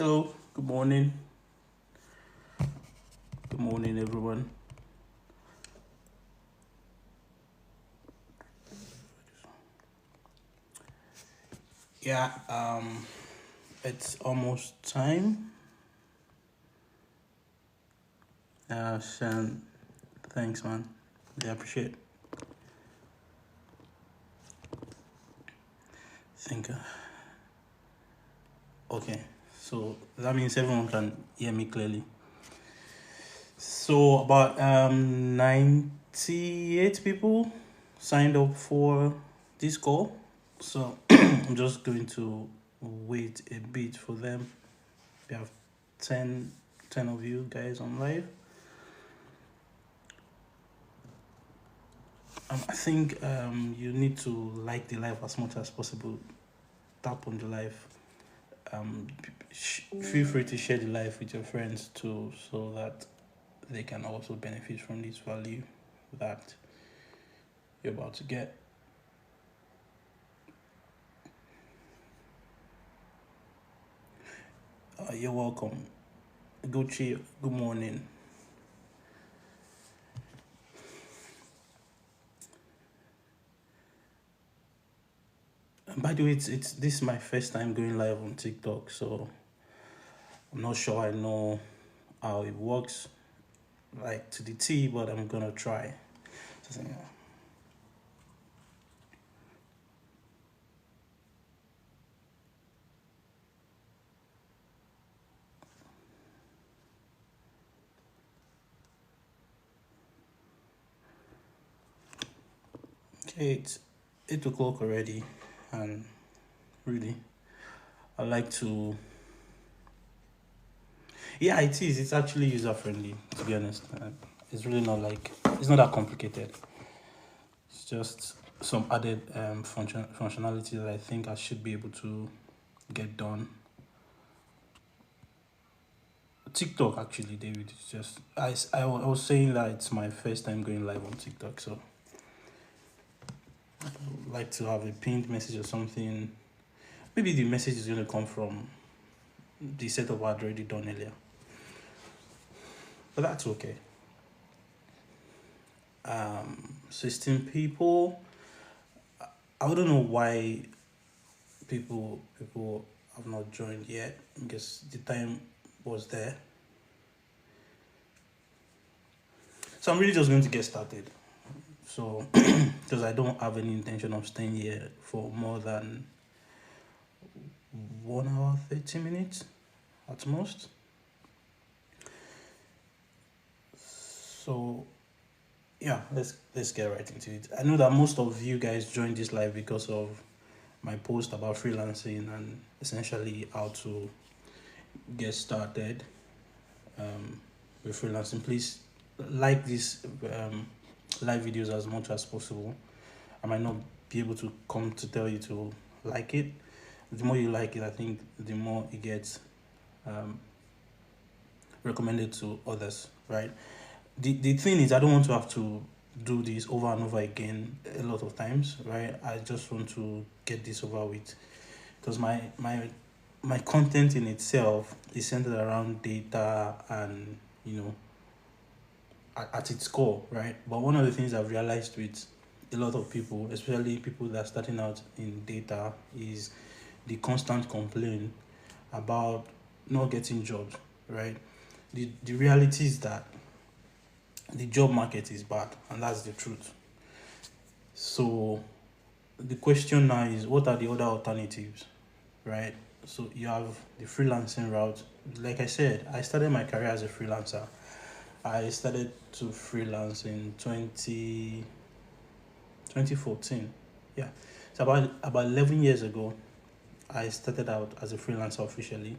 Hello, good morning. Good morning, everyone. Yeah, it's almost time. Shan, thanks, man. Yeah, appreciate. Think. Okay, so that means everyone can hear me clearly. So about 98 people signed up for this call. So I'm just going to wait a bit for them. We have 10, 10 of you guys on live. I think you need to like the live as much as possible. Tap on the live. Feel free to share the live with your friends too, so that they can also benefit from this value that you're about to get. You're welcome. Gucci, good morning. And by the way, it's this is my first time going live on TikTok, so I'm not sure I know how it works like to the T, but I'm gonna try. So, yeah. Okay, it's 8 o'clock already, and really, I like to. Yeah, it is. It's actually user friendly, to be honest. It's really not like it's not that complicated. It's just some added functionality that I think I should be able to get done. TikTok actually, David. It's just I was saying that it's my first time going live on TikTok, so I'd like to have a pinned message or something. Maybe the message is gonna come from the setup I'd already done earlier, but that's okay. 16 people. I wouldn't know why people have not joined yet because the time was there. So I'm really just going to get started. So because I don't have any intention of staying here for more than 1 hour 30 minutes at most. So yeah, let's get right into it. I know that most of you guys joined this live because of my post about freelancing and essentially how to get started with freelancing. Please like these live videos as much as possible. I might not be able to come to tell you to like it. The more you like it, I think the more it gets um, recommended to others, right? The thing is, I don't want to have to do this over and over again a lot of times, right? I just want to get this over with because my content in itself is centered around data and at its core, right? But one of the things I've realized with a lot of people, especially people that are starting out in data, is the constant complaint about not getting jobs, right? The reality is that the job market is bad, and that's the truth. So the question now is, what are the other alternatives, right? So you have the freelancing route. Like I said, I started my career as a freelancer. I started to freelance in 2014. Yeah. So about 11 years ago, I started out as a freelancer officially,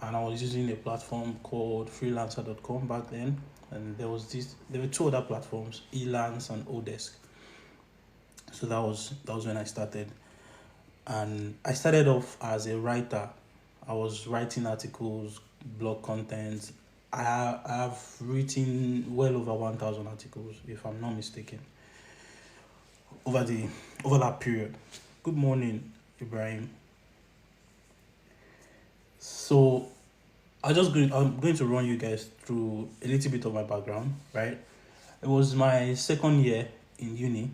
and I was using a platform called freelancer.com back then. And there were two other platforms, Elance and Odesk. So that was when I started. And I started off as a writer. I was writing articles, blog content. I have written well over 1,000 articles, if I'm not mistaken, over the over that period. Good morning, Ibrahim. So I'm going to run you guys through a little bit of my background, right? It was my second year in uni,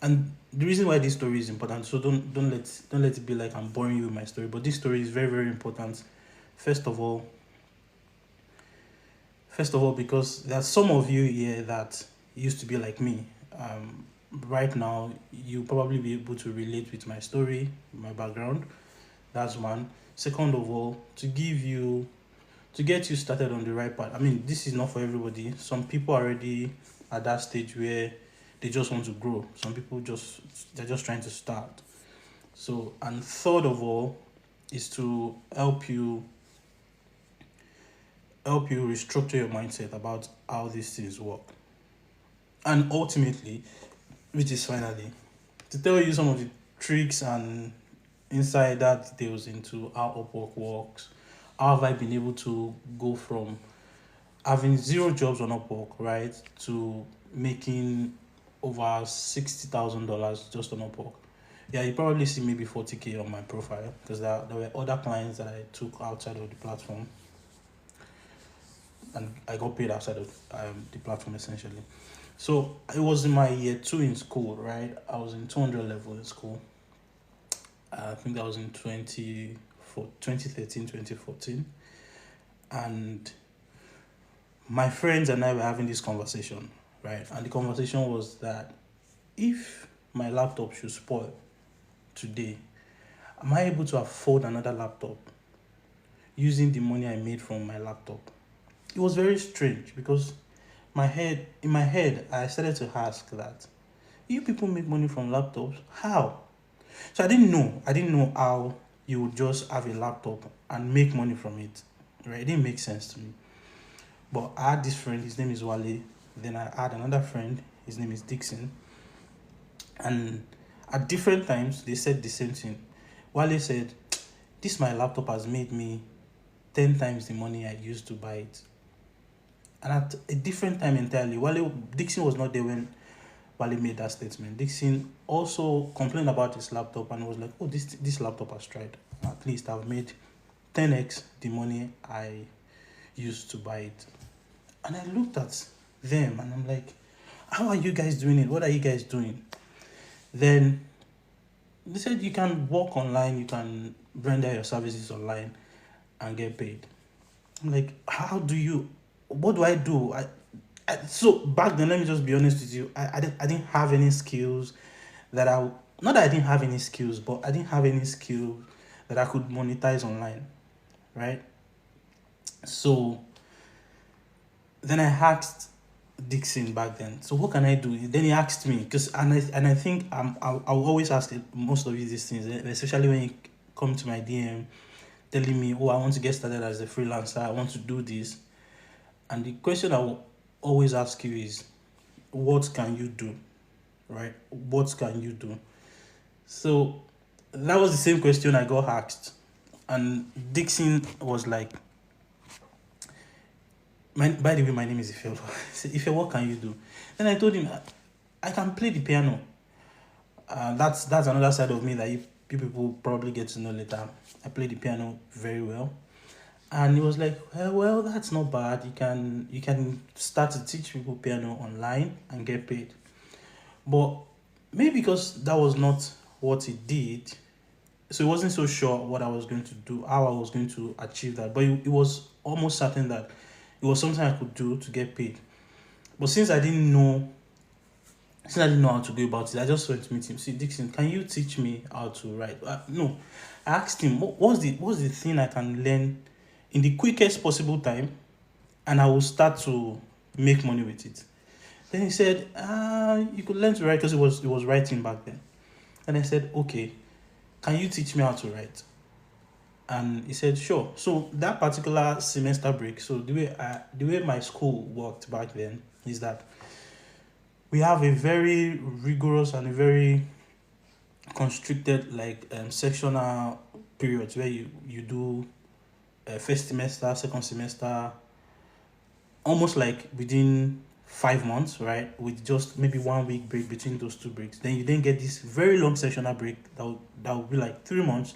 and the reason why this story is important. So don't let it be like I'm boring you with my story, but this story is very very important. First of all, because there are some of you here that used to be like me. Right now, you probably be able to relate with my story, my background. That's one. Second of all, to get you started on the right path. I mean, this is not for everybody. Some people are already at that stage where they just want to grow. Some people they're just trying to start. So, and third of all, is to help you restructure your mindset about how these things work. And ultimately, which is finally, to tell you some of the tricks and insider details into how Upwork works. How have I been able to go from having zero jobs on Upwork, right, to making over $60,000 just on Upwork? Yeah, you probably see maybe 40K on my profile because there were other clients that I took outside of the platform, and I got paid outside of the platform essentially. So it was in my year two in school, right? I was in 200 level in school. I think that was in 2013, 2014. And my friends and I were having this conversation, right? And the conversation was that if my laptop should spoil today, am I able to afford another laptop using the money I made from my laptop? It was very strange because in my head, I started to ask that you people make money from laptops, how? So I didn't know how you would just have a laptop and make money from it. Right? It didn't make sense to me. But I had this friend, his name is Wale. Then I had another friend, his name is Dixon. And at different times they said the same thing. Wale said, this my laptop has made me 10 times the money I used to buy it. And at a different time entirely, Dixon was not there when Wale made that statement. Dixon also complained about his laptop and was like, oh, this laptop has tried. At least I've made 10x the money I used to buy it. And I looked at them and I'm like, how are you guys doing it? What are you guys doing? Then they said you can work online, you can render your services online and get paid. I'm like, what do I do? So back then, let me just be honest with you, I didn't have any skills that not that I didn't have any skills, but I didn't have any skill that I could monetize online, right? So then I asked Dixon back then, so what can I do? Then he asked me, I think I'll always ask most of you these things, especially when you come to my DM telling me, oh, I want to get started as a freelancer, I want to do this. And the question I will always ask you is, what can you do? Right? What can you do? So that was the same question I got asked. And Dixon was like, by the way, my name is Ife. Ife, what can you do? Then I told him, I can play the piano. That's another side of me that you people probably get to know later. I play the piano very well. And he was like, well, that's not bad. You can start to teach people piano online and get paid. But maybe because that was not what he did, so he wasn't so sure what I was going to do, how I was going to achieve that. But it was almost certain that it was something I could do to get paid. But since I didn't know how to go about it, I just went to meet him. See, Dixon, can you teach me how to write? No, I asked him, what's the thing I can learn in the quickest possible time, and I will start to make money with it. Then he said, you could learn to write, because it was writing back then. And I said, okay, can you teach me how to write? And he said, sure. So that particular semester break, so the way my school worked back then is that we have a very rigorous and a very constricted sectional periods where you do first semester, second semester, almost like within 5 months, right? With just maybe 1 week break between those two breaks. Then you then get this very long sectional break that will be like 3 months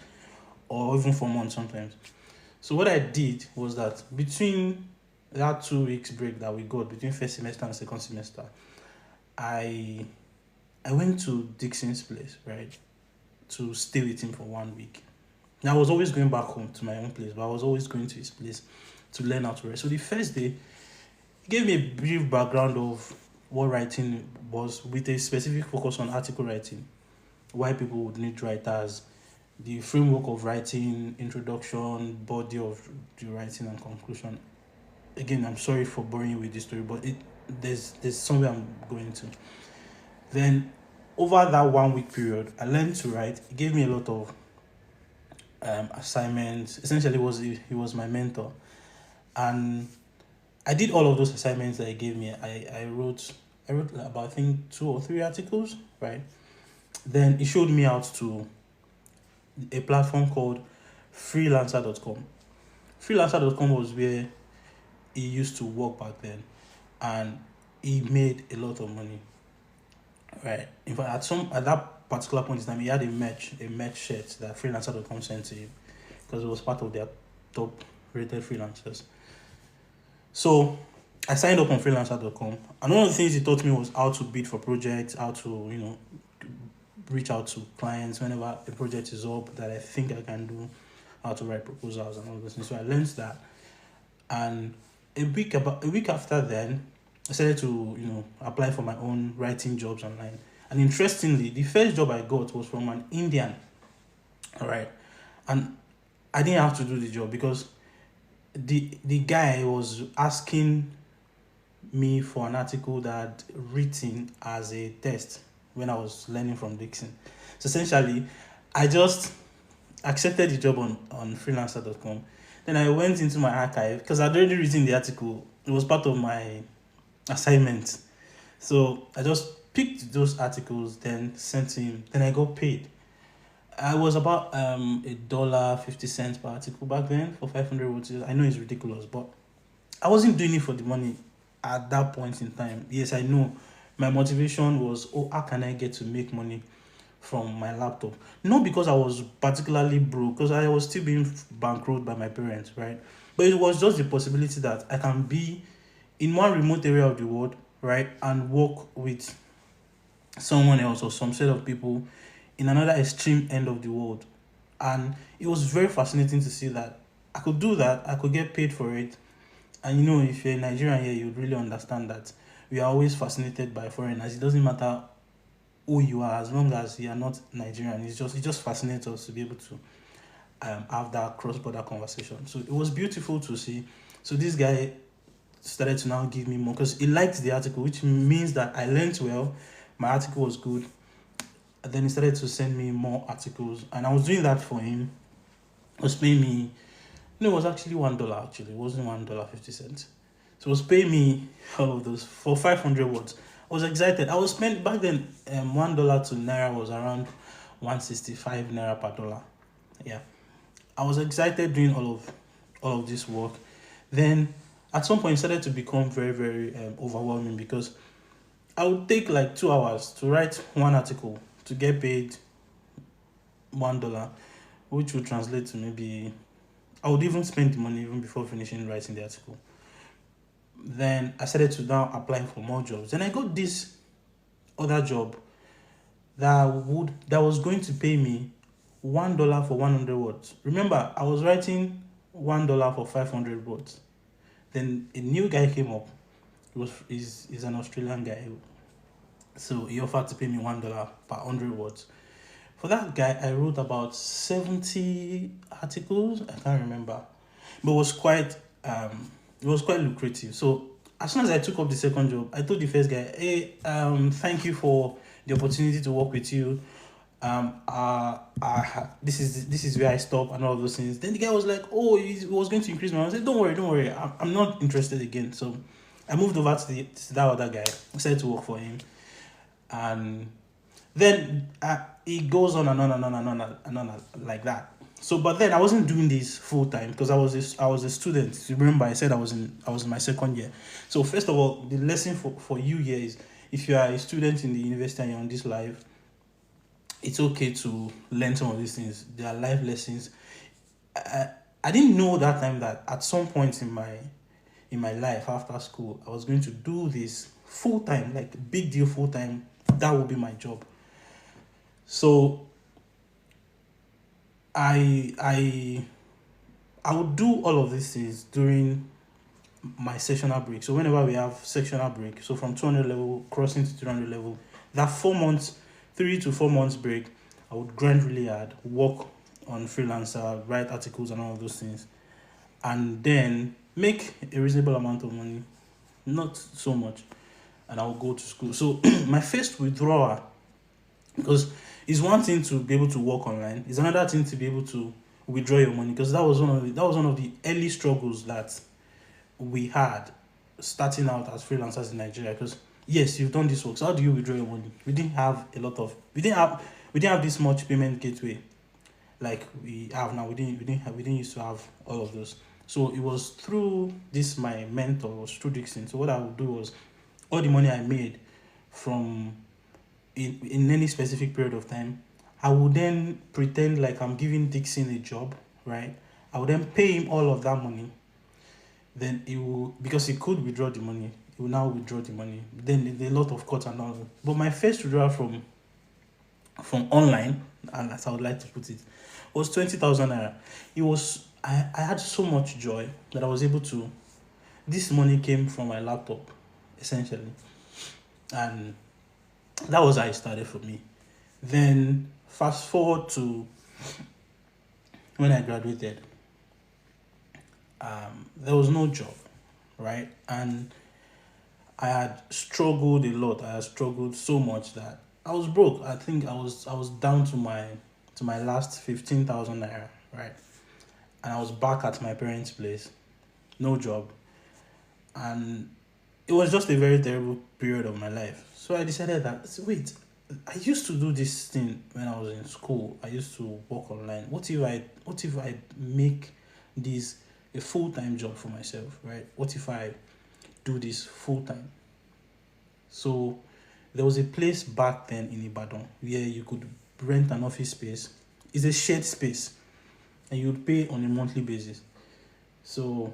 or even 4 months sometimes. So what I did was that between that 2 weeks break that we got between first semester and second semester, I I went to Dixon's place, right, to stay with him for 1 week. Now I was always going back home to my own place, but I was always going to his place to learn how to write. So the first day, he gave me a brief background of what writing was with a specific focus on article writing, why people would need writers, the framework of writing, introduction, body of the writing, and conclusion. Again, I'm sorry for boring you with this story, but there's somewhere I'm going to. Then over that 1 week period, I learned to write. He gave me a lot of assignments. Essentially, he was my mentor, and I did all of those assignments that he gave me. I wrote like about, I think, 2 or 3 articles, right? Then he showed me out to a platform called freelancer.com. Freelancer.com was where he used to work back then, and he made a lot of money. Right. In fact, at that particular point in time, he had a merch shirt that freelancer.com sent to him because it was part of their top rated freelancers. So I signed up on freelancer.com, and one of the things he taught me was how to bid for projects, how to reach out to clients whenever a project is up that I think I can do, how to write proposals and all those things. So I learned that, and about a week after then, I started to apply for my own writing jobs online. And interestingly, the first job I got was from an Indian. All right, and I didn't have to do the job because the guy was asking me for an article that I'd written as a test when I was learning from Dixon. So essentially, I just accepted the job on freelancer.com. Then I went into my archive because I'd already written the article. It was part of my assignment. So I just picked those articles, then sent to him. Then I got paid. I was about $1.50 per article back then for 500 words. I know it's ridiculous, but I wasn't doing it for the money at that point in time. Yes, I know. My motivation was, how can I get to make money from my laptop? Not because I was particularly broke, because I was still being bankrolled by my parents, right? But it was just the possibility that I can be in one remote area of the world, right, and work with someone else or some set of people in another extreme end of the world. And it was very fascinating to see that I could do that, I could get paid for it. And if you're in Nigeria here, you'd really understand that we are always fascinated by foreigners. It doesn't matter who you are, as long as you are not Nigerian. It just fascinates us to be able to have that cross-border conversation. So it was beautiful to see. So this guy started to now give me more because he liked the article, which means that I learned well. My article was good. And then he started to send me more articles, and I was doing that for him. He was paying me. No, it was actually $1. Actually, it wasn't $1.50. So it was paying me all of those for 500 words. I was excited. I was spent back then. $1 to naira was around 165 naira per dollar. Yeah, I was excited doing all of this work. Then at some point, it started to become very, very overwhelming because I would take like 2 hours to write one article to get paid $1, which would translate to maybe, I would even spend the money even before finishing writing the article. Then I started to now apply for more jobs. Then I got this other job that was going to pay me $1 for 100 words. Remember, I was writing $1 for 500 words. Then a new guy came up. He's an Australian guy. So he offered to pay me $1 per 100 words. For that guy, I wrote about 70 articles. I can't remember, but it was quite lucrative. So as soon as I took up the second job, I told the first guy, "Hey, thank you for the opportunity to work with you. This is where I stop and all of those things." Then the guy was like, "Oh, he was going to increase my." I said, "Don't worry. I'm not interested again." So I moved over to that other guy. I started to work for him, and then it goes on and on and on and on and on like that. So, but then I wasn't doing this full time because I was a student. You remember I said I was in my second year. So first of all, the lesson for you here is, if you are a student in the university and you're on this live, it's okay to learn some of these things. They are life lessons. I didn't know that time that at some point in my life after school, I was going to do this full time, like big deal full time. That would be my job. So I I I would do all of these things during my sectional break. So whenever we have sectional break, so from 200 level crossing to 300 level, that 4 months, 3 to 4 months break, I would grind really hard, work on freelancer, write articles and all of those things, and then make a reasonable amount of money, not so much, and I'll go to school. So my first withdrawal, because it's one thing to be able to work online, it's another thing to be able to withdraw your money, because that was one of the early struggles that we had starting out as freelancers in Nigeria. Because yes, you've done this work, so how do you withdraw your money? We didn't have this much payment gateway like we have now. We didn't used to have all of those. So it was through this my mentor, was through Dixon. So what I would do was, all the money I made from in any specific period of time, I would then pretend like I'm giving Dixon a job, right? I would then pay him all of that money. Then he will, because he could withdraw the money, he will now withdraw the money. Then a lot of cuts and all. But my first withdrawal from online, and as I would like to put it, was 20,000 naira. It was I had so much joy that I was able to. This money came from my laptop, essentially, and that was how it started for me. Then fast forward to when I graduated, there was no job, right? And I had struggled a lot. I had struggled so much that I was broke. I think I was down to my last 15,000 naira, right? And I was back at my parents' place, no job, and it was just a very terrible period of my life. So I decided that, wait, I used to do this thing when I was in school. I used to work online. What if I make this a full time job for myself, right? What if I do this full time? So there was a place back then in Ibadan where you could rent an office space. It's a shared space, and you would pay on a monthly basis. So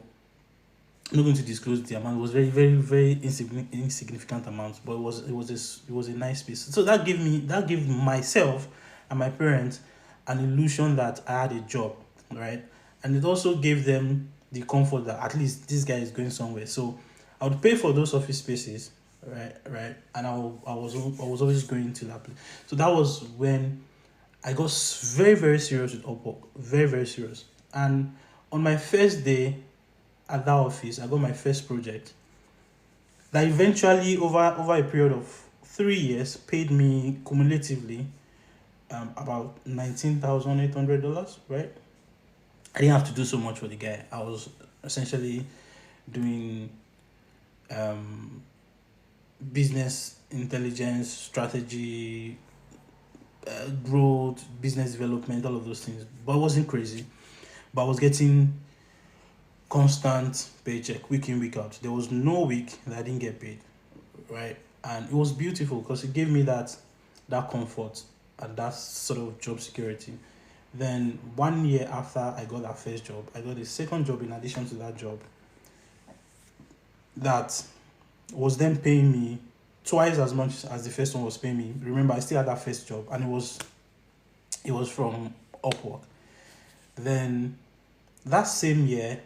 I'm not going to disclose the amount. It was very insignificant amount, but it was a nice space. So that gave myself and my parents an illusion that I had a job, right? And it also gave them the comfort that at least this guy is going somewhere. So I would pay for those office spaces, right, and I was always going to that place. So that was when I got very serious with Upwork, very serious. And on my first day at that office, I got my first project that eventually, over a period of 3 years, paid me cumulatively about $19,800. Right, I didn't have to do so much for the guy. I was essentially doing business intelligence, strategy, growth, business development, all of those things. But it wasn't crazy. But I was getting constant paycheck week in, week out. There was no week that I didn't get paid, right? And it was beautiful because it gave me that comfort and that sort of job security. Then 1 year after I got that first job, I got a second job in addition to that job that was then paying me twice as much as the first one was paying me. Remember, I still had that first job, and it was from Upwork. Then that same year,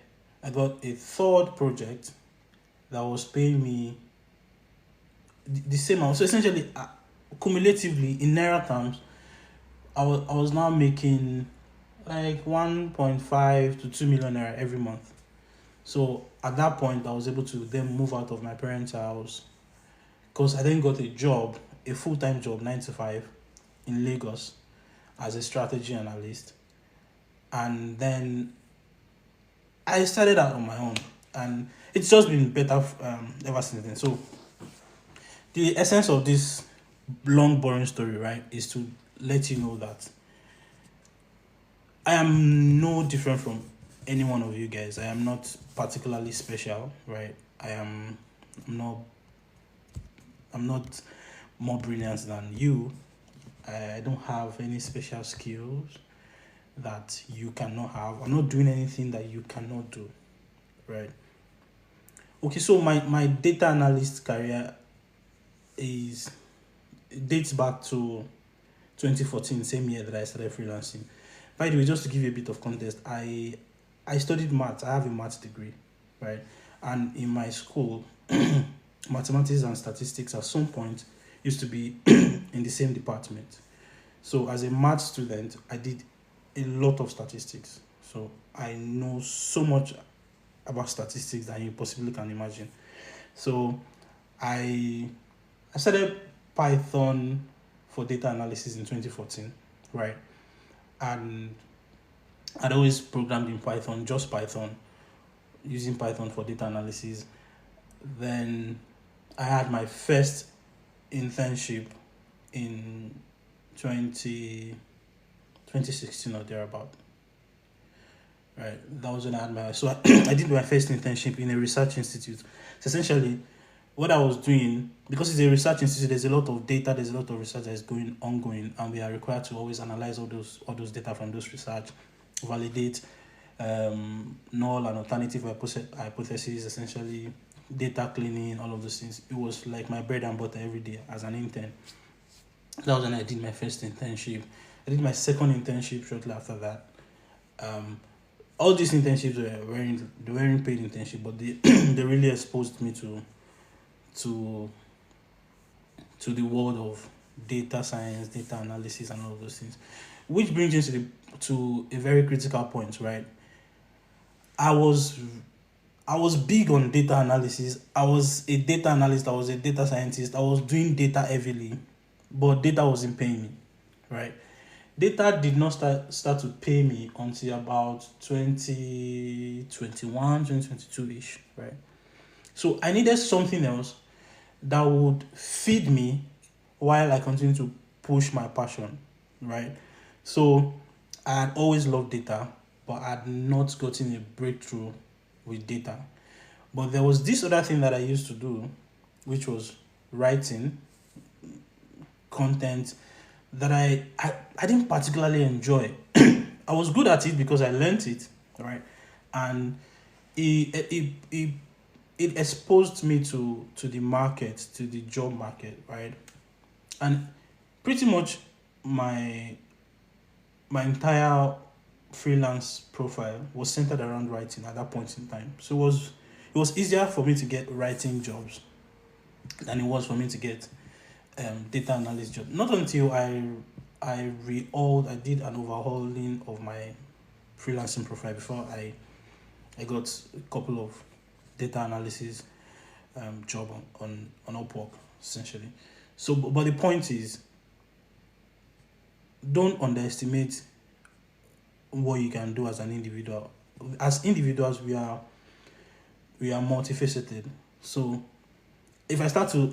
I got a third project that was paying me the same amount. So essentially, cumulatively in naira terms, I was now making like 1.5 to 2 million naira every month. So at that point, I was able to then move out of my parents' house because I then got a job, a full time job, 9 to 5, in Lagos as a strategy analyst. And then I started out on my own, and it's just been better ever since then. So the essence of this long, boring story, right, is to let you know that I am no different from any one of you guys. I am not particularly special, right? I'm not I'm not more brilliant than you. I don't have any special skills. that you cannot have. I'm not doing anything that you cannot do, right? Okay, so my data analyst career is dates back to 2014, same year that I started freelancing. By the way, just to give you a bit of context, I studied maths. I have a maths degree, right? And in my school, mathematics and statistics at some point used to be in the same department. So as a math student, I did a lot of statistics. So I know so much about statistics that you possibly can imagine. So I I started Python for data analysis in 2014, right? And I'd always programmed in Python, just Python, using Python for data analysis. Then I had my first internship in 20 2016 or thereabout. Right, that was when I had my so I, I did my first internship in a research institute. So essentially, what I was doing, because it's a research institute, there's a lot of data, there's a lot of research that is going ongoing, and we are required to always analyze all those data from those research, validate null and alternative hypotheses, essentially data cleaning, all of those things. It was like my bread and butter every day as an intern. That was when I did my first internship. I did my second internship shortly after that. Um, all these internships weren't paid internship, but they they really exposed me to to the world of data science, data analysis, and all of those things. Which brings us to a very critical point, right? I was I was big on data analysis. I was a data analyst. I was a data scientist. I was doing data heavily, but data wasn't paying me, right? Data did not start to pay me until about 2021, 2022 ish, right? So I needed something else that would feed me while I continue to push my passion, right? So I had always loved data, but I had not gotten a breakthrough with data. But there was this other thing that I used to do, which was writing content that I didn't particularly enjoy. I was good at it because I learned it, right? And it it exposed me to the market, to the job market, right? And pretty much my my entire freelance profile was centered around writing at that point in time. So it was easier for me to get writing jobs than it was for me to get data analyst job. Not until I did an overhauling of my freelancing profile before I got a couple of data analysis job on Upwork, essentially. So, but the point is, don't underestimate what you can do as an individual. As individuals, we are multifaceted. So, if I start to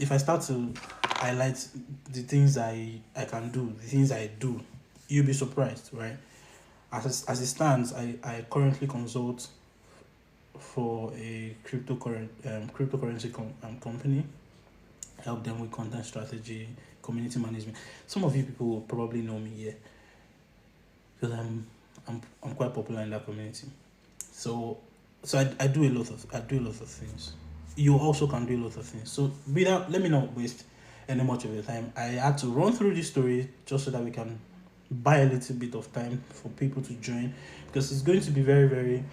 highlight the things I can do, the things I do, you'll be surprised, right? As it stands, I currently consult for a cryptocurrency company. Help them with content strategy, community management. Some of you people will probably know me here because I'm quite popular in that community. So I do a lot of things. You also can do a lot of things. So without let me not waste any much of your time. I had to run through this story just so that we can buy a little bit of time for people to join, because it's going to be very, very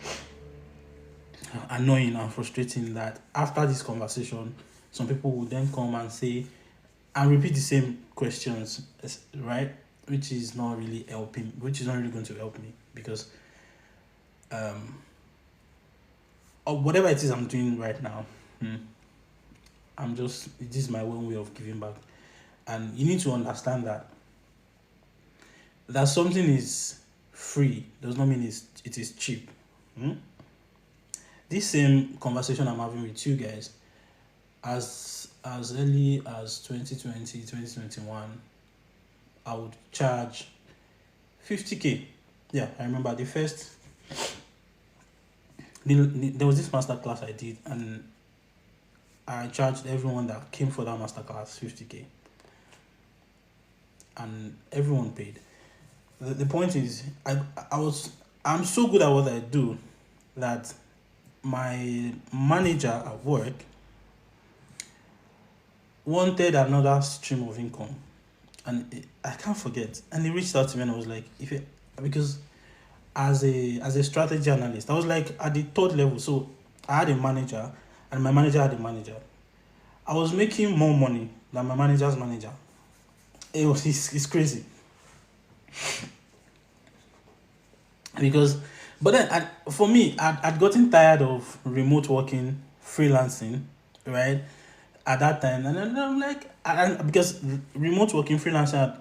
annoying and frustrating that after this conversation some people will then come and say and repeat the same questions, right? Which is not really going to help me, because or whatever it is I'm doing right now, it is my own way of giving back. And you need to understand that something is free does not mean it is cheap. This same conversation I'm having with you guys, as early as 2020, 2021, I would charge 50k. Yeah, I remember there was this masterclass I did, and I charged everyone that came for that masterclass 50k, and everyone paid. the point is, I'm so good at what I do that my manager at work wanted another stream of income, and I can't forget. And he reached out to me and I was like, if it, because as a strategy analyst, I was like at the third level. So I had a manager, and my manager had a manager. I was making more money than my manager's manager. It's crazy because, but then for me, I'd gotten tired of remote working, freelancing, right? At that time, and then I'm like, and because remote working, freelancing had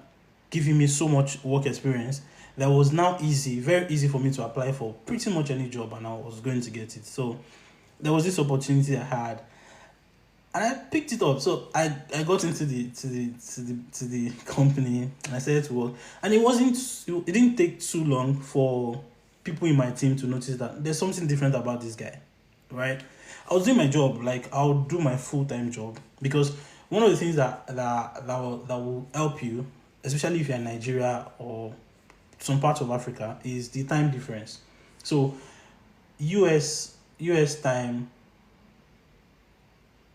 given me so much work experience that was now easy, very easy for me to apply for pretty much any job, and I was going to get it. So there was this opportunity I had, and I picked it up. So I got into the company, and I started to work. And it didn't take too long for people in my team to notice that there's something different about this guy, right? I was doing my job, like I'll do my full-time job, because one of the things that will help you, especially if you're in Nigeria or some parts of Africa, is the time difference. So US time,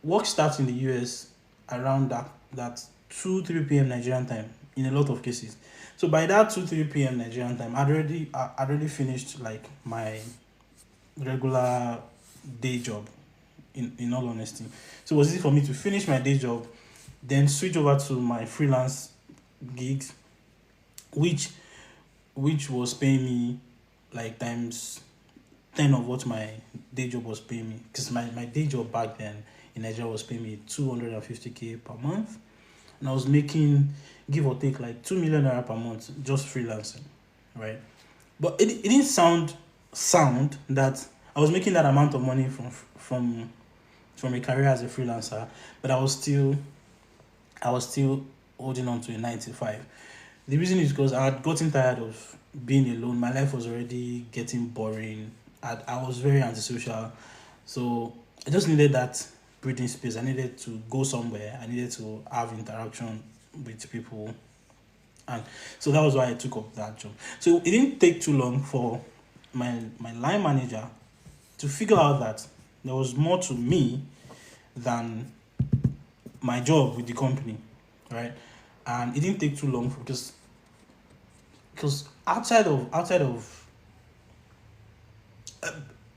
work starts in the US around that 2-3 p.m. Nigerian time in a lot of cases. So by that 2-3 p.m. Nigerian time, I'd already finished like my regular day job, in all honesty. So it was easy for me to finish my day job, then switch over to my freelance gigs, which was paying me like times 10 of what my day job was paying me, because my day job back then in Nigeria was paying me 250k per month, and I was making, give or take, like 2 million naira per month just freelancing, right? But it didn't sound that I was making that amount of money from a career as a freelancer, but I was still holding on to a 9 to 5. The reason is because I had gotten tired of being alone. My life was already getting boring. I was very antisocial, so I just needed that breathing space. I needed to go somewhere. I needed to have interaction with people, and so that was why I took up that job. So it didn't take too long for my line manager to figure out that there was more to me than my job with the company, right? And it didn't take too long because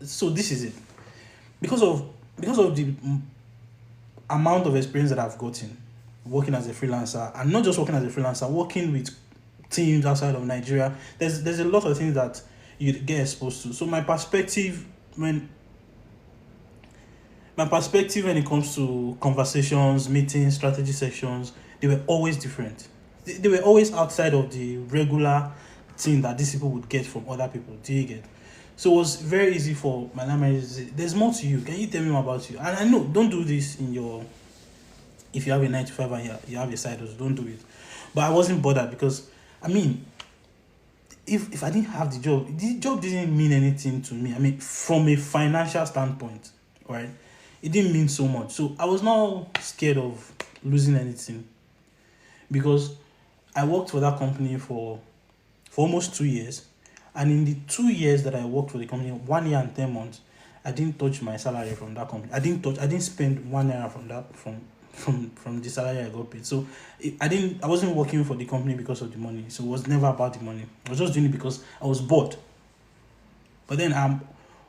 so this is it, because of the amount of experience that I've gotten working as a freelancer, and not just working as a freelancer, working with teams outside of Nigeria. There's a lot of things that you get exposed to. So my perspective when it comes to conversations, meetings, strategy sessions, they were always different. They were always outside of the regular thing that these people would get from other people. Do you get? So it was very easy for my line manager to say, "There's more to you. Can you tell me more about you?" And I know, don't do this if you have a 9 to 5 and you have a side hustle, don't do it. But I wasn't bothered because, I mean, if I didn't have the job didn't mean anything to me. I mean, from a financial standpoint, right? It didn't mean so much. So I was not scared of losing anything, because I worked for that company for almost 2 years. And in the 2 years that I worked for the company, 1 year and 10 months, I didn't touch my salary from that company. I didn't spend 1 naira from the salary I got paid. So I wasn't working for the company because of the money. So it was never about the money. I was just doing it because I was bored. But then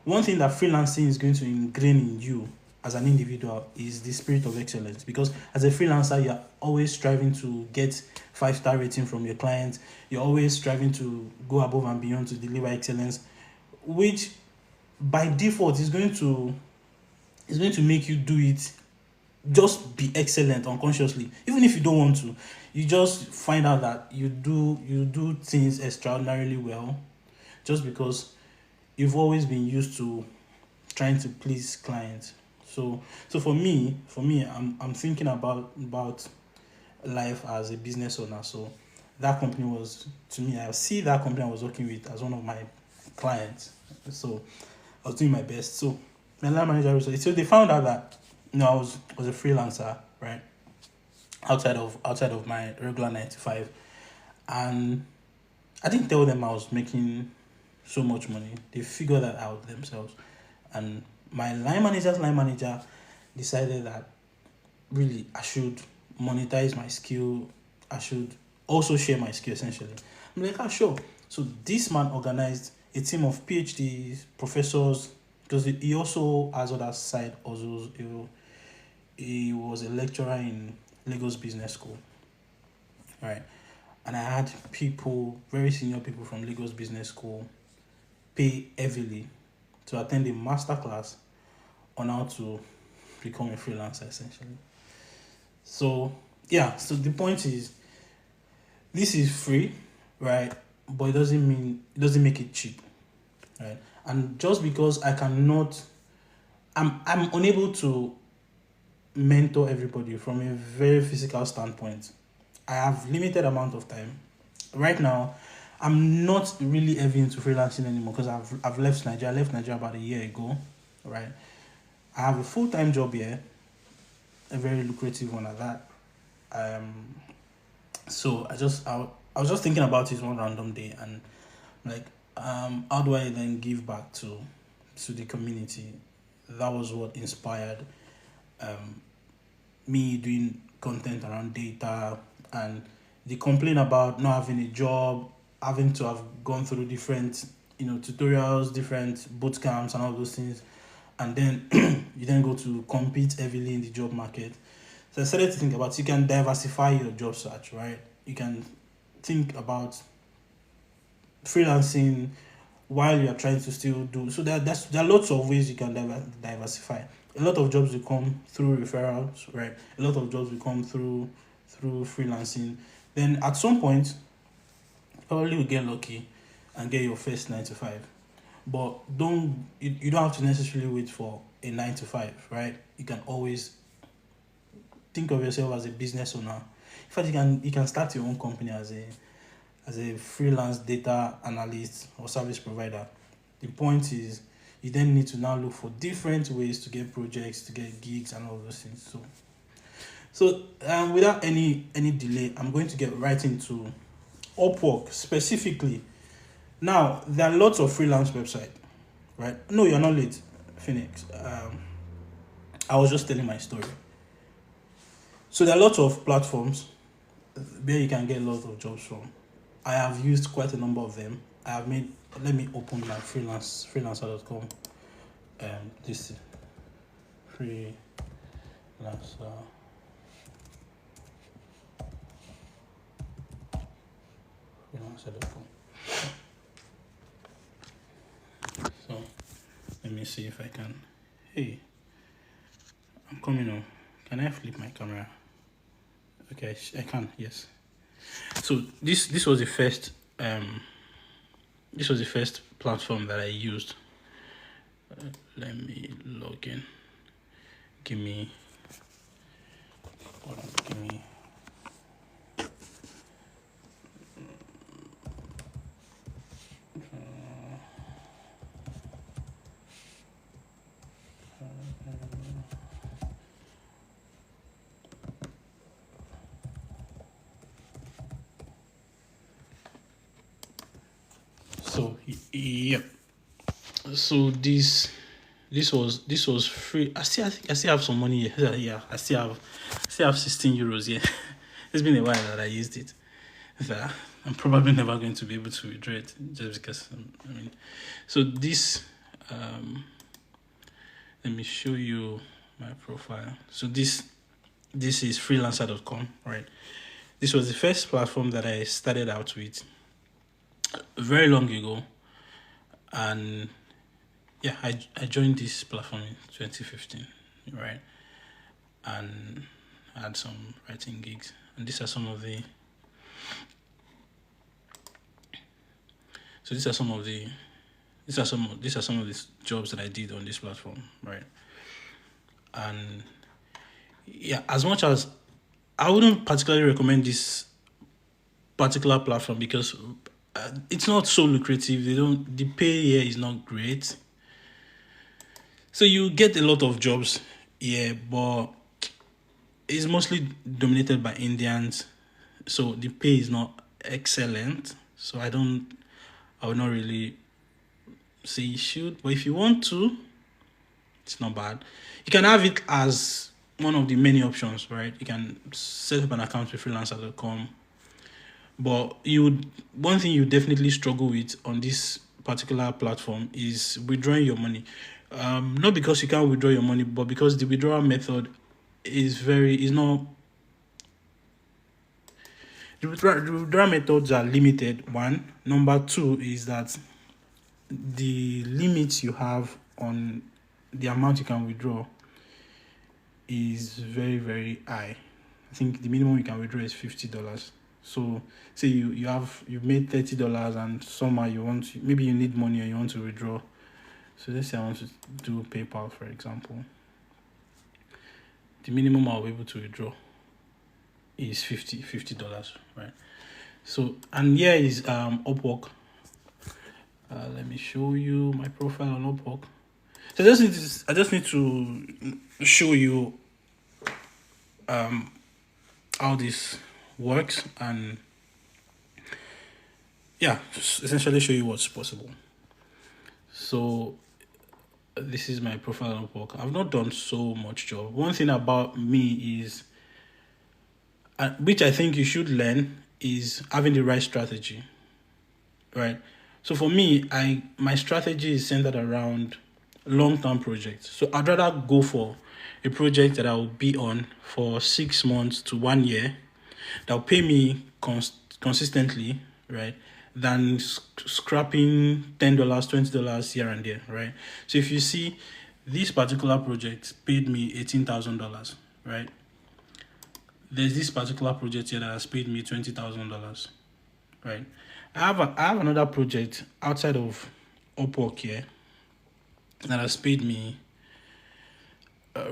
one thing that freelancing is going to ingrain in you as an individual is the spirit of excellence, because as a freelancer, you're always striving to get 5-star rating from your clients. You're always striving to go above and beyond to deliver excellence, which by default is going to make you do it. Just be excellent unconsciously, even if you don't want to. You just find out that you do things extraordinarily well, just because you've always been used to trying to please clients. So for me, I'm thinking about life as a business owner. So that company was, to me, I see that company I was working with as one of my clients. So I was doing my best. So my line manager was, so they found out that I was a freelancer, right? Outside of my regular 9 to 5, and I didn't tell them I was making so much money. They figured that out themselves. And my line manager decided that really I should monetize my skill. I should also share my skill essentially. I'm like, ah, sure. So this man organized a team of PhDs, professors, because he also has other side also. He was a lecturer in Lagos Business School, right? And I had people, very senior people from Lagos Business School, pay heavily to attend a masterclass on how to become a freelancer essentially. So yeah, so the point is this is free, right? But it doesn't make it cheap, right? And just because I'm unable to mentor everybody from a very physical standpoint. I have limited amount of time. Right now, I'm not really heavy into freelancing anymore because I've left Nigeria. I left Nigeria about a year ago, right? I have a full-time job here, a very lucrative one at that. Um, so I was just thinking about it one random day and like how do I then give back to the community? That was what inspired um me doing content around data and the complaint about not having a job, having to have gone through different, tutorials, different boot camps and all those things. And then you then go to compete heavily in the job market. So I started to think about you can diversify your job search, right? You can think about freelancing while you are trying to still do so there are lots of ways you can diversify. A lot of jobs will come through referrals, right? A lot of jobs will come through freelancing. Then at some point probably will get lucky and get your first 9 to 5. But you don't have to necessarily wait for a 9 to 5, right? You can always think of yourself as a business owner. In fact, you can start your own company as a freelance data analyst or service provider. The point is, you then need to now look for different ways to get projects, to get gigs, and all those things. So without any delay, I'm going to get right into Upwork specifically. Now, there are lots of freelance websites, right? No, you're not late, Phoenix. I was just telling my story. So there are lots of platforms where you can get a lot of jobs from. I have used quite a number of them. I have made. Let me open my freelancer.com. This freelancer. Freelancer.com. So let me see if I can. Hey, I'm coming on. Can I flip my camera? Okay, I can. Yes. So this was the first platform that I used. Let me log in. Give me. So yep. So this was free. I think I still have some money here. Yeah, I still have 16 euros here. It's been a while that I used it. So I'm probably never going to be able to withdraw it just because so this let me show you my profile. So this is freelancer.com, right? This was the first platform that I started out with very long ago, and yeah, I joined this platform in 2015, right? And I had some writing gigs, and these are some of the jobs that I did on this platform, right? And yeah, as much as I wouldn't particularly recommend this particular platform because it's not so lucrative. The pay here is not great. So you get a lot of jobs here, but it's mostly dominated by Indians. So the pay is not excellent. So I would not really say you should, but if you want to, it's not bad. You can have it as one of the many options, right? You can set up an account with freelancer.com, but one thing you definitely struggle with on this particular platform is withdrawing your money. Not because you can't withdraw your money, but because the withdrawal method is not. The withdrawal methods are limited. One, number two is that the limits you have on the amount you can withdraw is very, very high. I think the minimum you can withdraw is $50. So say you've made $30 and somehow maybe you need money and you want to withdraw. So let's say I want to do PayPal, for example. The minimum I'll be able to withdraw is $50, right? So, and here is Upwork. Let me show you my profile on Upwork. So I just need to show you how this works, and just essentially show you what's possible. So this is my profile on Upwork. I've not done so much job. One thing about me is, which I think you should learn, is having the right strategy, right? So for me, my strategy is centered around long-term projects. So I'd rather go for a project that I will be on for 6 months to 1 year, that will pay me consistently, right, than scrapping $10, $20 here and there, right? So if you see, this particular project paid me $18,000, right? There's this particular project here that has paid me $20,000, right? I have another project outside of Upwork here that has paid me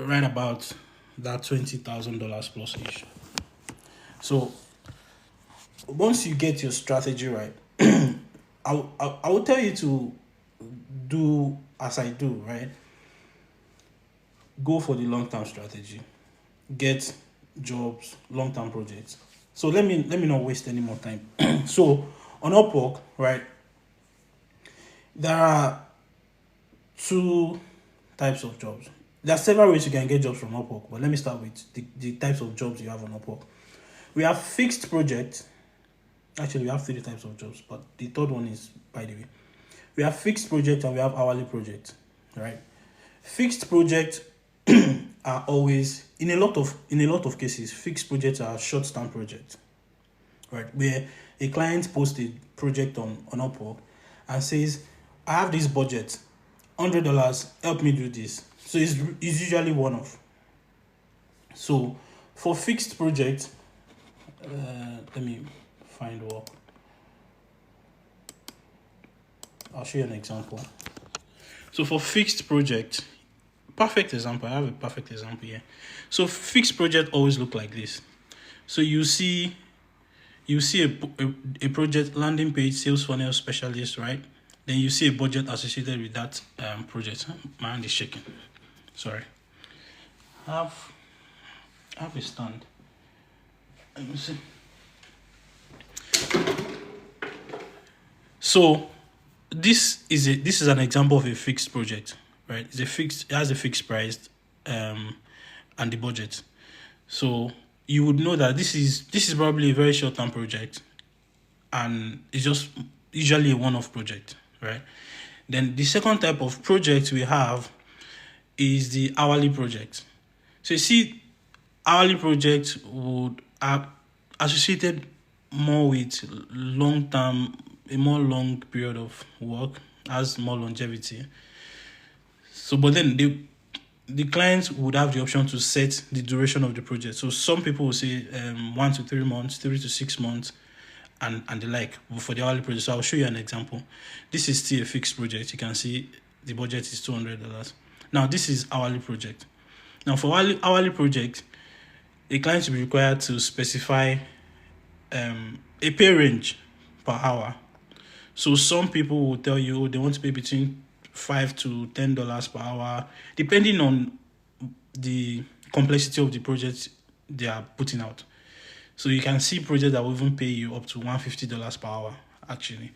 right about that $20,000 plus ish. So once you get your strategy right, I will tell you to do as I do, right? Go for the long-term strategy. Get jobs, long-term projects. So let me not waste any more time. So on Upwork, right, there are two types of jobs. There are several ways you can get jobs from Upwork, but let me start with the types of jobs you have on Upwork. We have fixed projects. Actually, we have 3 types of jobs, but the third one is, by the way, we have fixed projects and we have hourly projects, right? Fixed projects are always, in a lot of cases, fixed projects are short-term projects, right? Where a client posts a project on Upwork and says, I have this budget, $100, help me do this. So it's usually one-off. So for fixed projects, let me find work. I'll show you an example. So for fixed project, perfect example. I have a perfect example here. So fixed project always look like this. So you see a project landing page, sales funnel specialist, right? Then you see a budget associated with that project. My hand is shaking. Sorry. I have a stand. Let me see. So this is an example of a fixed project, right? It has a fixed price and the budget. So you would know that this is probably a very short-term project, and it's just usually a one-off project, right? Then the second type of project we have is the hourly project. So you see, hourly projects would have associated more with long-term, a more long period of work, has more longevity. So, but then the clients would have the option to set the duration of the project. So some people will say 1 to 3 months, 3 to 6 months, and the like for the hourly project. So I'll show you an example. This is still a fixed project. You can see the budget is $200. Now this is hourly project. Now for hourly project, a client will be required to specify a pay range per hour. So some people will tell you they want to pay between $5 to $10 per hour, depending on the complexity of the project they are putting out. So you can see projects that will even pay you up to $150 per hour actually.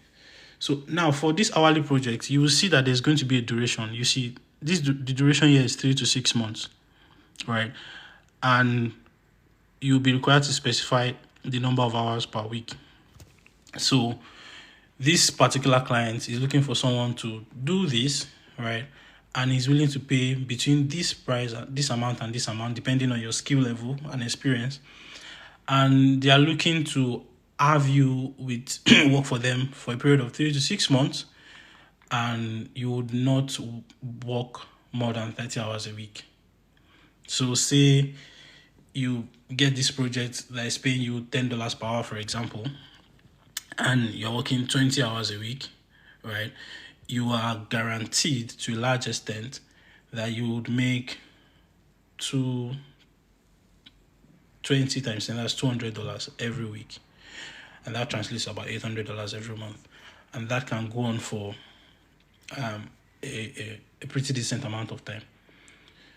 So now for this hourly project, you will see that there's going to be a duration. You see, the duration here is 3 to 6 months, right? And you'll be required to specify the number of hours per week. So this particular client is looking for someone to do this, right? And is willing to pay between this price, this amount, and this amount, depending on your skill level and experience. And they are looking to have you with work for them for a period of 3 to 6 months, and you would not work more than 30 hours a week. So say you get this project that is paying you $10 per hour, for example, and you're working 20 hours a week, right? You are guaranteed to a large extent that you would make 20 times 10, that's $200 every week. And that translates to about $800 every month. And that can go on for a pretty decent amount of time.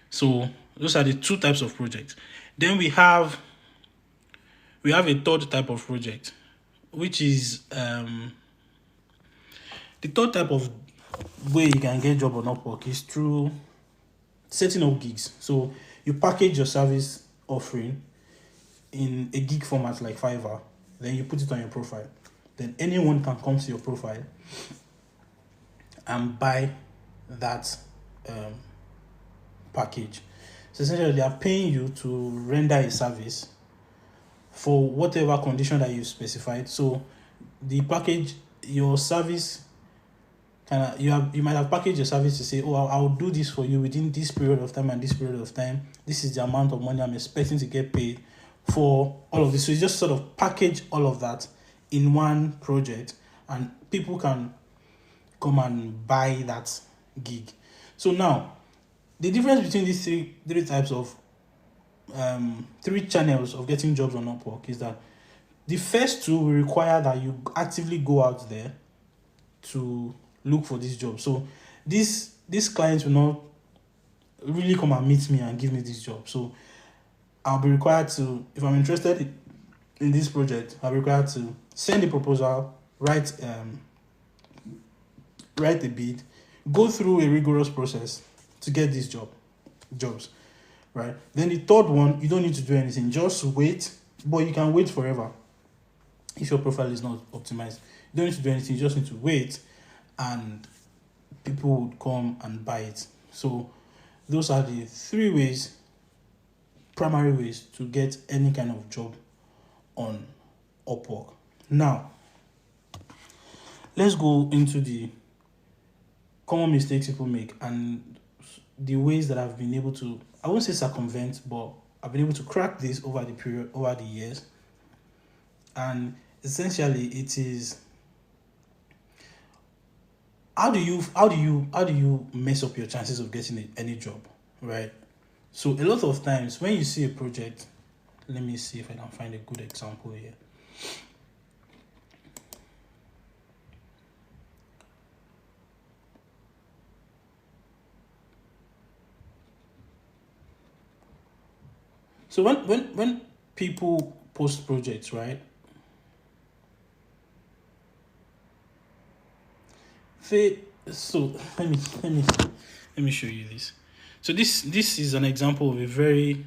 So those are the two types of projects. Then we have a third type of project, which is the third type of way you can get job on Upwork is through setting up gigs. So you package your service offering in a gig format like Fiverr, then you put it on your profile. Then anyone can come to your profile and buy that package. So essentially, they are paying you to render a service for whatever condition that you specified. So the package, your service, you might have packaged your service to say, oh, I'll do this for you within this period of time and this period of time. This is the amount of money I'm expecting to get paid for all of this. So you just sort of package all of that in one project, and people can come and buy that gig. So now, the difference between these three types of three channels of getting jobs on Upwork is that the first two will require that you actively go out there to look for this job. So these clients will not really come and meet me and give me this job. So I'll be required to, if I'm interested in this project, I'll be required to send a proposal, write a bid, go through a rigorous process to get these jobs, right? Then the third one, you don't need to do anything, just wait, but you can wait forever if your profile is not optimized. You don't need to do anything, you just need to wait, and people would come and buy it. So those are the primary ways to get any kind of job on Upwork. Now, let's go into the common mistakes people make and the ways that I've been able to, I won't say circumvent, but I've been able to crack this over the years. And essentially it is, how do you mess up your chances of getting any job, right? So a lot of times when you see a project, let me see if I can find a good example here. So when people post projects, right? So let me show you this. So this is an example of a very,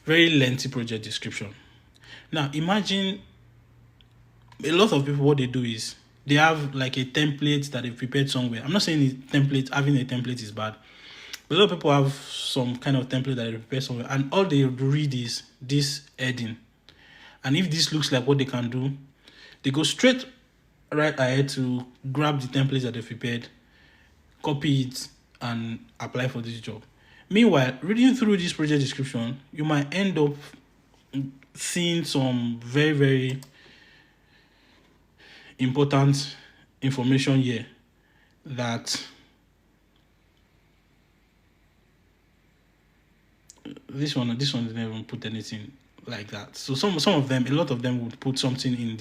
very lengthy project description. Now imagine a lot of people, what they do is they have like a template that they've prepared somewhere. I'm not saying having a template is bad. But a lot of people have some kind of template that they prepare somewhere, and all they read is this heading. And if this looks like what they can do, they go straight right ahead to grab the templates that they prepared, copy it, and apply for this job. Meanwhile, reading through this project description, you might end up seeing some very, very important information here that this one didn't even put anything like that. So some of them, a lot of them would put something in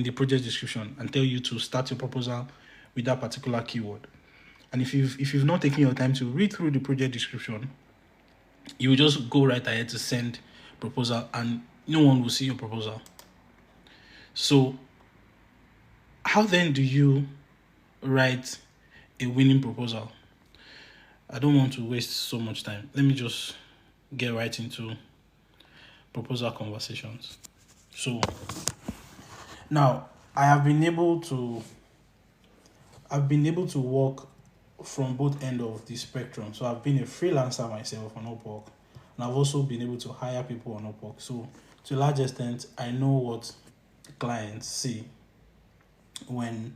the project description and tell you to start your proposal with that particular keyword. And if you've not taken your time to read through the project description, you will just go right ahead to send proposal and no one will see your proposal. So How then do you write a winning proposal? I don't want to waste so much time. Let me just get right into proposal conversations. So now I've been able to work from both end of the spectrum. So I've been a freelancer myself on Upwork, and I've also been able to hire people on Upwork. So to a large extent, I know what clients see when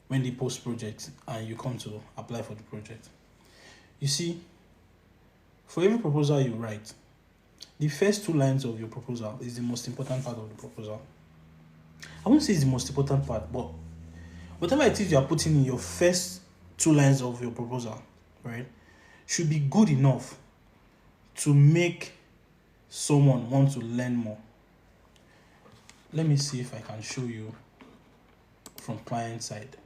they post projects and you come to apply for the project. You see, for every proposal you write, the first two lines of your proposal is the most important part of the proposal. I won't say it's the most important part, but whatever it is you are putting in your first two lines of your proposal, right, should be good enough to make someone want to learn more. Let me see if I can show you from client side.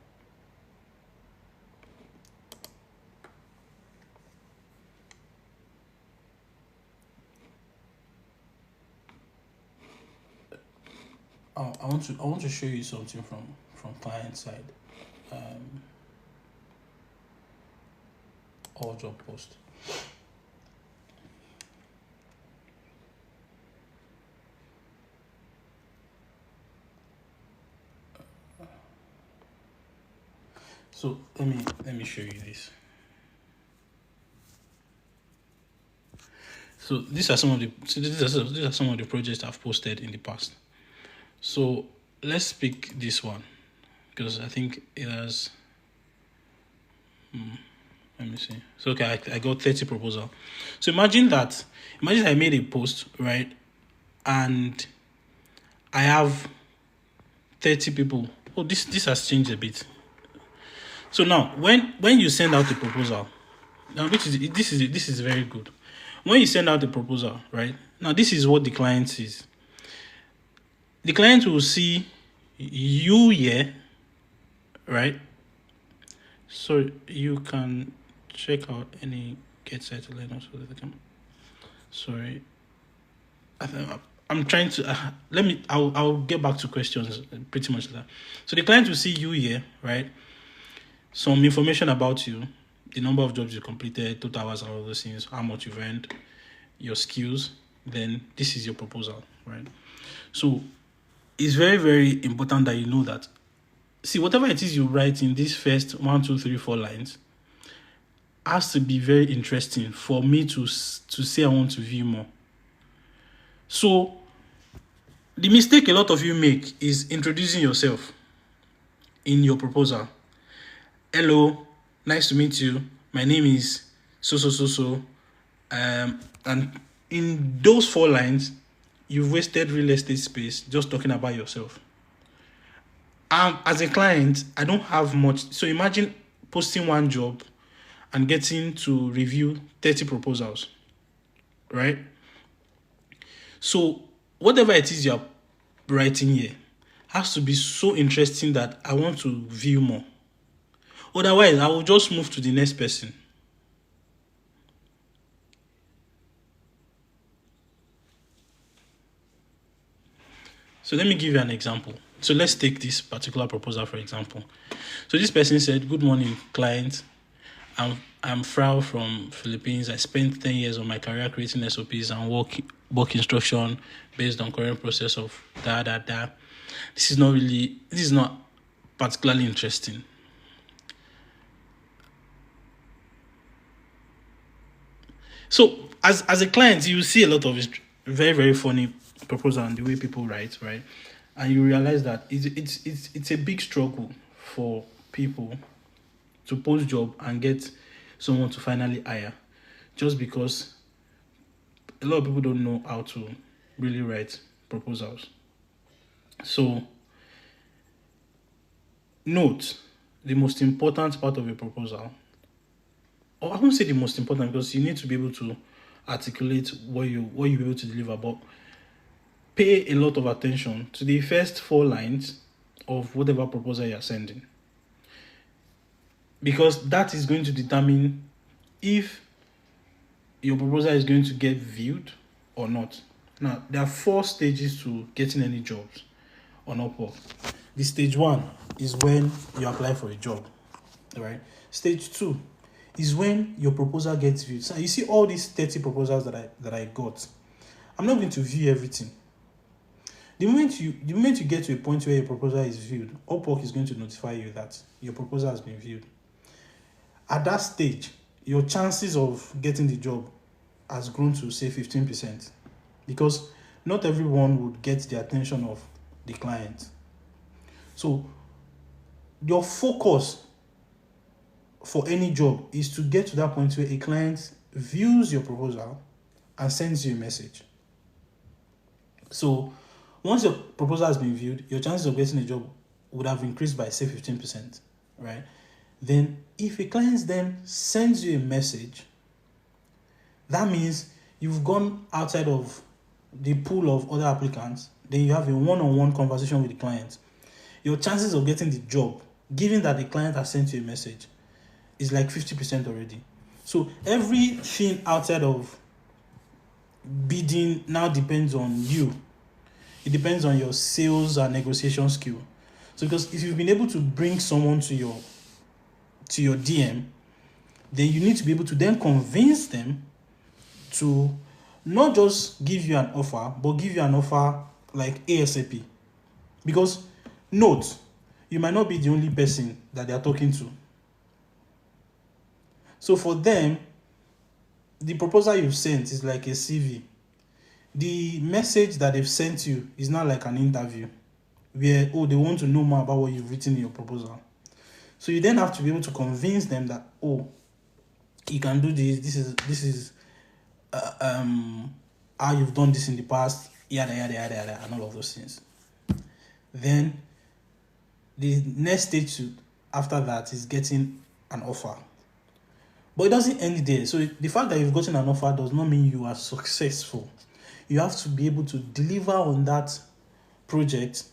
I want to show you something from client side. All job post. So let me show you this. So these are some of the projects I've posted in the past. So let's pick this one because I think it has. Let me see. So okay, I got 30 proposal. So imagine I made a post, right, and I have 30 people. Oh, this has changed a bit. So now when you send out the proposal, now this is very good. When you send out the proposal, right, now this is what the client sees. The client will see you here, right? So you can check out any get site to learn also that they can. Sorry, I'm trying to I'll get back to questions pretty much like that. So the client will see you here, right? Some information about you, the number of jobs you completed, total hours, and all those things, how much you've earned, your skills. Then this is your proposal, right? So it's very, very important that you know that. See, whatever it is you write in these first 1, 2, 3, 4 lines has to be very interesting for me to say I want to view more. So the mistake a lot of you make is introducing yourself in your proposal. Hello, nice to meet you. My name is so. And in those 4 lines, you've wasted real estate space just talking about yourself. As a client, I don't have much. So imagine posting one job and getting to review 30 proposals, right? So whatever it is you're writing here has to be so interesting that I want to view more. Otherwise, I will just move to the next person. So let me give you an example. So let's take this particular proposal, for example. So this person said, "Good morning, client. I'm Frau from Philippines. I spent 10 years of my career creating SOPs and work instruction based on current process of da. This is not particularly interesting." So as a client, you see a lot of very, very funny proposal and the way people write, right? And you realize that it's a big struggle for people to post job and get someone to finally hire, just because a lot of people don't know how to really write proposals. So note the most important part of a proposal, or I won't say the most important because you need to be able to articulate what you're able to deliver, but pay a lot of attention to the first 4 lines of whatever proposal you're sending, because that is going to determine if your proposal is going to get viewed or not. Now, there are 4 stages to getting any jobs on Upwork. The stage 1 is when you apply for a job, right? Stage 2 is when your proposal gets viewed. So you see all these 30 proposals that I got. I'm not going to view everything. The moment you get to a point where your proposal is viewed, Upwork is going to notify you that your proposal has been viewed. At that stage, your chances of getting the job has grown to say 15%, because not everyone would get the attention of the client. So your focus for any job is to get to that point where a client views your proposal and sends you a message. So once your proposal has been viewed, your chances of getting a job would have increased by say 15%, right? Then if a client then sends you a message, that means you've gone outside of the pool of other applicants. Then you have a one-on-one conversation with the client. Your chances of getting the job, given that the client has sent you a message, is like 50% already. So everything outside of bidding now depends on you. It depends on your sales and negotiation skill. So because if you've been able to bring someone to your DM, then you need to be able to then convince them to not just give you an offer, but give you an offer like ASAP. Because note, you might not be the only person that they are talking to. So for them, the proposal you've sent is like a CV. The message that they've sent you is not like an interview where, they want to know more about what you've written in your proposal. So you then have to be able to convince them that, you can do this. This is how you've done this in the past, yada, yada, yada, yada, and all of those things. Then the next stage after that is getting an offer. But it doesn't end there. So the fact that you've gotten an offer does not mean you are successful. You have to be able to deliver on that project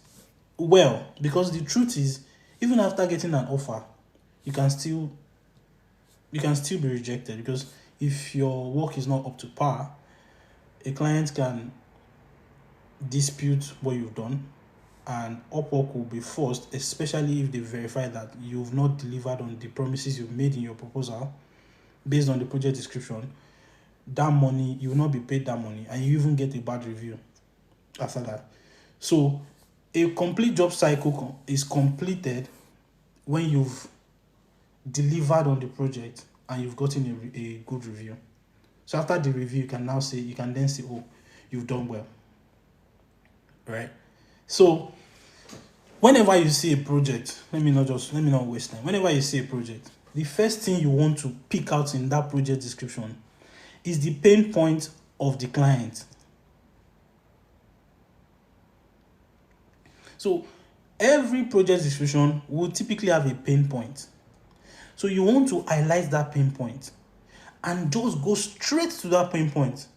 well. Because the truth is, even after getting an offer, you can still be rejected. Because if your work is not up to par, a client can dispute what you've done, and Upwork will be forced, especially if they verify that you've not delivered on the promises you've made in your proposal based on the project description. That money, you will not be paid that money, and you even get a bad review after that. So a complete job cycle is completed when you've delivered on the project and you've gotten a good review. So after the review, you can then say, you've done well, right? So whenever you see a project, let me not waste time. Whenever you see a project, the first thing you want to pick out in that project description is the pain point of the client. So every project description will typically have a pain point. So you want to highlight that pain point and just go straight to that pain point.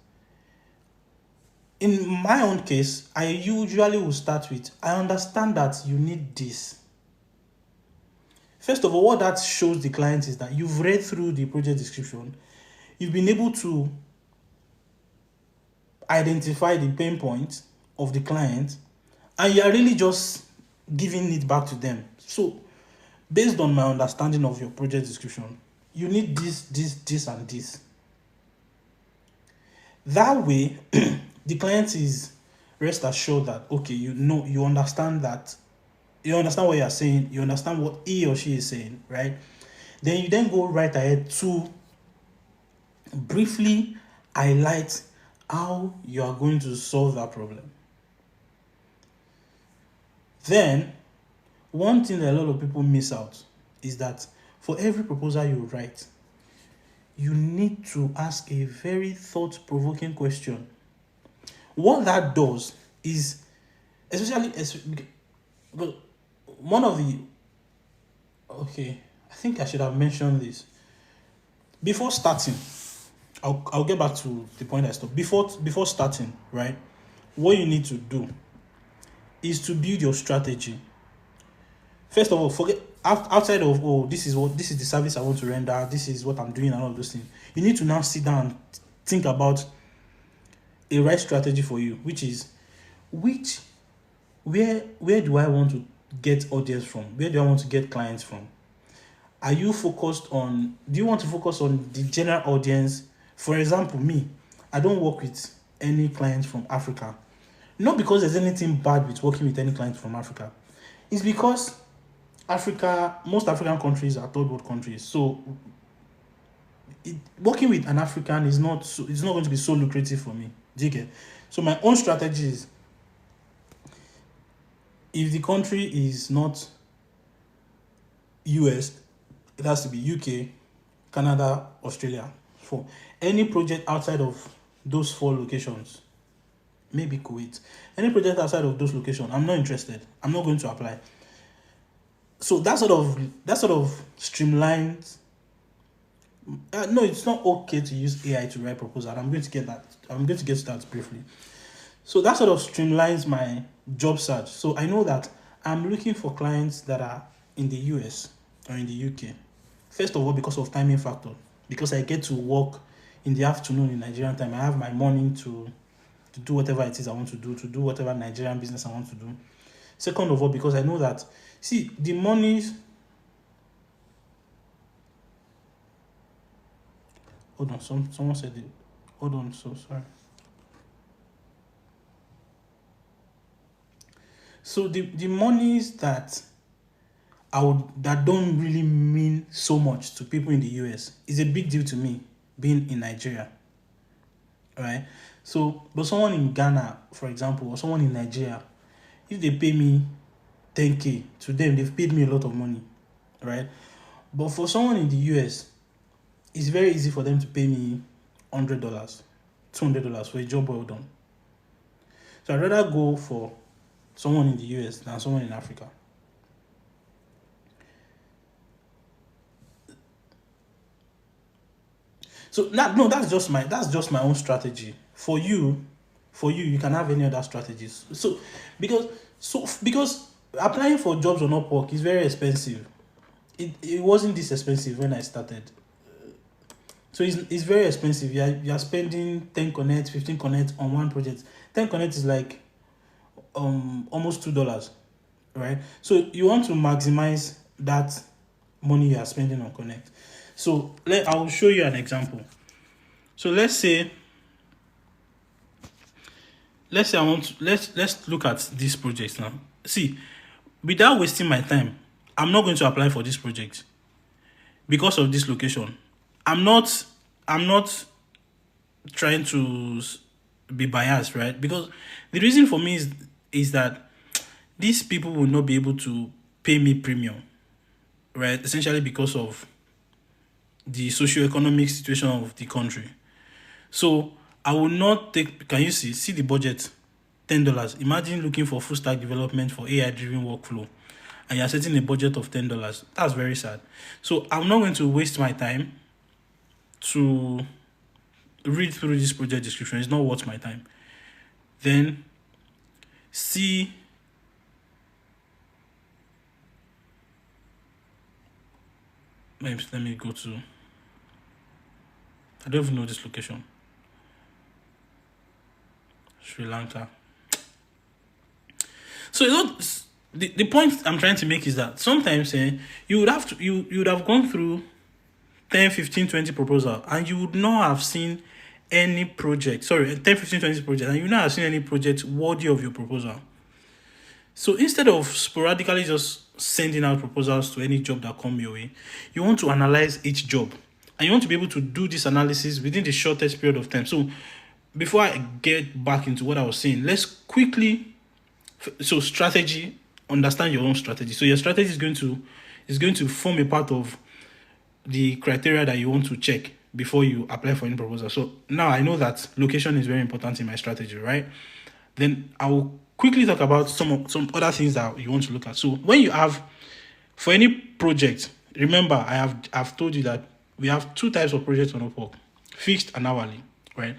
In my own case, I usually will start with, I understand that you need this. First of all, what that shows the client is that you've read through the project description, you've been able to identify the pain point of the client, and you are really just giving it back to them. So, based on my understanding of your project description, you need this, and this. That way, the client is rest assured that, you understand that, you understand what you are saying, you understand what he or she is saying, right? Then you then go right ahead to briefly highlight how you are going to solve that problem. Then, one thing that a lot of people miss out is that for every proposal you write, you need to ask a very thought-provoking question. What that does is, especially one of the, I think I should have mentioned this. Before starting, I'll get back to the point I stopped. Before starting, right, what you need to do is to build your strategy. First of all, forget outside of this is the service I want to render, this is what I'm doing, and all those things. You need to now sit down and think about a right strategy for you, which is where do I want to get audience from? Where do I want to get clients from? Are you focused on, do you want to focus on the general audience? For example, me, I don't work with any clients from Africa. Not because there's anything bad with working with any client from Africa. It's because most African countries are third world countries. So working with an African is not it's not going to be so lucrative for me. Do you get? So my own strategy is, if the country is not US, it has to be UK, Canada, Australia. For any project outside of those 4 locations, maybe Kuwait, any project outside of those locations, I'm not interested. I'm not going to apply. So that sort of streamlines. No, it's not okay to use AI to write proposal. I'm going to get to that briefly. So that sort of streamlines my job search. So I know that I'm looking for clients that are in the US or in the UK. First of all, because of timing factor, because I get to work in the afternoon in Nigerian time. I have my morning to do whatever it is I want to do whatever Nigerian business I want to do. Second of all, because I know that, see, the monies. Hold on, someone said it. Hold on, so sorry. So the monies that that don't really mean so much to people in the US is a big deal to me, being in Nigeria. Right? So, but someone in Ghana, for example, or someone in Nigeria, if they pay me 10K, to them, they've paid me a lot of money. Right? But for someone in the US, it's very easy for them to pay me $100, $200 for a job well done. So I'd rather go for someone in the US than someone in Africa. So that's just my own strategy. For you, you can have any other strategies. So because applying for jobs on Upwork is very expensive. It wasn't this expensive when I started. So it's very expensive. You are spending 10 connect, 15 connect on one project. 10 connect is like almost $2, right? So you want to maximize that money you are spending on connect. So I will show you an example. So let's say let's look at this project now. See, without wasting my time, I'm not going to apply for this project because of this location. I'm not trying to be biased, right? Because the reason for me is that these people will not be able to pay me premium, right? Essentially because of the socio-economic situation of the country. So I will not take. Can you see the budget? $10. Imagine looking for full stack development for AI-driven workflow, and you're setting a budget of $10. That's very sad. So I'm not going to waste my time to read through this project description. It's not worth my time. Then see. Let me go to. I don't even know this location. Sri Lanka. So the point I'm trying to make is that sometimes you would have gone through 10, 15, 20 proposals and you would not have seen any project. Sorry, 10, 15, 20 projects, and you would not have seen any project worthy of your proposal. So instead of sporadically just sending out proposals to any job that come your way, you want to analyze each job. And you want to be able to do this analysis within the shortest period of time. So before I get back into what I was saying, let's quickly. So strategy, understand your own strategy. So your strategy is going to form a part of the criteria that you want to check before you apply for any proposal. So now I know that location is very important in my strategy, right? Then I will quickly talk about some other things that you want to look at. So when you have, for any project, remember I've told you that we have 2 types of projects on Upwork, fixed and hourly, right?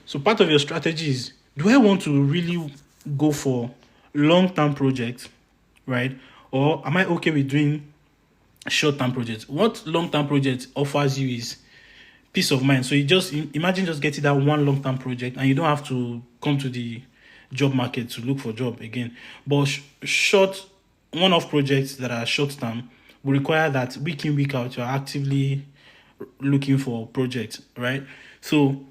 So part of your strategy is, do I want to really go for long-term projects, right? Or am I okay with doing short-term projects? What long-term project offers you is peace of mind. So you just imagine just getting that one long-term project and you don't have to come to the job market to look for job again. But short one-off projects that are short-term will require that week in, week out, you're actively looking for projects, right? So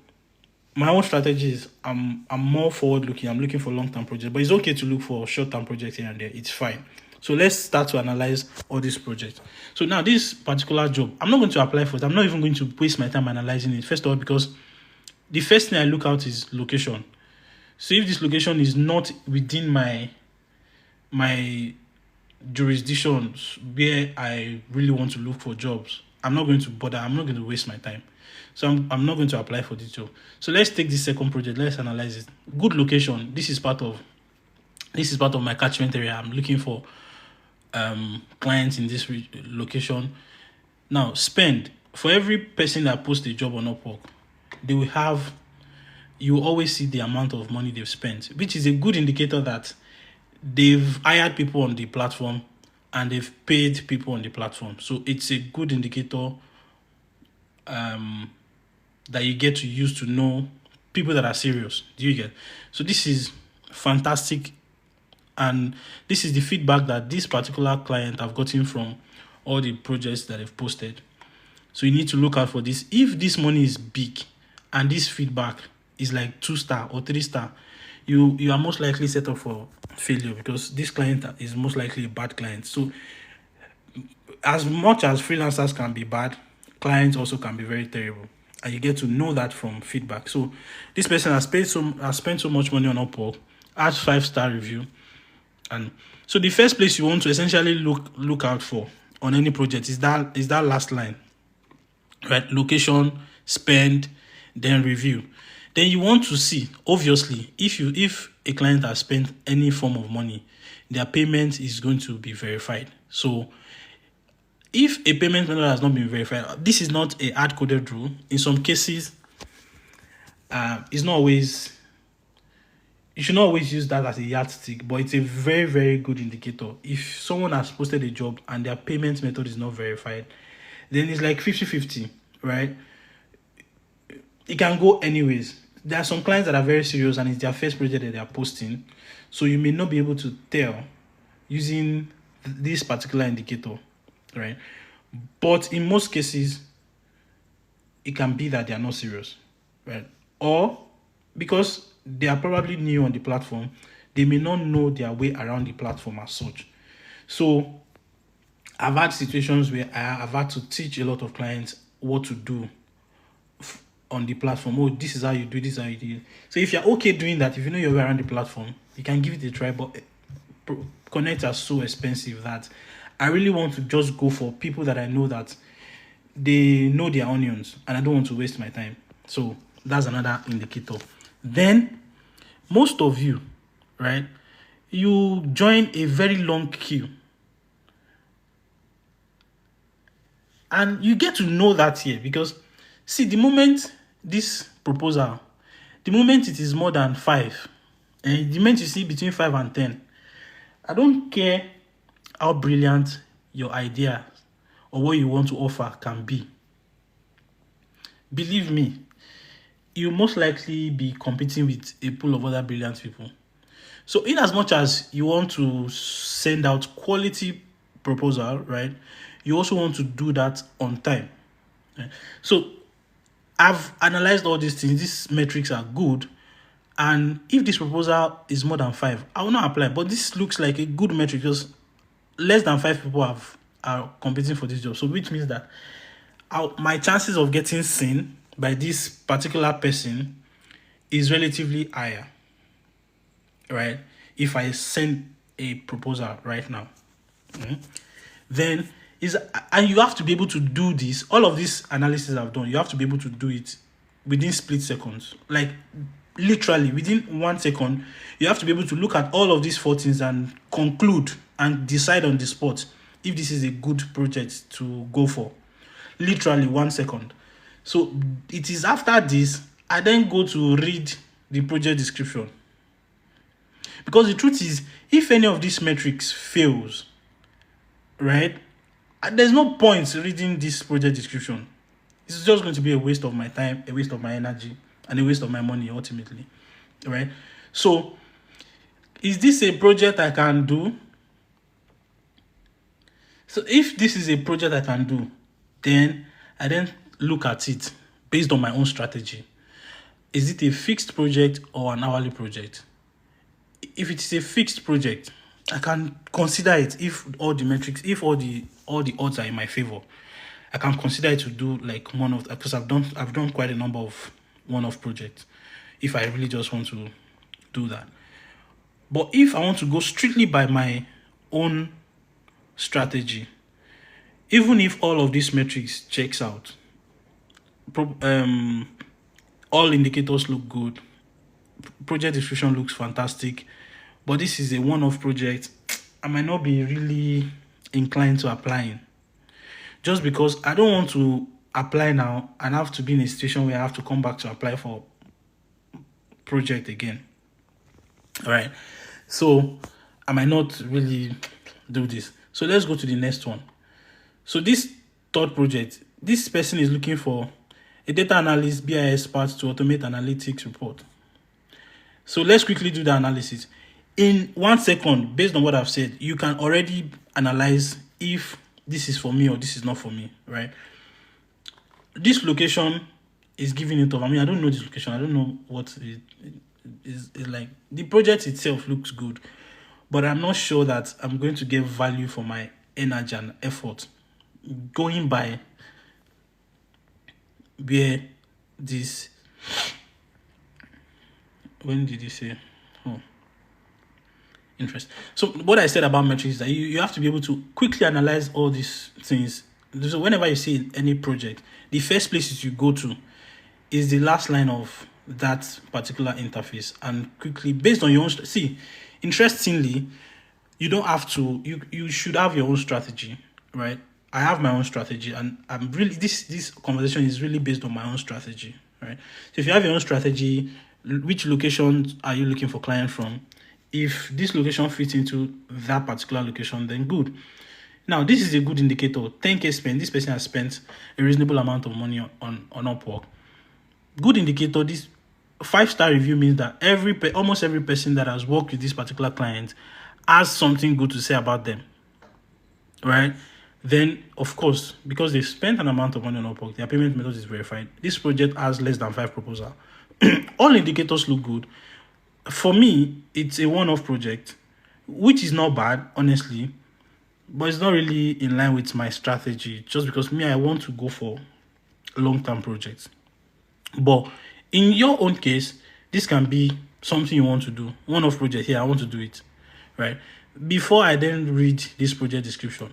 my own strategy is I'm more forward-looking. I'm looking for long-term projects, but it's okay to look for short-term projects here and there. It's fine. So let's start to analyze all these projects. So now this particular job, I'm not going to apply for it. I'm not even going to waste my time analyzing it. First of all, because the first thing I look out is location. So if this location is not within my jurisdictions where I really want to look for jobs, I'm not going to bother. I'm not going to waste my time. So I'm not going to apply for this job. So let's take this second project. Let's analyze it. Good location. This is part of my catchment area. I'm looking for clients in this location. Now, spend. For every person that posts a job on Upwork, you always see the amount of money they've spent, which is a good indicator that they've hired people on the platform and they've paid people on the platform. So it's a good indicator that you get to use to know people that are serious. Do you get? So this is fantastic, and this is the feedback that this particular client have gotten from all the projects that they've posted. So you need to look out for this. If this money is big and this feedback is like 2-star or 3-star, you are most likely set up for failure, because this client is most likely a bad client. So as much as freelancers can be bad, clients also can be very terrible, and you get to know that from feedback. So this person has spent so much money on Upwork, has 5-star review. And so the first place you want to essentially look out for on any project is that last line, right? Location, spend, then review. Then you want to see, obviously, if a client has spent any form of money, their payment is going to be verified. So if a payment method has not been verified, this is not a hard-coded rule. In some cases, it's not always. You should not always use that as a yardstick, but it's a very, very good indicator. If someone has posted a job and their payment method is not verified, then it's like 50-50, right? It can go anyways. There are some clients that are very serious and it's their first project that they are posting, so you may not be able to tell using this particular indicator, right? But in most cases, it can be that they are not serious, right? Or because they are probably new on the platform, they may not know their way around the platform as such. So I've had situations where I've had to teach a lot of clients what to do on the platform. Oh, this is how you do, this is how you do it. So if you're okay doing that, if you know your way around the platform, you can give it a try. But connects are so expensive that I really want to just go for people that I know that they know their onions, and I don't want to waste my time. So that's another indicator. Then most of you, right, you join a very long queue, and you get to know that here, because see, the moment this proposal, the moment it is more than 5, and the moment you see between 5 and 10, I don't care how brilliant your idea or what you want to offer can be. Believe me, you most likely be competing with a pool of other brilliant people. So in as much as you want to send out quality proposal, right, you also want to do that on time. Right? So I've analyzed all these things. These metrics are good. And if this proposal is more than 5, I will not apply. But this looks like a good metric, because less than 5 people are competing for this job. So which means that my chances of getting seen by this particular person is relatively higher, right? If I send a proposal right now, then and you have to be able to do this. All of this analysis I've done, you have to be able to do it within split seconds. Like literally within 1 second, you have to be able to look at all of these 4 things and conclude and decide on the spot if this is a good project to go for. Literally 1 second. So it is after this I then go to read the project description, because the truth is, if any of these metrics fails, right, there's no point reading this project description. It's just going to be a waste of my time, a waste of my energy, and a waste of my money ultimately, right? So is this a project I can do? So if this is a project I can do, then I then look at it based on my own strategy. Is it a fixed project or an hourly project? If it is a fixed project, I can consider it if all the metrics, if all the odds are in my favor. I can consider it to do like one of, because I've done quite a number of one-off projects if I really just want to do that. But if I want to go strictly by my own strategy, even if all of these metrics checks out, all indicators look good, project description looks fantastic, but this is a one-off project, I might not be really inclined to applying, just because I don't want to apply now and have to be in a situation where I have to come back to apply for project again. All right, so I might not really do this. So let's go to the next one. So this third project, this person is looking for a data analyst, BI expert to automate analytics report. So let's quickly do the analysis. In 1 second, based on what I've said, you can already analyze if this is for me or this is not for me, right? This location is giving it off. I mean, I don't know this location. I don't know what it is like. The project itself looks good, but I'm not sure that I'm going to get value for my energy and effort going by where this, when did you say? Oh, interest. So what I said about metrics is that you have to be able to quickly analyze all these things. So whenever you see any project, the first places you go to is the last line of that particular interface, and quickly, based on your own, interestingly, you don't have to, you should have your own strategy, right? I have my own strategy, and I'm really, this conversation is really based on my own strategy, right? So if you have your own strategy, which locations are you looking for client from? If this location fits into that particular location, then good. Now, this is a good indicator. 10K spent, this person has spent a reasonable amount of money on Upwork. Good indicator. This 5-star review means that almost every person that has worked with this particular client has something good to say about them, right? Then, of course, because they spent an amount of money on Upwork, their payment method is verified. This project has less than 5 proposals. All indicators look good. For me, it's a one-off project, which is not bad, honestly, but it's not really in line with my strategy, just because I want to go for long-term projects. But in your own case, this can be something you want to do. One-off project here, I want to do it, right? Before I then read this project description.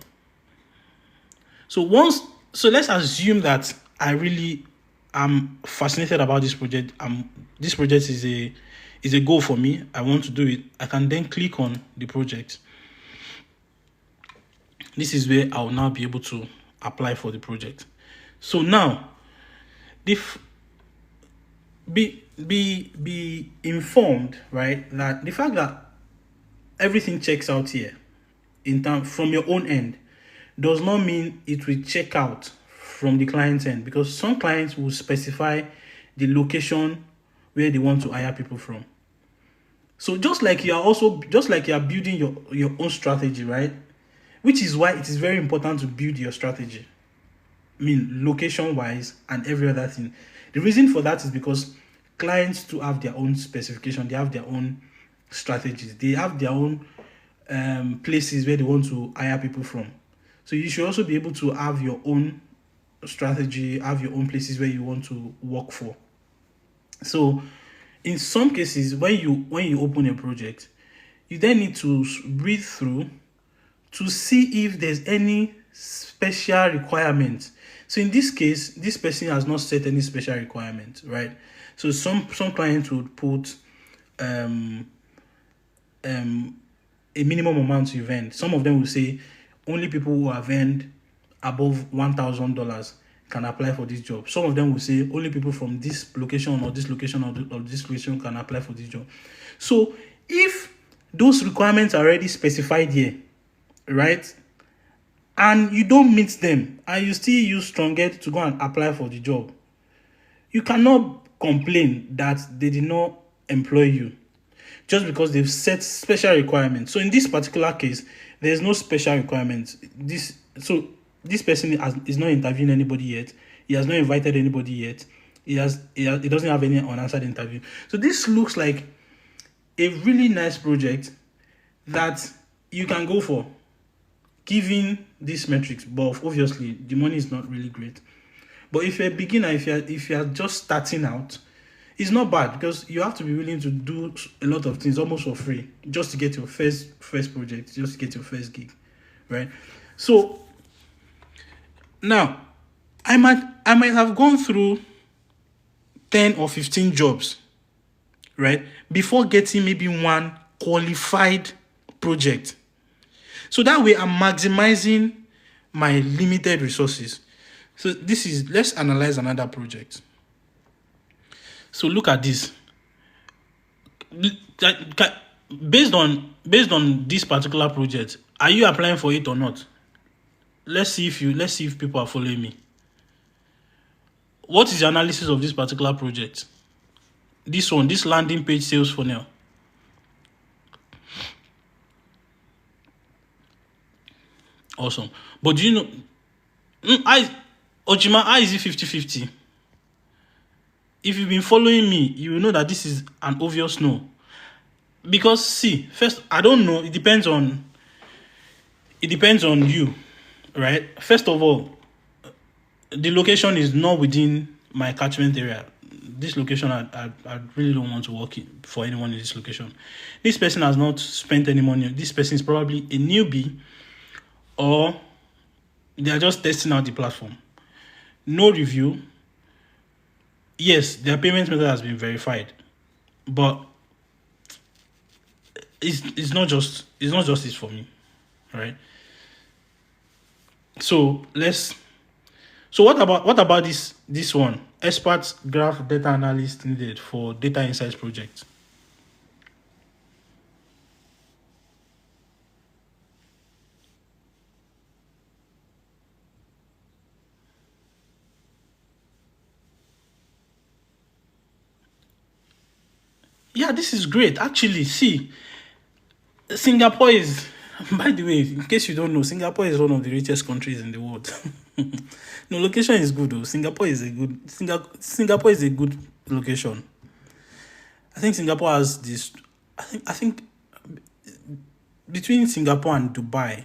So let's assume that I really am fascinated about this project. This project is a goal for me. I want to do it. I can then click on the project. This is where I'll now be able to apply for the project. So now, be informed, right, that the fact that everything checks out here from your own end does not mean it will check out from the client's end, because some clients will specify the location where they want to hire people from. So just like you are building your own strategy, right? Which is why it is very important to build your strategy. I mean, location-wise and every other thing. The reason for that is because clients too have their own specification. They have their own strategies. They have their own places where they want to hire people from. So you should also be able to have your own strategy, have your own places where you want to work for. So in some cases, when you open a project, you then need to read through to see if there's any special requirement. So in this case, this person has not set any special requirement, right? So some clients would put a minimum amount you've earned. Some of them will say only people who have earned above $1,000 can apply for this job. Some of them will say only people from this location or this location or this location can apply for this job. So if those requirements are already specified here, right, and you don't meet them and you still use StrongHead to go and apply for the job, you cannot complain that they did not employ you just because they've set special requirements. So in this particular case, there's no special requirements. This So this person is not interviewing anybody yet. He has not invited anybody yet. He doesn't have any unanswered interview. So this looks like a really nice project that you can go for, given these metrics. But obviously, the money is not really great. But if you're a beginner, if you're just starting out, it's not bad, because you have to be willing to do a lot of things almost for free just to get your first project, just to get your first gig, right? So now I might have gone through 10 or 15 jobs, right, before getting maybe one qualified project. So that way I'm maximizing my limited resources. So let's analyze another project. So look at this. Based on this particular project, are you applying for it or not? Let's see if people are following me. What is the analysis of this particular project? This one, this landing page sales funnel. Awesome. But do you know, Ojima, how is it 50-50? If you've been following me, you will know that this is an obvious no. Because see, first, I don't know, it depends on you, right? First of all, the location is not within my catchment area. This location, I really don't want to work for anyone in this location. This person has not spent any money. This person is probably a newbie, or they are just testing out the platform. No review. Yes, their payment method has been verified, but it's not just this for me, right? So what about this one? Expert graph data analyst needed for data insights project. Yeah, this is great. Actually, see, Singapore is, by the way, in case you don't know, Singapore is one of the richest countries in the world. No, location is good though. Singapore is a good location. I think Singapore has this. I think between Singapore and Dubai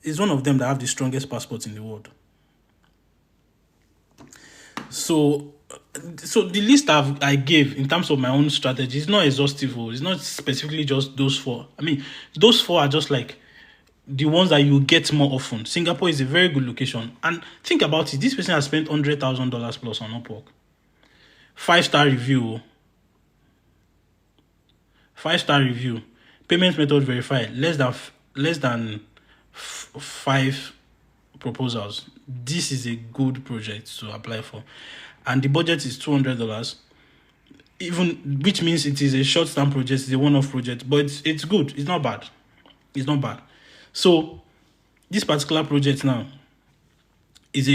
is one of them that have the strongest passports in the world. So the list I gave in terms of my own strategy is not exhaustive. It's not specifically just those four. I mean, those four are just like the ones that you get more often. Singapore is a very good location. And think about it. This person has spent $100,000 plus on Upwork. 5-star review. 5-star review. Payment method verified. Less than 5 proposals. This is a good project to apply for. And the budget is $200. Which means it is a short-term project, it's a one-off project, but it's good. It's not bad. It's not bad. So this particular project now is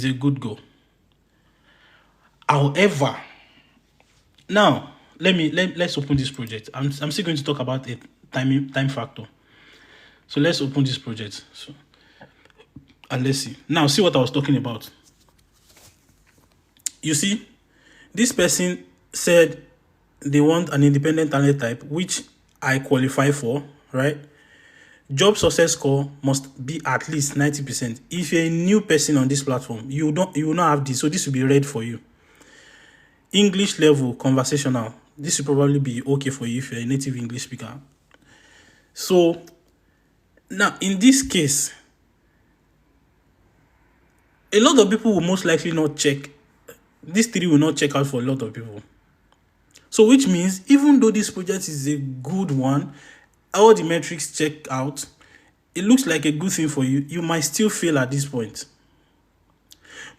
a good go. However, now let's open this project. I'm still going to talk about a time factor. So let's open this project. And let's see. Now see what I was talking about. You see, this person said they want an independent talent type, which I qualify for, right? Job success score must be at least 90%. If you're a new person on this platform, you will not have this, so this will be red for you. English level, conversational. This will probably be okay for you if you're a native English speaker. So now in this case, a lot of people will most likely not check. These three will not check out for a lot of people. So which means even though this project is a good one, all the metrics check out, it looks like a good thing for you, you might still fail at this point.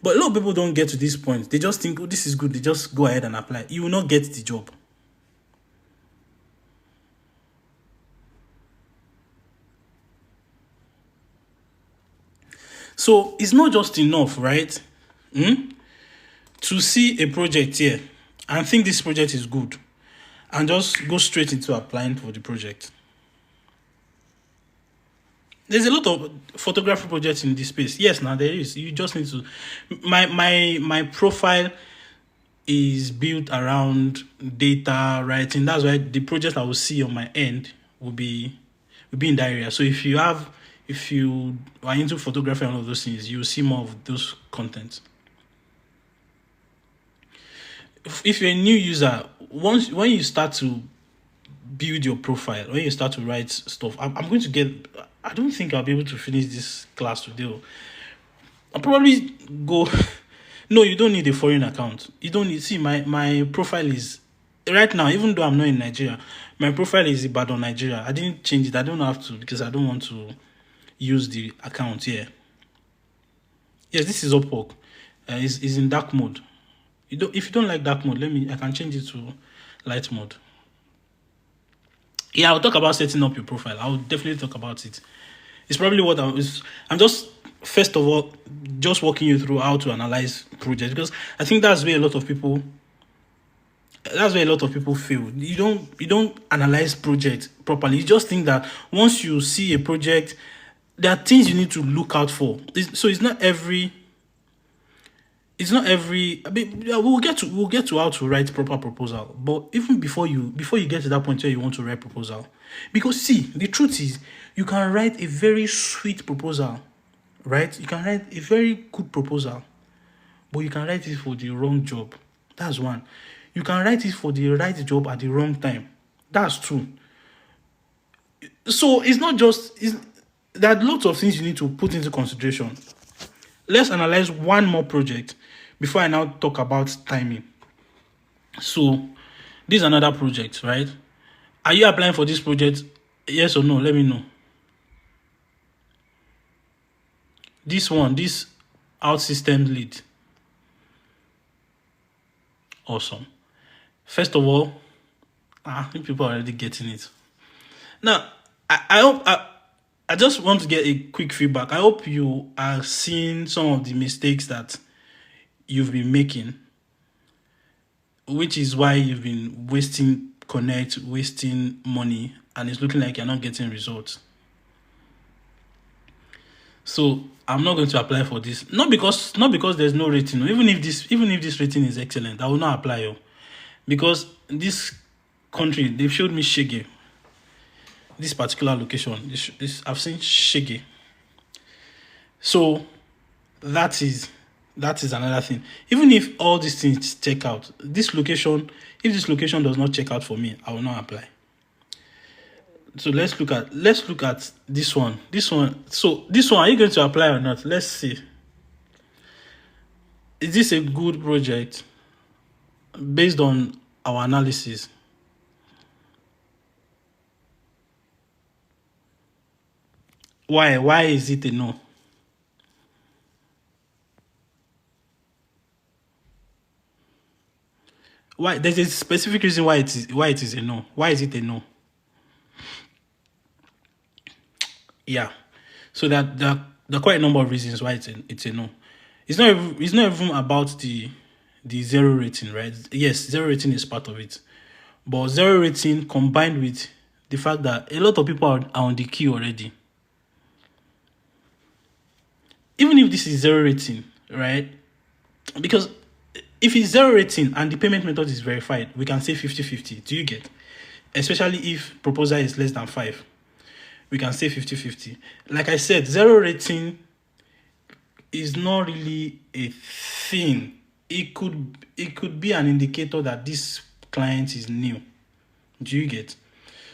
But a lot of people don't get to this point. They just think, oh, this is good. They just go ahead and apply. You will not get the job. So it's not just enough, right? To see a project here and think this project is good and just go straight into applying for the project. There's a lot of photography projects in this space. Yes, now there is. You just need to. My profile is built around data writing. That's why the project I will see on my end will be in that area. So if you are into photography and all of those things, you will see more of those content. If you're a new user, when you start to build your profile, when you start to write stuff, I'm going to get. I don't think I'll be able to finish this class today. I'll probably go. No, you don't need a foreign account. You don't need. See, my profile is right now. Even though I'm not in Nigeria, my profile is Ibadan, Nigeria. I didn't change it. I don't have to because I don't want to use the account here. Yes, this is Upwork. Is in dark mode. If you don't like dark mode, I can change it to light mode. Yeah, I'll talk about setting up your profile. I'll definitely talk about it. It's probably what I'm just first of all just walking you through how to analyze projects, because I think that's where a lot of people fail. You don't analyze projects properly. You just think that once you see a project, there are things you need to look out for. So it's not every. I mean, yeah, we'll get to how to write proper proposal. But even before you get to that point where you want to write proposal, because see, the truth is you can write a very sweet proposal, right? You can write a very good proposal, but you can write it for the wrong job. That's one. You can write it for the right job at the wrong time. That's two. So it's not just there are lots of things you need to put into consideration. Let's analyze one more project before I now talk about timing. So this is another project, right? Are you applying for this project? Yes or no? Let me know. This one, this out system lead. Awesome. First of all, I think people are already getting it. Now, I hope I just want to get a quick feedback. I hope you are seeing some of the mistakes that you've been making, which is why you've been wasting money, and it's looking like you're not getting results. So I'm not going to apply for this. Not because there's no rating. Even if this rating is excellent, I will not apply you. Because this country, they've showed me shege. This particular location, I've seen shege. So that is another thing. Even if all these things check out, if this location does not check out for me, I will not apply. So let's look at this one. So this one, are you going to apply or not? Let's see. Is this a good project based on our analysis? Why is it a no? Why? There's a specific reason why it is a no. Why is it a no? Yeah. So there are quite a number of reasons why it's a no. It's not even about the zero rating, right? Yes, zero rating is part of it. But zero rating combined with the fact that a lot of people are on the queue already. Even if this is zero rating, right? Because if it's zero rating and the payment method is verified, we can say 50-50. Do you get? Especially if proposal is less than 5. We can say 50-50. Like I said, zero rating is not really a thing. It could be an indicator that this client is new. Do you get?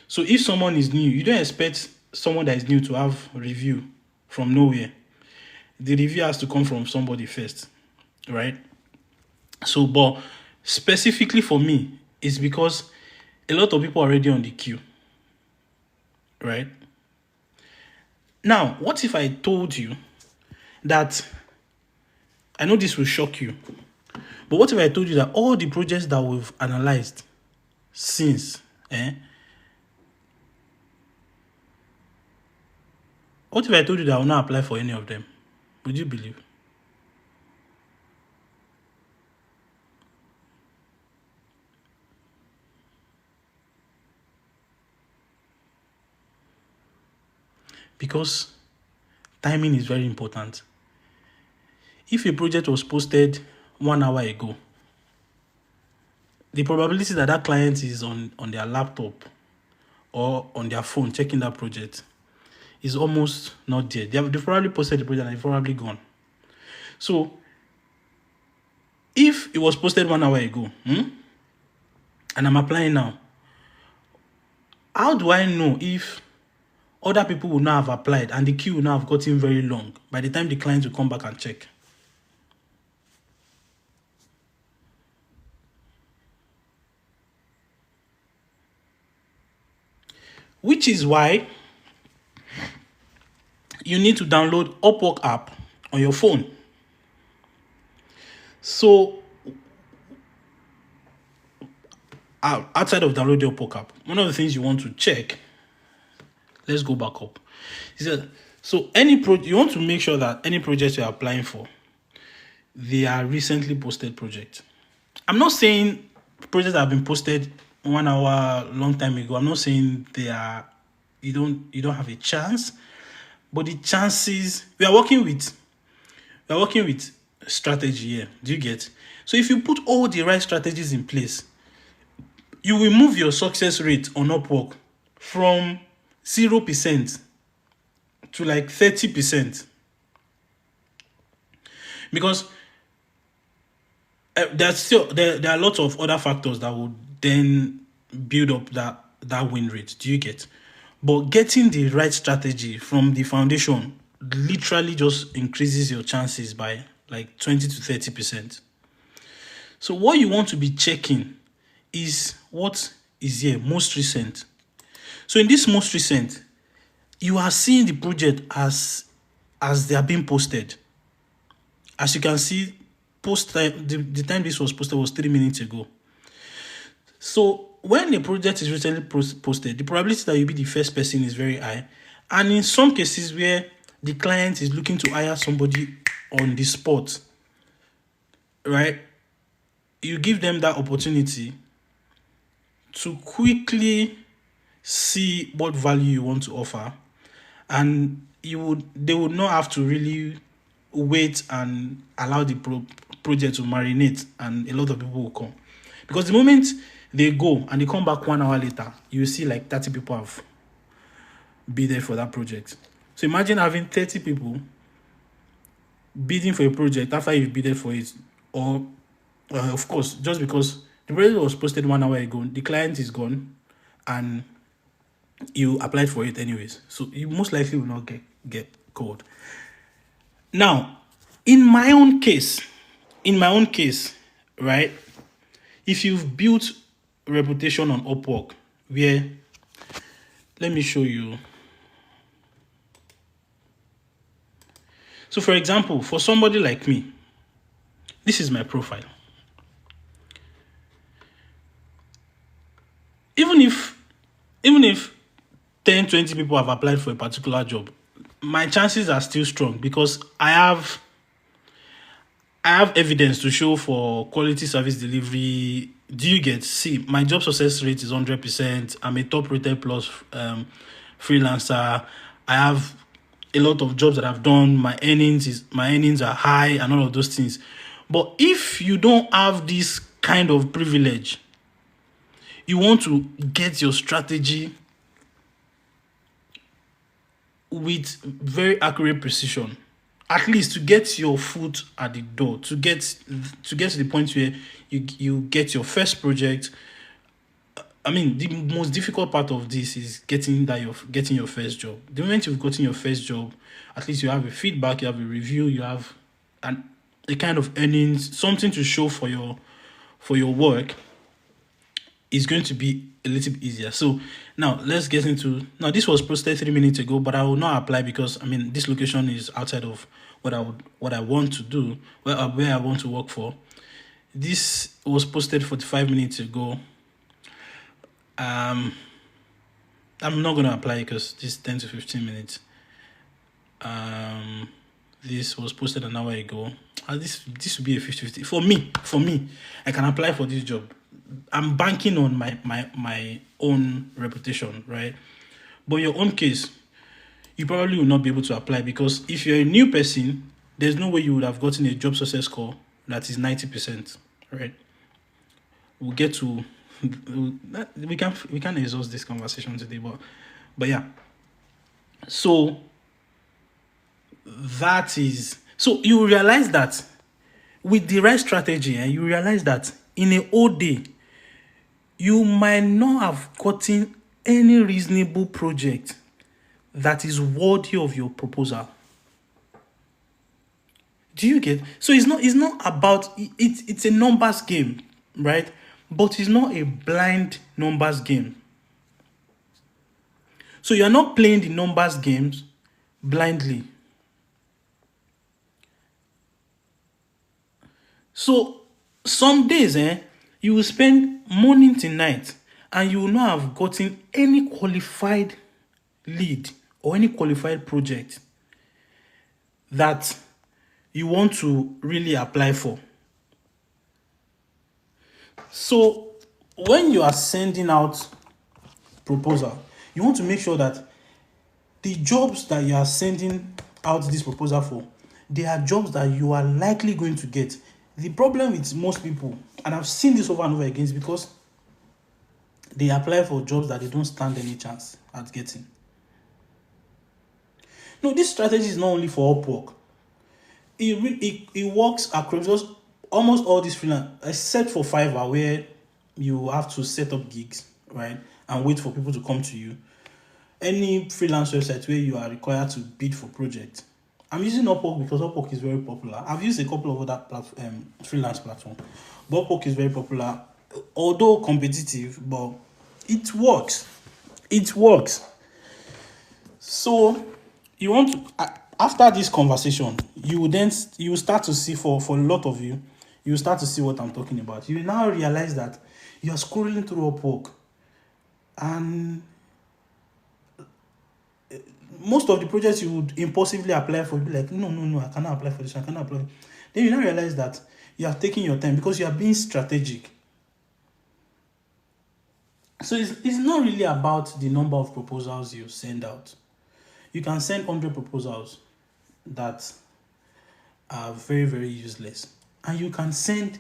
So if someone is new, you don't expect someone that is new to have review from nowhere. The review has to come from somebody first, right? So, but specifically for me, it's because a lot of people are already on the queue, right? Now, what if I told you that, I know this will shock you, but what if I told you that all the projects that we've analyzed since, what if I told you that I will not apply for any of them? Would you believe? Because timing is very important. If a project was posted 1 hour ago, the probability that that client is on their laptop or on their phone checking that project is almost not there. They've probably posted the project and they've probably gone. So if it was posted 1 hour ago, and I'm applying now, how do I know if other people will not have applied and the queue will not have gotten very long by the time the client will come back and check? Which is why you need to download Upwork app on your phone. So outside of downloading Upwork app, one of the things you want to check, let's go back up. So you want to make sure that any project you're applying for, they are recently posted projects. I'm not saying projects that have been posted 1 hour long time ago. I'm not saying you don't have a chance, but the chances, we are working with strategy here. Do you get? So if you put all the right strategies in place, you will move your success rate on Upwork from 0% to like 30%. Because there are lots of other factors that would then build up that win rate. Do you get? But getting the right strategy from the foundation literally just increases your chances by like 20 to 30%. So what you want to be checking is what is here most recent. So in this most recent, you are seeing the project as they are being posted. As you can see, post time, the time this was posted was 3 minutes ago. So when a project is recently posted, the probability that you'll be the first person is very high. And in some cases where the client is looking to hire somebody on the spot, right, you give them that opportunity to quickly see what value you want to offer, and they would not have to really wait and allow the project to marinate, and a lot of people will come. Because the moment they go and they come back 1 hour later, you see like 30 people have bidded for that project. So imagine having 30 people bidding for a project after you've bidded for it. Or of course, just because the project was posted 1 hour ago, the client is gone and you applied for it anyways. So you most likely will not get called. Now, in my own case, right, if you've built reputation on Upwork, where, let me show you. So for example, for somebody like me, this is my profile. Even if 10, 20 people have applied for a particular job, my chances are still strong because I have evidence to show for quality service delivery. Do you get? See, my job success rate is 100%. I'm a top rated plus freelancer. I have a lot of jobs that I've done. My earnings are high and all of those things. But if you don't have this kind of privilege, you want to get your strategy with very accurate precision, at least to get your foot at the door, to get to the point where you get your first project. I mean, the most difficult part of this is getting your first job. The moment you've gotten your first job, at least you have a feedback, you have a review, you have a kind of earnings, something to show for your work, is going to be a little bit easier. So now let's get into, now this was posted 3 minutes ago, but I will not apply because I mean this location is outside of what I want to do, where I want to work for. This was posted 45 minutes ago. I'm not going to apply because this is 10 to 15 minutes. This was posted an hour ago. This would be a 50-50. For me, I can apply for this job. I'm banking on my own reputation, right? But in your own case, you probably will not be able to apply, because if you're a new person, there's no way you would have gotten a job success score that is 90%, right? We'll get to we can't exhaust this conversation today, but yeah. So that is, so you realize that with the right strategy, you realize that in a whole day, you might not have gotten any reasonable project that is worthy of your proposal. Do you get? So it's not about it's a numbers game, right? But it's not a blind numbers game. So you're not playing the numbers games blindly. So some days, you will spend morning to night and you will not have gotten any qualified lead or any qualified project that you want to really apply for. So when you are sending out proposal, you want to make sure that the jobs that you are sending out this proposal for, they are jobs that you are likely going to get. The problem with most people, and I've seen this over and over again, is because they apply for jobs that they don't stand any chance at getting. No, this strategy is not only for Upwork. It works across almost all these freelance, except for Fiverr, where you have to set up gigs, right, and wait for people to come to you. Any freelance website where you are required to bid for projects. I'm using Upwork because Upwork is very popular. I've used a couple of other freelance platforms, but Upwork is very popular, although competitive, but it works. It works. So you want to, after this conversation, you start to see, for a lot of you, you start to see what I'm talking about. You now realize that you are scrolling through Upwork, and most of the projects you would impulsively apply for, be like, no, I cannot apply for this, I cannot apply. Then you now realize that you are taking your time because you are being strategic. So it's not really about the number of proposals you send out. You can send 100 proposals that are very, very useless, and you can send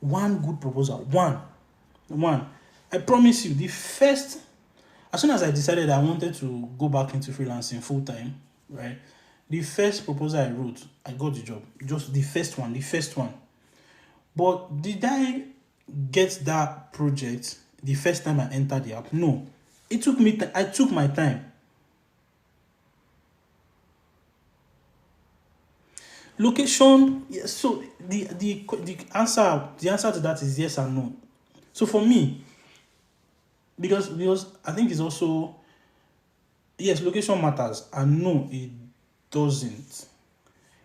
one good proposal. One. I promise you, as soon as I decided I wanted to go back into freelancing full time, right? The first proposal I wrote, I got the job. Just the first one. But did I get that project the first time I entered the app? No. It took me. I took my time. Location. Yes. So the answer to that is yes and no. So for me, because I think it's also, yes, location matters, and no, it doesn't.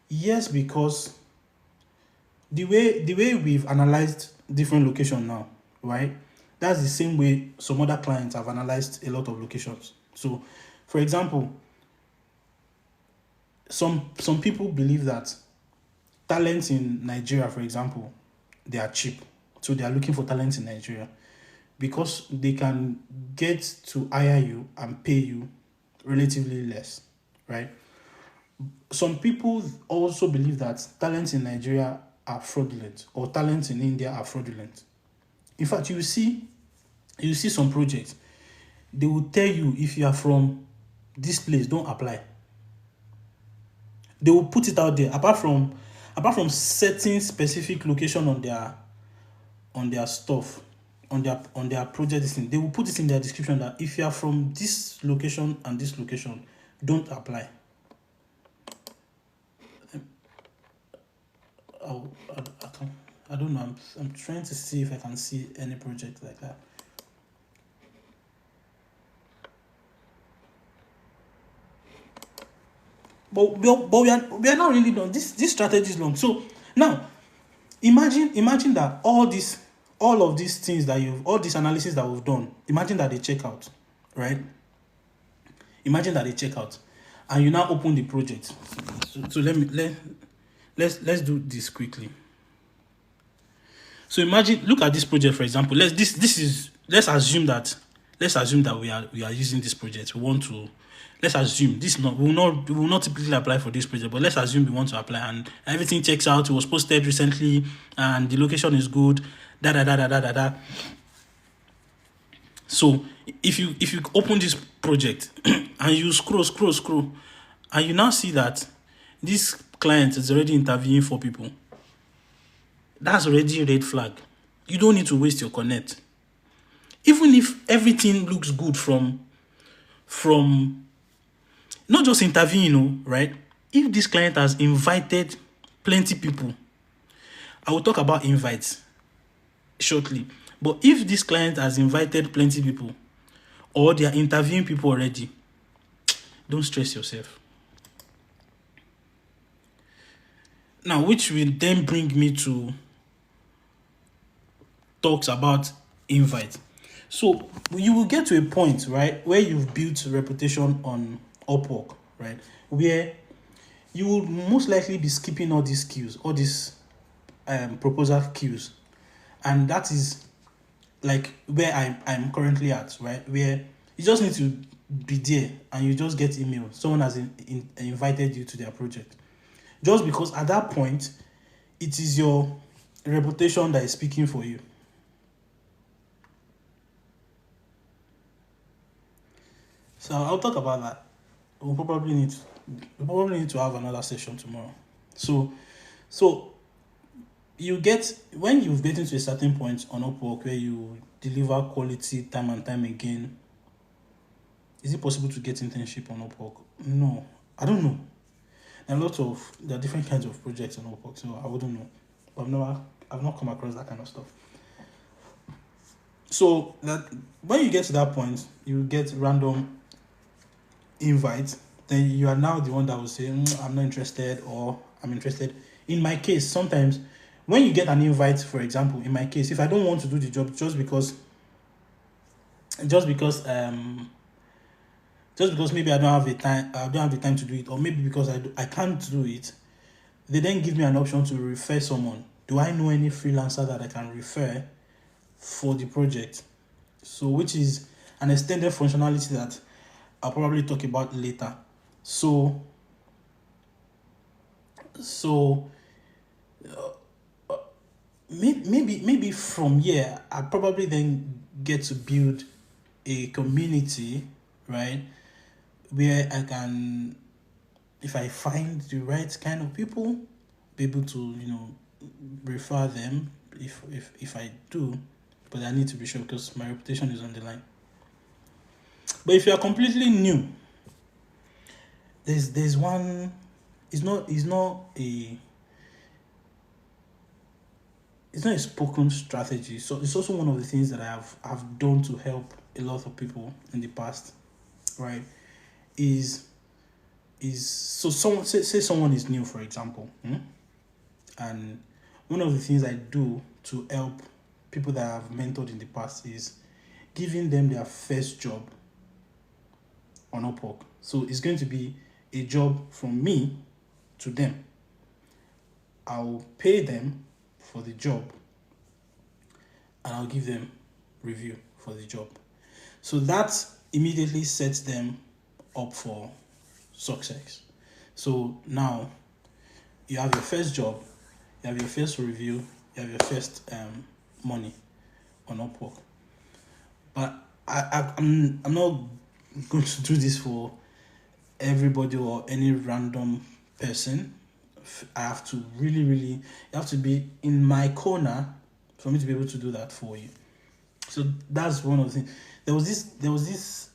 Yes, because the way we've analyzed different locations now, right? That's the same way some other clients have analyzed a lot of locations. So, for example, some people believe that talents in Nigeria, for example, they are cheap. So they are looking for talents in Nigeria because they can get to hire you and pay you relatively less, right? Some people also believe that talents in Nigeria are fraudulent, or talents in India are fraudulent. In fact, you see some projects, they will tell you, if you are from this place, don't apply. They will put it out there. Apart from setting specific location on their stuff, on their project, they will put it in their description that if you are from this location and this location, don't apply. I don't know. I'm trying to see if I can see any project like that. But we are not really done. This strategy is long. So now, imagine that all of these things all this analysis that we've done, imagine that they check out, right? Imagine that they check out, and you now open the project. So let's do this quickly. So look at this project, for example. Let's assume that let's assume that we are using this project. We want to, let's assume this not we will not typically apply for this project, but let's assume we want to apply and everything checks out. It was posted recently and the location is good. Da da da da da da da. So if you open this project and you scroll, and you now see that this client is already interviewing 4 people, that's already a red flag. You don't need to waste your connect. Even if everything looks good from not just interviewing, right? If this client has invited plenty people, I will talk about invites shortly. But if this client has invited plenty people or they are interviewing people already, don't stress yourself. Now, which will then bring me to talks about invite. So you will get to a point, right, where you've built a reputation on Upwork, right, where you will most likely be skipping all these queues, all these proposal queues, and that is like where I'm currently at, right, where you just need to be there and you just get email. Someone has invited you to their project, just because at that point it is your reputation that is speaking for you. So I'll talk about that. We'll probably need to have another session tomorrow. So you get, when you've gotten to a certain point on Upwork where you deliver quality time and time again, is it possible to get internship on Upwork? No, I don't know. There are different kinds of projects on Upwork, so I wouldn't know. I've not come across that kind of stuff. So that when you get to that point, you get random invite, then you are now the one that will say, I'm not interested, or I'm interested. In my case, sometimes when you get an invite, for example, in my case, if I don't want to do the job just because maybe I don't have the time to do it, or maybe because I can't do it, they then give me an option to refer someone. Do I know any freelancer that I can refer for the project? So, which is an extended functionality that I'll probably talk about later. So maybe from here I probably then get to build a community, right, where I can, if I find the right kind of people, be able to refer them if I do, but I need to be sure because my reputation is on the line. But if you are completely new, there's one. It's not a spoken strategy. So it's also one of the things that I've done to help a lot of people in the past, right? Is so someone say someone is new, for example, and one of the things I do to help people that I've mentored in the past is giving them their first job on Upwork. So it's going to be a job from me to them. I'll pay them for the job and I'll give them review for the job. So that immediately sets them up for success. So now you have your first job, you have your first review, you have your first money on Upwork. But I'm not going to do this for everybody or any random person. I have to you have to be in my corner for me to be able to do that for you. So that's one of the things. There was this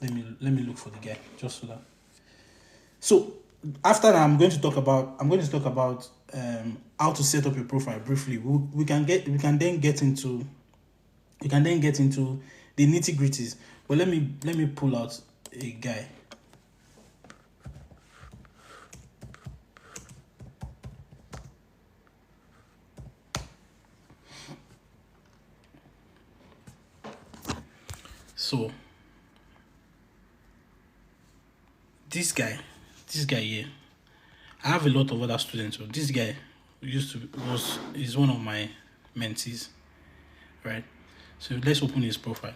let me look for the guy just so that. So after that, I'm going to talk about how to set up your profile briefly. We can then get into the nitty-gritties. But let me pull out a guy. So this guy here, I have a lot of other students. So this guy is one of my mentees, right? So let's open his profile.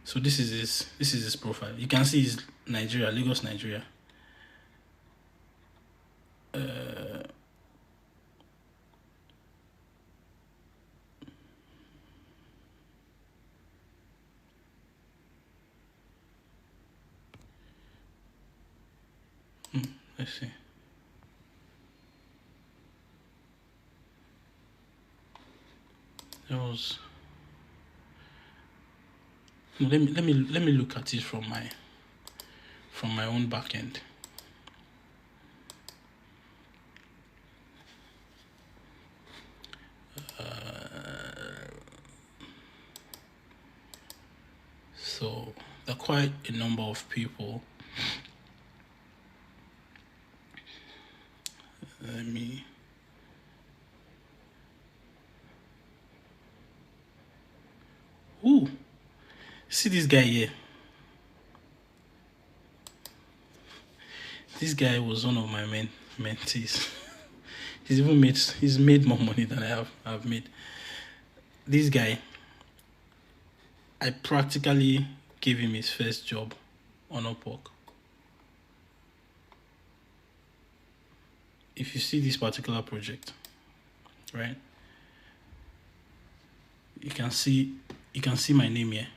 So this is his profile. You can see he's Nigeria, Lagos, Nigeria. Let's see. There was. Let me look at it from my own back end. So there are quite a number of people. Let me. Ooh, see this guy here. This guy was one of my mentees. He's made more money than I've made. This guy, I practically gave him his first job on Upwork. If you see this particular project, right? You can see my name here,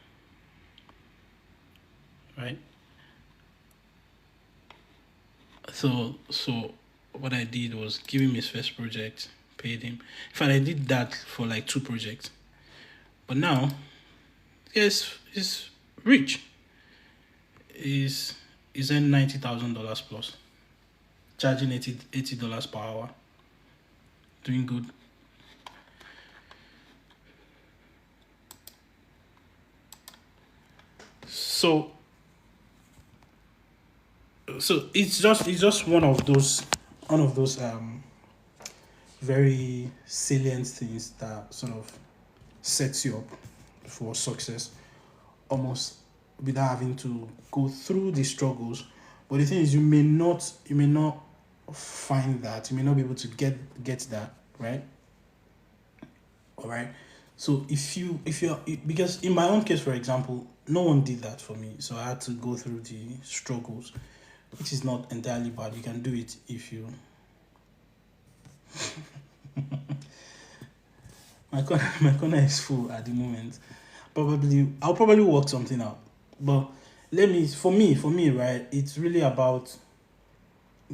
right? So what I did was give him his first project, paid him. In fact, I did that for like 2 projects. But now, yes, he's rich. He's earned $90,000 plus, charging $80 per hour, doing good. So it's just one of those very salient things that sort of sets you up for success, almost without having to go through the struggles. But the thing is, you may not find that, you may not be able to get that, right? All right. So if you're because in my own case, for example, no one did that for me, so I had to go through the struggles, which is not entirely bad. You can do it if you. my corner is full at the moment. I'll probably work something out. But for me, right, it's really about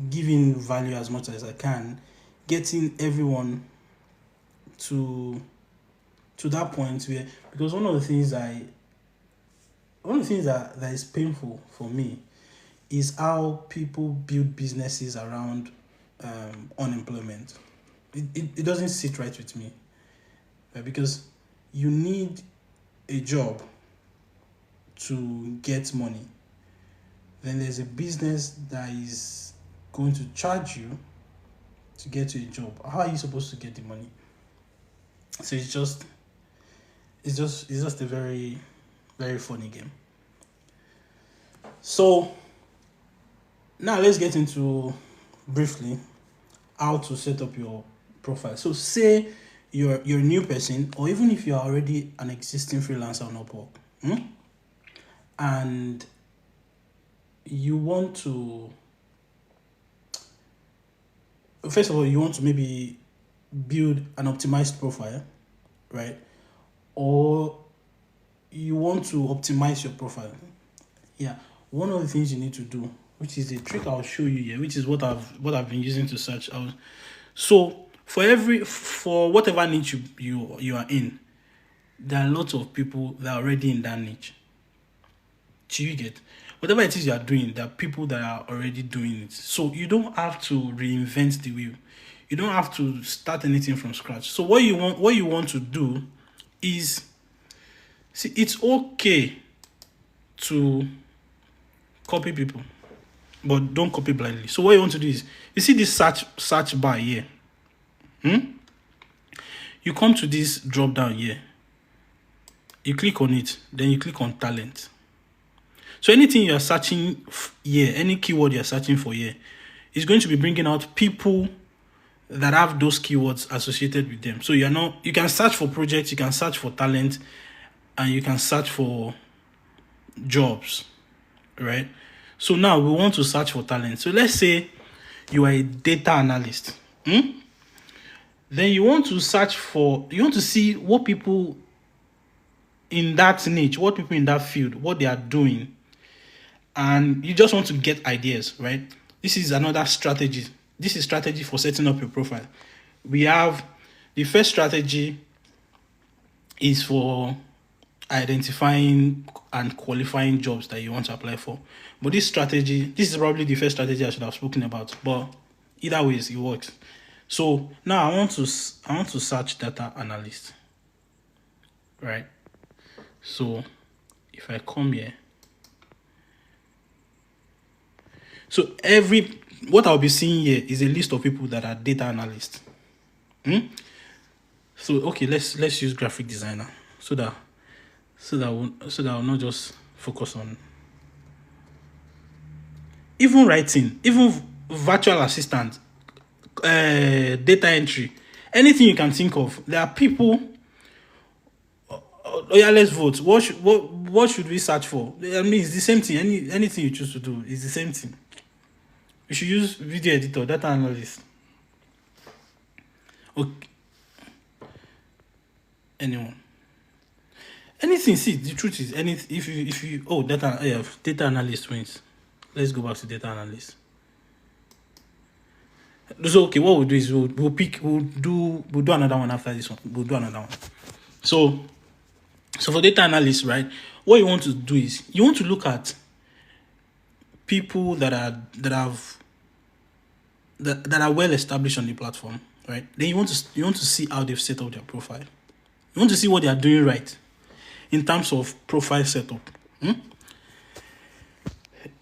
giving value as much as I can, getting everyone to that point where, because one of the things that is painful for me is how people build businesses around unemployment. It doesn't sit right with me, right? Because you need a job to get money. Then there's a business that is going to charge you to get you a job. How are you supposed to get the money? So it's just a very, very funny game. So now let's get into briefly how to set up your profile. So say you're a new person, or even if you're already an existing freelancer on Upwork, and you want to, first of all, you want to maybe build an optimized profile, right? Or you want to optimize your profile. Yeah, one of the things you need to do, which is a trick I'll show you here, which is what I've been using to search out. So for whatever niche you are in, there are lots of people that are already in that niche. Do you get? Whatever it is you are doing, there are people that are already doing it. So you don't have to reinvent the wheel. You don't have to start anything from scratch. So what you want to do is, see, it's okay to copy people, but don't copy blindly. So what you want to do is, you see this search bar here. You come to this drop down here. You click on it, then you click on talent. So anything you are searching here, any keyword you are searching for here, is going to be bringing out people that have those keywords associated with them. So you can search for projects, you can search for talent, and you can search for jobs, right? So now we want to search for talent. So let's say you are a data analyst. Then you want to see what people in that niche, what people in that field, what they are doing. And you just want to get ideas, right? This is another strategy. This is strategy for setting up your profile. We have the first strategy is for identifying and qualifying jobs that you want to apply for. But this is probably the first strategy I should have spoken about. But either ways, it works. So now I want to search data analyst, right? So if I come here, so what I'll be seeing here is a list of people that are data analysts. So okay, let's use graphic designer so that I'll not just focus on even writing, even virtual assistant, data entry, anything you can think of. There are people. Oh yeah, let's vote. What should we search for? I mean, it's the same thing. Anything you choose to do is the same thing. You should use video editor, data analyst. Okay. Anyone. Anything. See, the truth is, if you data analyst wins. Let's go back to data analyst. So okay, what we'll do is we'll do another one after this one. We'll do another one. So for data analyst, right? What you want to do is you want to look at people that are well established on the platform, right? Then you want to see how they've set up their profile. You want to see what they are doing right in terms of profile setup.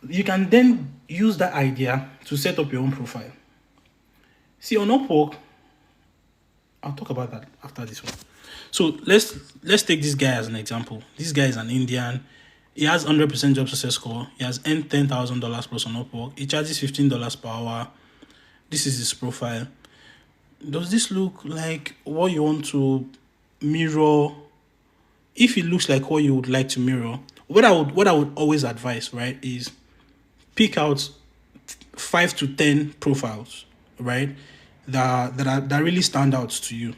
You can then use that idea to set up your own profile. See, on Upwork, I'll talk about that after this one. So let's take this guy as an example. This guy is an Indian. He has 100% job success score. He has earned $10,000 plus on Upwork. He charges $15 per hour. This is his profile. Does this look like what you want to mirror? If it looks like what you would like to mirror, what I would always advise, right, is pick out 5 to 10 profiles, right, that really stand out to you,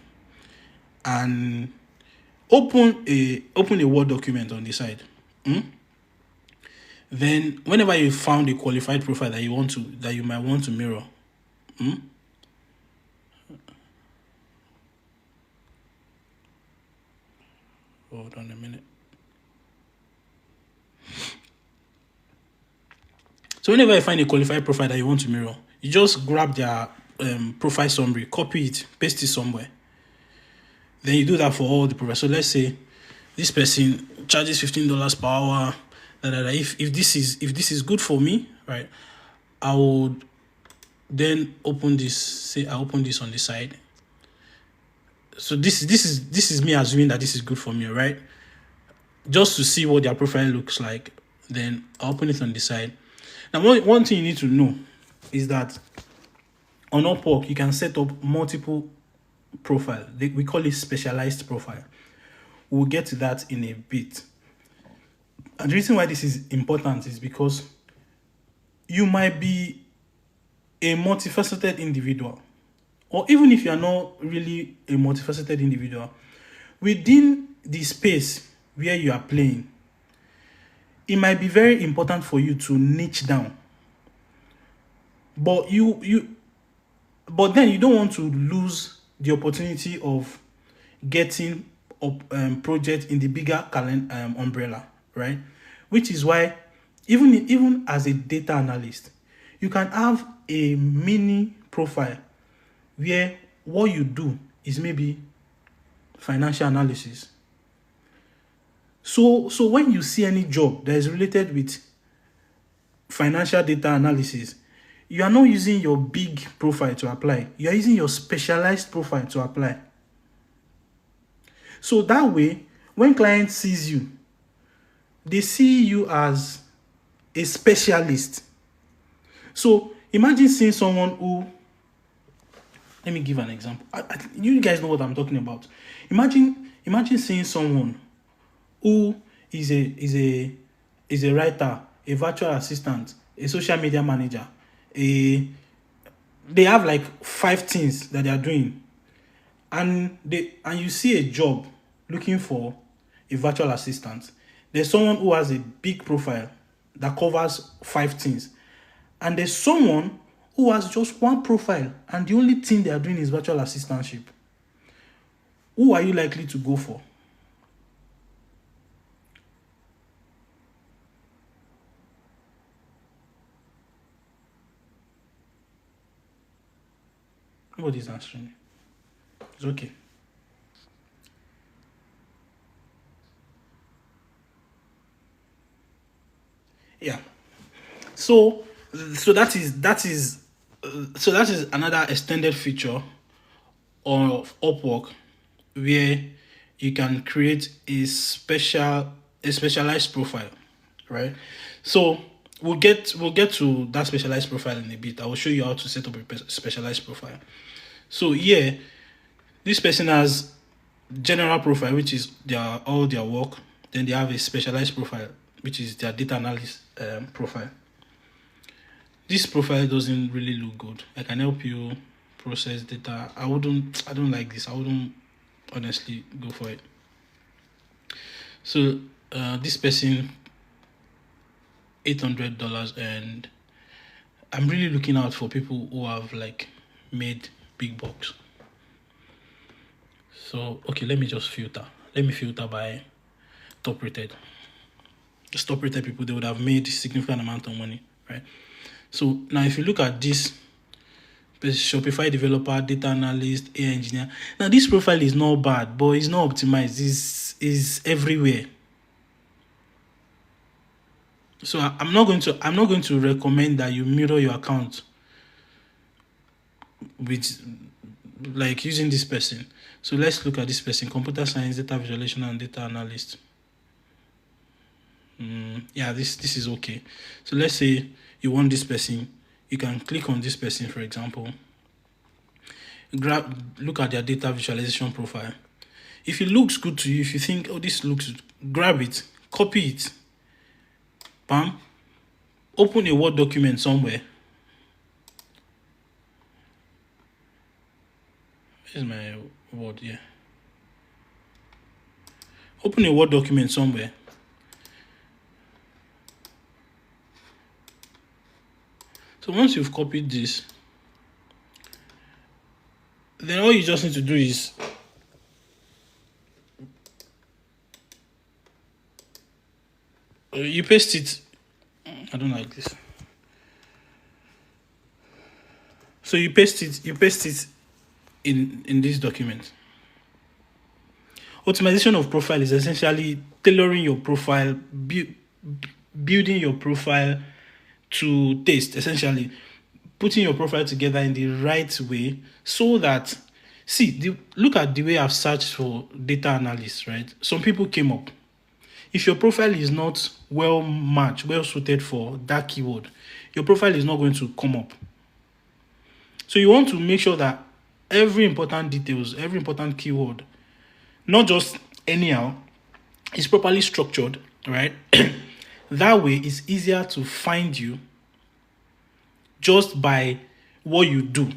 and open a Word document on the side. Then whenever you found a qualified profile that you might want to mirror, hold on a minute. So whenever you find a qualified profile that you want to mirror, you just grab their profile summary, copy it, paste it somewhere. Then you do that for all the profiles. So let's say this person charges $15 per hour. If this is good for me, right, I would then open this. Say I open this on the side. So this is me assuming that this is good for me, right? Just to see what their profile looks like. Then I'll open it on the side. Now, one thing you need to know is that on Upwork, you can set up multiple profiles. We call it specialized profile. We'll get to that in a bit. And the reason why this is important is because you might be a multifaceted individual, or even if you are not really a multifaceted individual, within the space where you are playing, it might be very important for you to niche down. But then you don't want to lose the opportunity of getting a project in the bigger umbrella, right? Which is why even as a data analyst, you can have a mini profile where what you do is maybe financial analysis. So when you see any job that is related with financial data analysis, you are not using your big profile to apply. You are using your specialized profile to apply. So that way, when client sees you, they see you as a specialist. So imagine seeing someone Let me give an example. You guys know what I'm talking about. Imagine seeing someone who is a writer, a virtual assistant, a social media manager, they have like 5 things that they are doing, and you see a job looking for a virtual assistant. There's someone who has a big profile that covers 5 things, and there's someone who has just one profile and the only thing they are doing is virtual assistantship. Who are you likely to go for? Nobody's answering. It's okay. Yeah. So that is another extended feature of Upwork, where you can create a specialized profile, right? So we'll get to that specialized profile in a bit. I will show you how to set up a specialized profile. So here, this person has general profile, which is all their work. Then they have a specialized profile, which is their data analyst profile. This profile doesn't really look good. I can help you process data. I don't like this. I wouldn't honestly go for it. So this person, $800, and I'm really looking out for people who have like made big bucks. So okay, let me just filter. Let me filter by top rated. Just top rated people, they would have made significant amount of money, right? So now if you look at this Shopify developer, data analyst, AI engineer, now this profile is not bad, but it's not optimized. Is everywhere. So I'm not going to recommend that you mirror your account with like using this person. So let's look at this person: computer science, data visualization, and data analyst. Yeah, this is okay. So let's say you want this person. You can click on this person, for example. Look at their data visualization profile. If it looks good to you, if you think, oh, this looks good, grab it, copy it, bam, open a Word document somewhere. Here's my Word here. Open a Word document somewhere. So once you've copied this, then all you just need to do is you paste it. I don't like this. So you paste it in this document. Optimization of profile is essentially tailoring your profile, building your profile to taste, essentially putting your profile together in the right way, so that look at the way I've searched for data analysts, right? Some people came up. If your profile is not well matched, well suited for that keyword, your profile is not going to come up. So you want to make sure that every important details, every important keyword, not just anyhow, is properly structured, right? That way it's easier to find you just by what you do.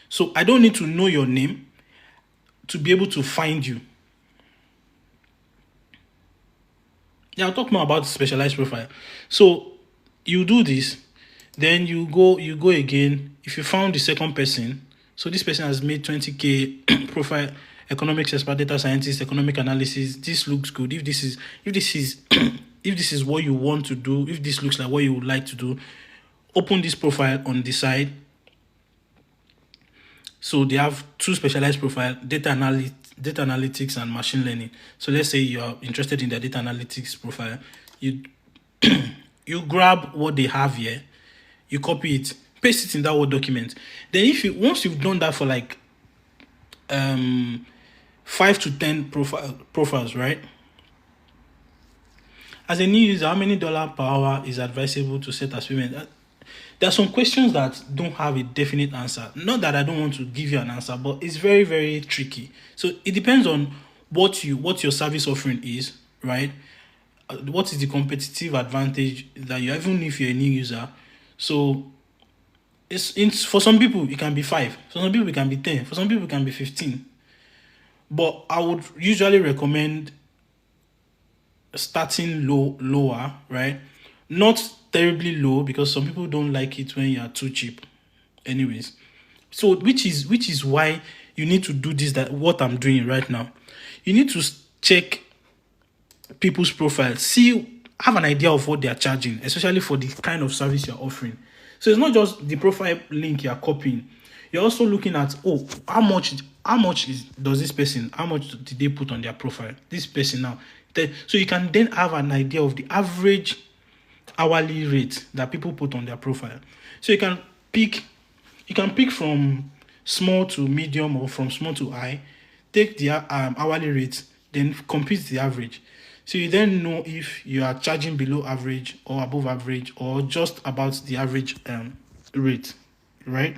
So I don't need to know your name to be able to find you. Yeah, I'll talk more about specialized profile. So you do this, then you go again. If you found the second person, so this person has made 20K profile, economics expert, data scientist, economic analysis. This looks good. If this is if this is what you want to do, if this looks like what you would like to do, open this profile on the side. So they have 2 specialized profile: data analytics and machine learning. So let's say you are interested in the data analytics profile. You you grab what they have here, you copy it, paste it in that Word document. Then once you've done that for like 5 to 10 profiles, right? As a new user, how many dollar per hour is advisable to set as payment? there are some questions that don't have a definite answer. Not that I don't want to give you an answer, but it's very, very tricky. So it depends on what your service offering is, right? What is the competitive advantage that you, even if you're a new user. So it's for some people it can be 5, for some people it can be 10, for some people it can be 15. But I would usually recommend starting lower, right? Not terribly low, because some people don't like it when you are too cheap. Anyways, so which is why you need to do this, that what I'm doing right now. You need to check people's profiles, have an idea of what they are charging, especially for the kind of service you're offering. So it's not just the profile link you're copying. You're also looking at, how much does this person, how much did they put on their profile? This person now. So you can then have an idea of the average hourly rate that people put on their profile. So you can pick from small to medium, or from small to high, take the hourly rate, then compute the average. So you then know if you are charging below average or above average, or just about the average rate, right?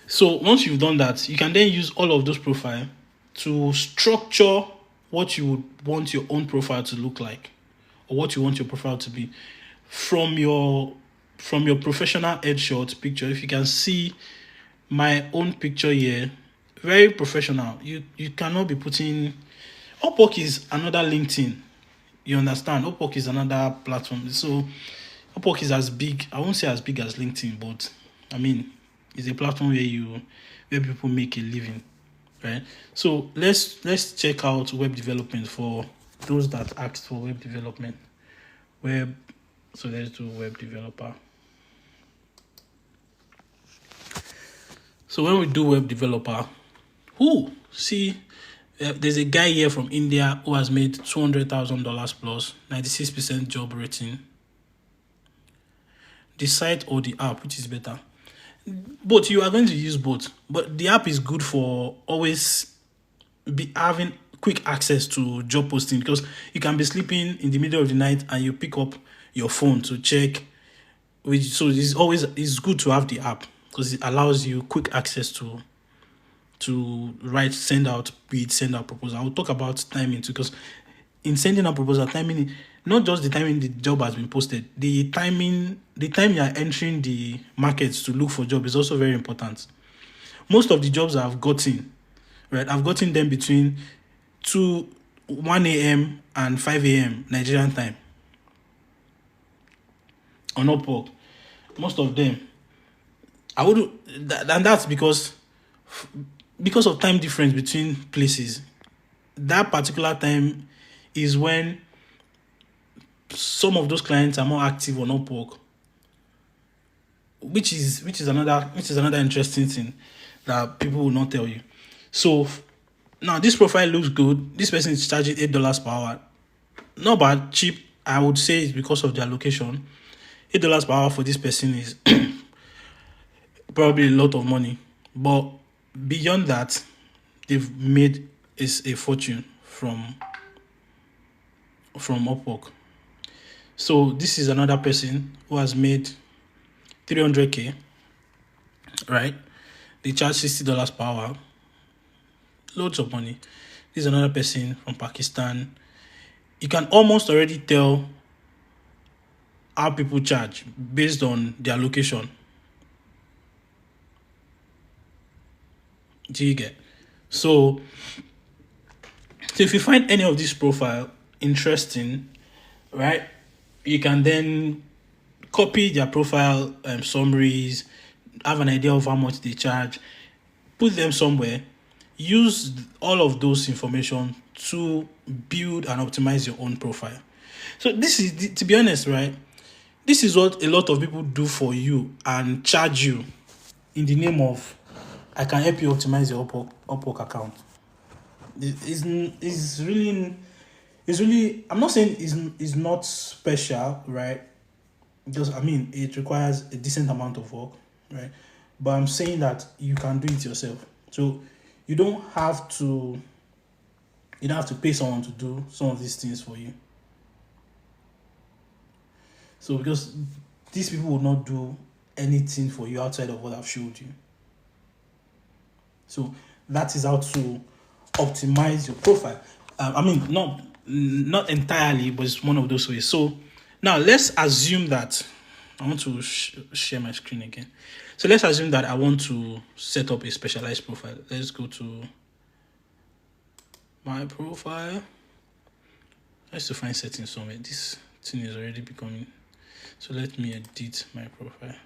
So once you've done that, you can then use all of those profiles to structure what you would want your own profile to look like, or what you want your profile to be. From your professional headshot picture, if you can see my own picture here, very professional. You cannot be putting. Upwork is another LinkedIn. You understand? Upwork is another platform. So Upwork is as big. I won't say as big as LinkedIn, but I mean, it's a platform where people make a living, right? So let's check out web development for those that asked for web development. So let's do web developer. So when we do web developer, there's a guy here from India who has made $200,000 plus, 96% job rating. The site or the app, which is better? Both. You are going to use both, but the app is good for always be having quick access to job posting, because you can be sleeping in the middle of the night and you pick up your phone to check. So it's good to have the app, because it allows you quick access to send out proposal. I'll talk about timing too, because in sending out proposal, timing, not just the timing the job has been posted, the time you are entering the markets to look for job is also very important. Most of the jobs I've gotten, right, I've gotten them between 1 a.m. and 5 a.m. Nigerian time on Upwork. Most of them, and that's because of time difference between places. That particular time is when some of those clients are more active on Upwork, which is another interesting thing that people will not tell you. So now this profile looks good. This person is charging $8 per hour. Not bad, cheap. I would say it's because of their location. $8 per hour for this person is probably a lot of money. But beyond that, they've made a fortune from Upwork. So this is another person who has made $300K, right? They charge $60 per hour. Loads of money. This is another person from Pakistan. You can almost already tell how people charge based on their location. Do you get? So if you find any of this profile interesting, right, you can then copy their profile summaries, have an idea of how much they charge, put them somewhere, use all of those information to build and optimize your own profile. So this is, to be honest, right, this is what a lot of people do for you and charge you in the name of, I can help you optimize your Upwork account. It's really, I'm not saying it's not special, right? Because I mean, it requires a decent amount of work, right? But I'm saying that you can do it yourself. So you don't have to pay someone to do some of these things for you. So because these people will not do anything for you outside of what I've showed you. So that is how to optimize your profile. I mean, not entirely, but it's one of those ways. So now let's assume that I want to share my screen again. So let's assume that I want to set up a specialized profile. Let's go to my profile. Let's define settings somewhere. This thing is already becoming. So let me edit my profile.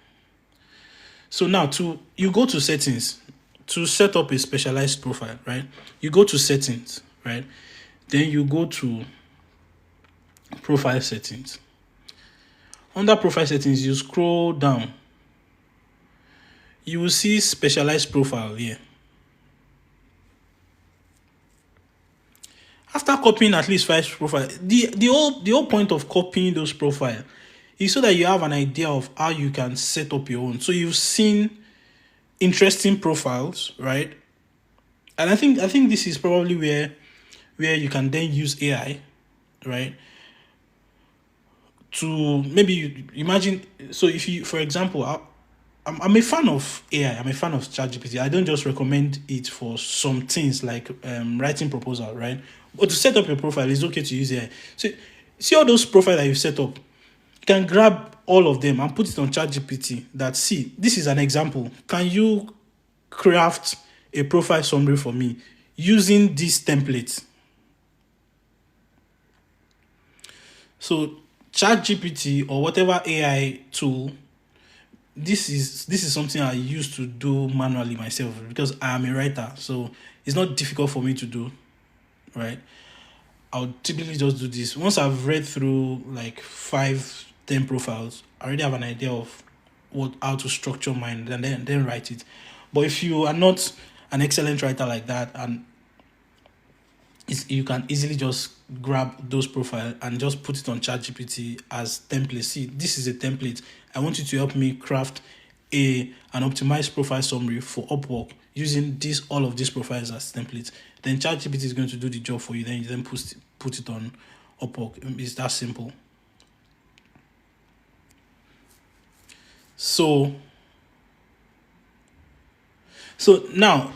So now you go to settings to set up a specialized profile, right? You go to settings, right? Then you go to profile settings. Under profile settings, you scroll down. You will see specialized profile here. After copying at least 5 profiles, the whole point of copying those profiles is so that you have an idea of how you can set up your own. So you've seen interesting profiles, right? And I think this is probably where you can then use AI, right? To maybe imagine. So if you, for example, I'm a fan of AI. I'm a fan of ChatGPT. I don't just recommend it for some things like writing proposal, right? But to set up your profile, it's okay to use AI. So see all those profiles that you set up. You can grab all of them and put it on ChatGPT. That see, this is an example. Can you craft a profile summary for me using this template? So ChatGPT or whatever AI tool, this is something I used to do manually myself because I am a writer, so it's not difficult for me to do, right? I'll typically just do this. Once I've read through like 5-10 profiles, I already have an idea of how to structure mine and then write it. But if you are not an excellent writer like that, and you can easily just grab those profiles and just put it on ChatGPT as template. See, this is a template. I want you to help me craft an optimized profile summary for Upwork using all of these profiles as templates. Then ChatGPT is going to do the job for you. Then you then put it on Upwork. It's that simple. So now,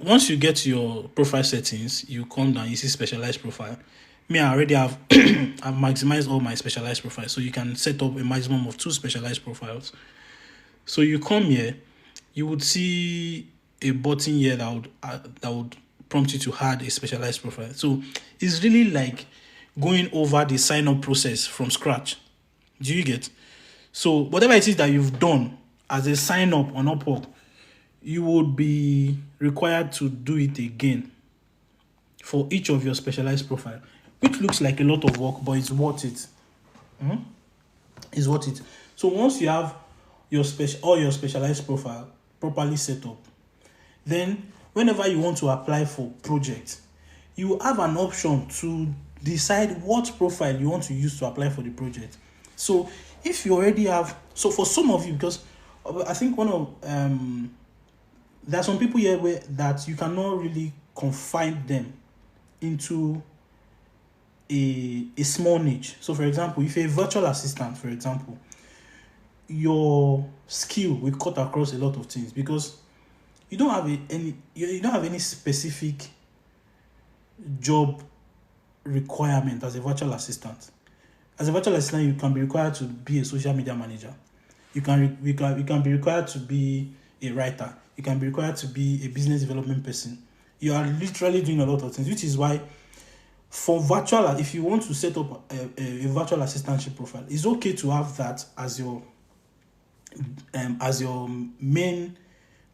once you get to your profile settings, you come down, you see specialized profile. Me, I already have I've maximized all my specialized profiles, so you can set up a maximum of 2 specialized profiles. So you come here, you would see a button here that would prompt you to add a specialized profile. So it's really like going over the sign up process from scratch. Do you get? So whatever it is that you've done as a sign up on Upwork, you would be required to do it again for each of your specialized profile, which looks like a lot of work, but it's worth it. It's worth it. So once you have all your specialized profile properly set up, then whenever you want to apply for projects, you have an option to decide what profile you want to use to apply for the project. So if you already have, so for some of you, because I think there are some people here that you cannot really confine them into a small niche. So for example, if you're a virtual assistant, for example, your skill will cut across a lot of things because you don't have any specific job requirement as a virtual assistant. As a virtual assistant, you can be required to be a social media manager. You can be required to be a writer. You can be required to be a business development person. You are literally doing a lot of things, which is why for virtual, if you want to set up a virtual assistantship profile, it's okay to have that as your main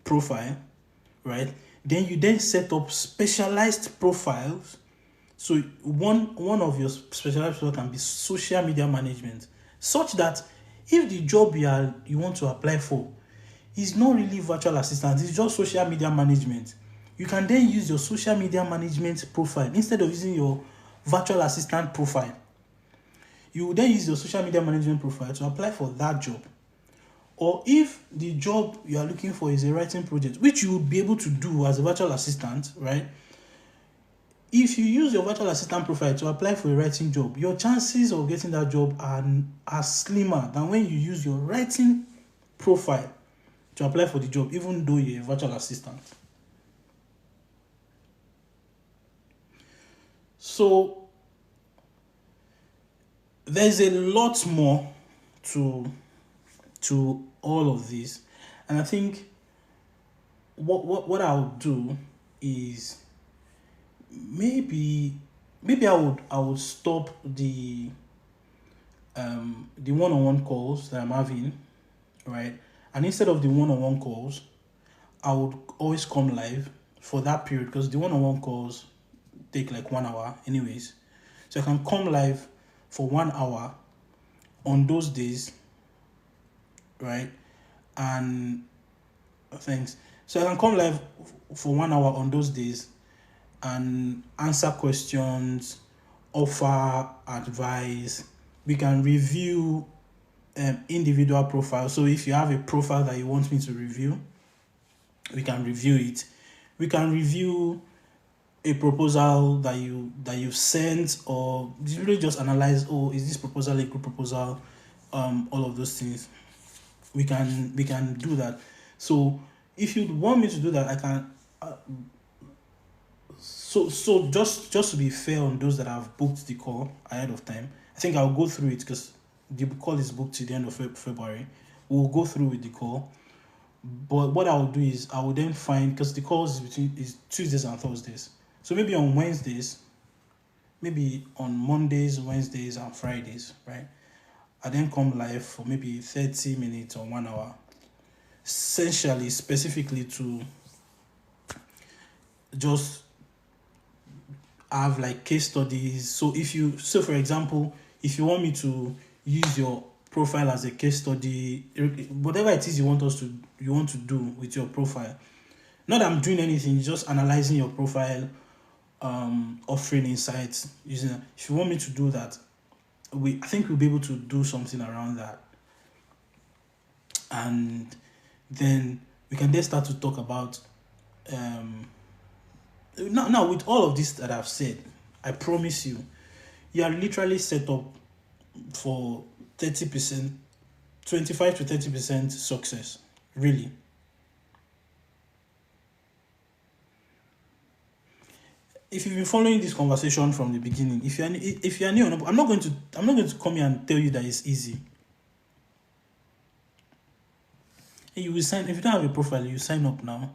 profile, right? Then you set up specialized profiles. So one of your specialized profiles can be social media management, such that if the job you want to apply for is not really virtual assistant, it's just social media management, you can then use your social media management profile instead of using your virtual assistant profile. You will then use your social media management profile to apply for that job. Or if the job you are looking for is a writing project, which you will be able to do as a virtual assistant, right? if you use your virtual assistant profile to apply for a writing job, your chances of getting that job are slimmer than when you use your writing profile to apply for the job, even though you're a virtual assistant. So there's a lot more to all of this, and I think what I'll do is maybe I would stop the one-on-one calls that I'm having, right? And instead of the one-on-one calls, I would always come live for that period, because the one-on-one calls take like 1 hour anyways. So I can come live for 1 hour on those days, right? And thanks. So I can come live for 1 hour on those days and answer questions, offer advice. We can review individual profiles. So if you have a profile that you want me to review, we can review it. We can review a proposal that you sent, or really just analyze, is this proposal a good proposal? All of those things. We can do that. So if you want me to do that, I can. So just to be fair on those that have booked the call ahead of time, I think I'll go through it, because the call is booked to the end of February. We'll go through with the call. But what I will do is I will then find, because the calls is Tuesdays and Thursdays. So maybe on Wednesdays, maybe on Mondays, Wednesdays, and Fridays, right? I then come live for maybe 30 minutes or 1 hour, essentially, specifically to just have like case studies. So for example, if you want me to use your profile as a case study, whatever it is you want to do with your profile, not that I'm doing anything, just analyzing your profile, offering insights using it. If you want me to do that, I think we'll be able to do something around that, and then we can then start to talk about now with all of this that I've said. I promise you are literally set up for 30%, 25 to 30% success, really. If you've been following this conversation from the beginning, if you're new, I'm not going to come here and tell you that it's easy. You will sign. If you don't have a profile, you sign up now.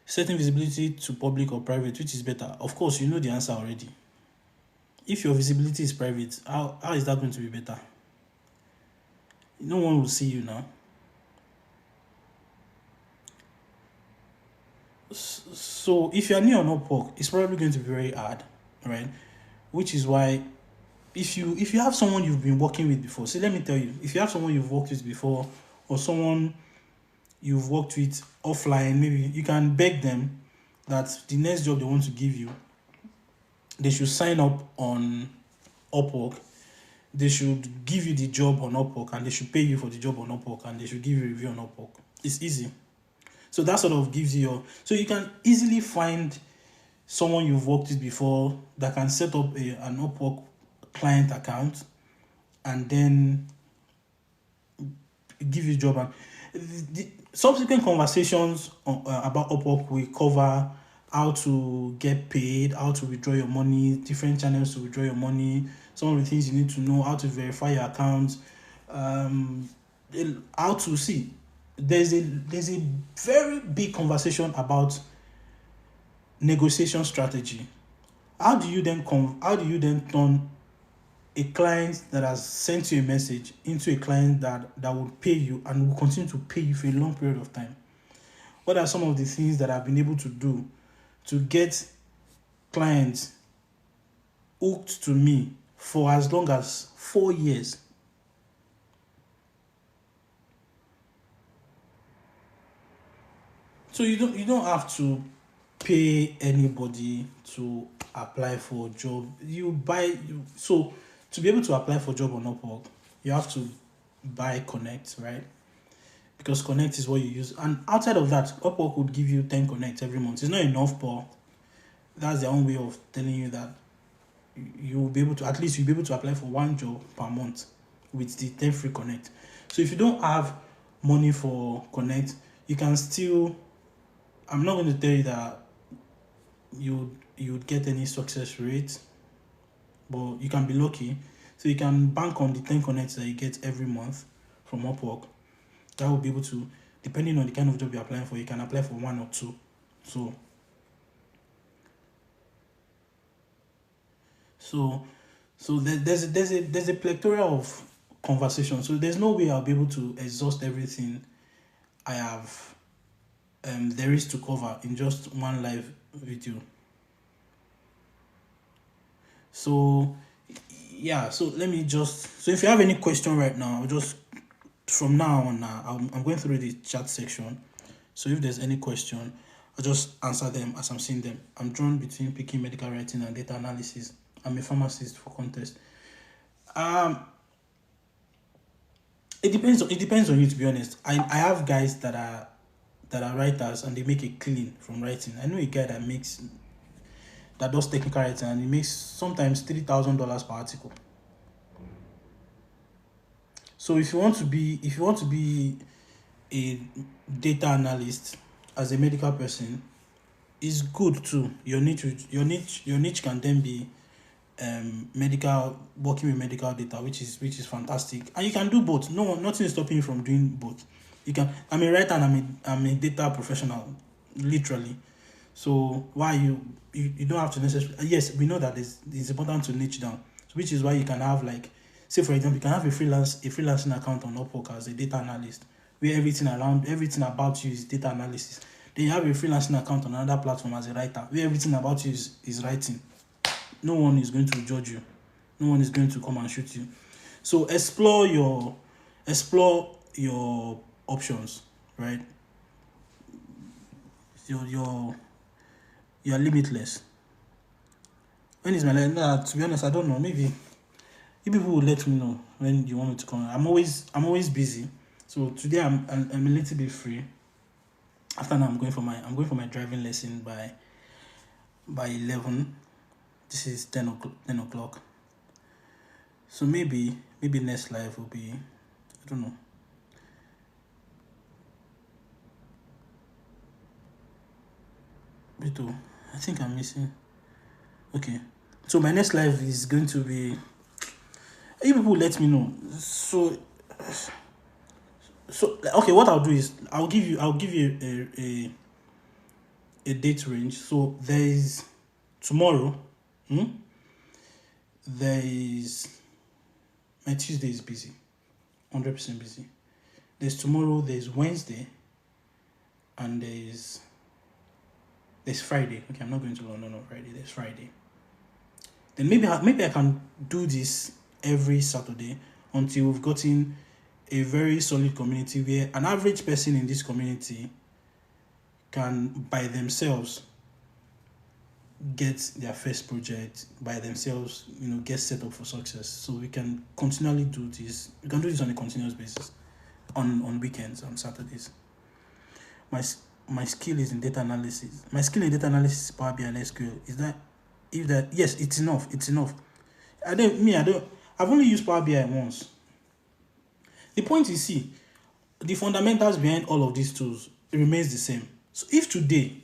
Setting visibility to public or private, which is better? Of course, you know the answer already. If your visibility is private, how is that going to be better? No one will see you now. So if you are new on Upwork, it's probably going to be very hard, right? Which is why if you have someone you've been working with before, let me tell you, if you have someone you've worked with before, or someone you've worked with offline, maybe you can beg them that the next job they want to give you, they should sign up on Upwork. They should give you the job on Upwork, and they should pay you for the job on Upwork, and they should give you a review on Upwork. It's easy. So that sort of gives you so you can easily find someone you've worked with before that can set up an Upwork client account, and then give you a job. And the subsequent conversations about Upwork will cover how to get paid, how to withdraw your money, different channels to withdraw your money, some of the things you need to know, how to verify your account, how to see. There's a very big conversation about negotiation strategy. How do you then turn a client that has sent you a message into a client that will pay you and will continue to pay you for a long period of time? What are some of the things that I've been able to do to get clients hooked to me for as long as 4 years? So you don't have to pay anybody to apply for a job. So to be able to apply for a job on Upwork, you have to buy Connect, right? Because Connect is what you use. And outside of that, Upwork would give you 10 Connect every month. It's not enough, but that's their own way of telling you that you will be able to, at least you'll be able to apply for one job per month with the 10 free connect. So if you don't have money for connect, you can still, I'm not going to tell you that you would get any success rate, but you can be lucky. So you can bank on the 10 connects that you get every month from Upwork. That will be able to, depending on the kind of job you're applying for, you can apply for one or two. So there's a plethora of conversation. So there's no way I'll be able to exhaust everything I have there is to cover in just one live video. So yeah, so let me just, so if you have any question right now, I'll just, from now on, I'm going through the chat section. So if there's any question, I'll just answer them as I'm seeing them. I'm drawn between picking medical writing and data analysis. I'm a pharmacist for contest. It depends on you, to be honest. I have guys that are writers and they make a killing from writing. I know a guy that does technical writing and he makes sometimes $3,000 per article. So if you want to be a data analyst as a medical person, it's good too. Your niche can then be medical, working with medical data, which is fantastic, and you can do both. Nothing is stopping you from doing both. You can. I'm a writer and I'm a data professional, literally. So why you don't have to necessarily, yes, we know that it's important to niche down, which is why you can have, like, say for example, you can have a freelancing account on Upwork as a data analyst, where everything about you is data analysis. Then you have a freelancing account on another platform as a writer, where everything about you is writing. No one is going to judge you. No one is going to come and shoot you. So explore your options, right? You're limitless. When is my life? Nah, to be honest, I don't know. Maybe you people will let me know when you want me to come. I'm always busy. So today I'm a little bit free. After now, I'm going for my driving lesson by 11. This is 10 o'clock. So maybe next live will be, I don't know. I think I'm missing. Okay. So my next live is going to be, you people let me know. So okay, what I'll do is I'll give you a date range. So there is tomorrow. There is, my Tuesday is busy, 100% busy. There's tomorrow, there's Wednesday, and there's Friday. Okay, I'm not going to London on Friday. There's Friday. Then maybe I can do this every Saturday until we've gotten a very solid community where an average person in this community can by themselves get their first project by themselves, get set up for success. So we can continually do this. We can do this on a continuous basis, on weekends, on Saturdays. My skill is in data analysis. My skill in data analysis is Power BI and SQL. Yes, it's enough. I've only used Power BI once. The point is, see, the fundamentals behind all of these tools remains the same. So if today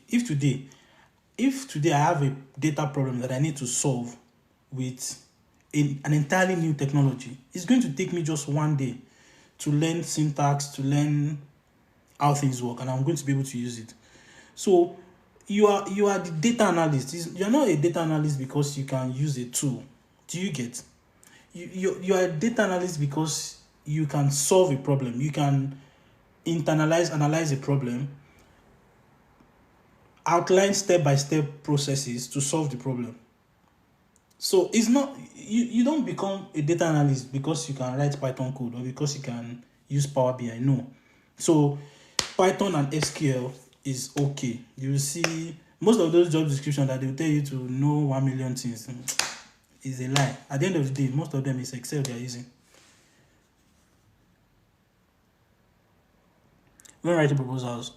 I have a data problem that I need to solve with an entirely new technology, it's going to take me just one day to learn syntax, to learn how things work, and I'm going to be able to use it. So you are the data analyst. You're not a data analyst because you can use a tool. Do you get? You are a data analyst because you can solve a problem. You can analyze a problem, outline step-by-step processes to solve the problem. So it's not, you don't become a data analyst because you can write Python code or because you can use Power BI. No. So Python and SQL is okay. You will see most of those job descriptions that they will tell you to know 1 million things is a lie. At the end of the day, most of them is Excel they are using. When writing proposals,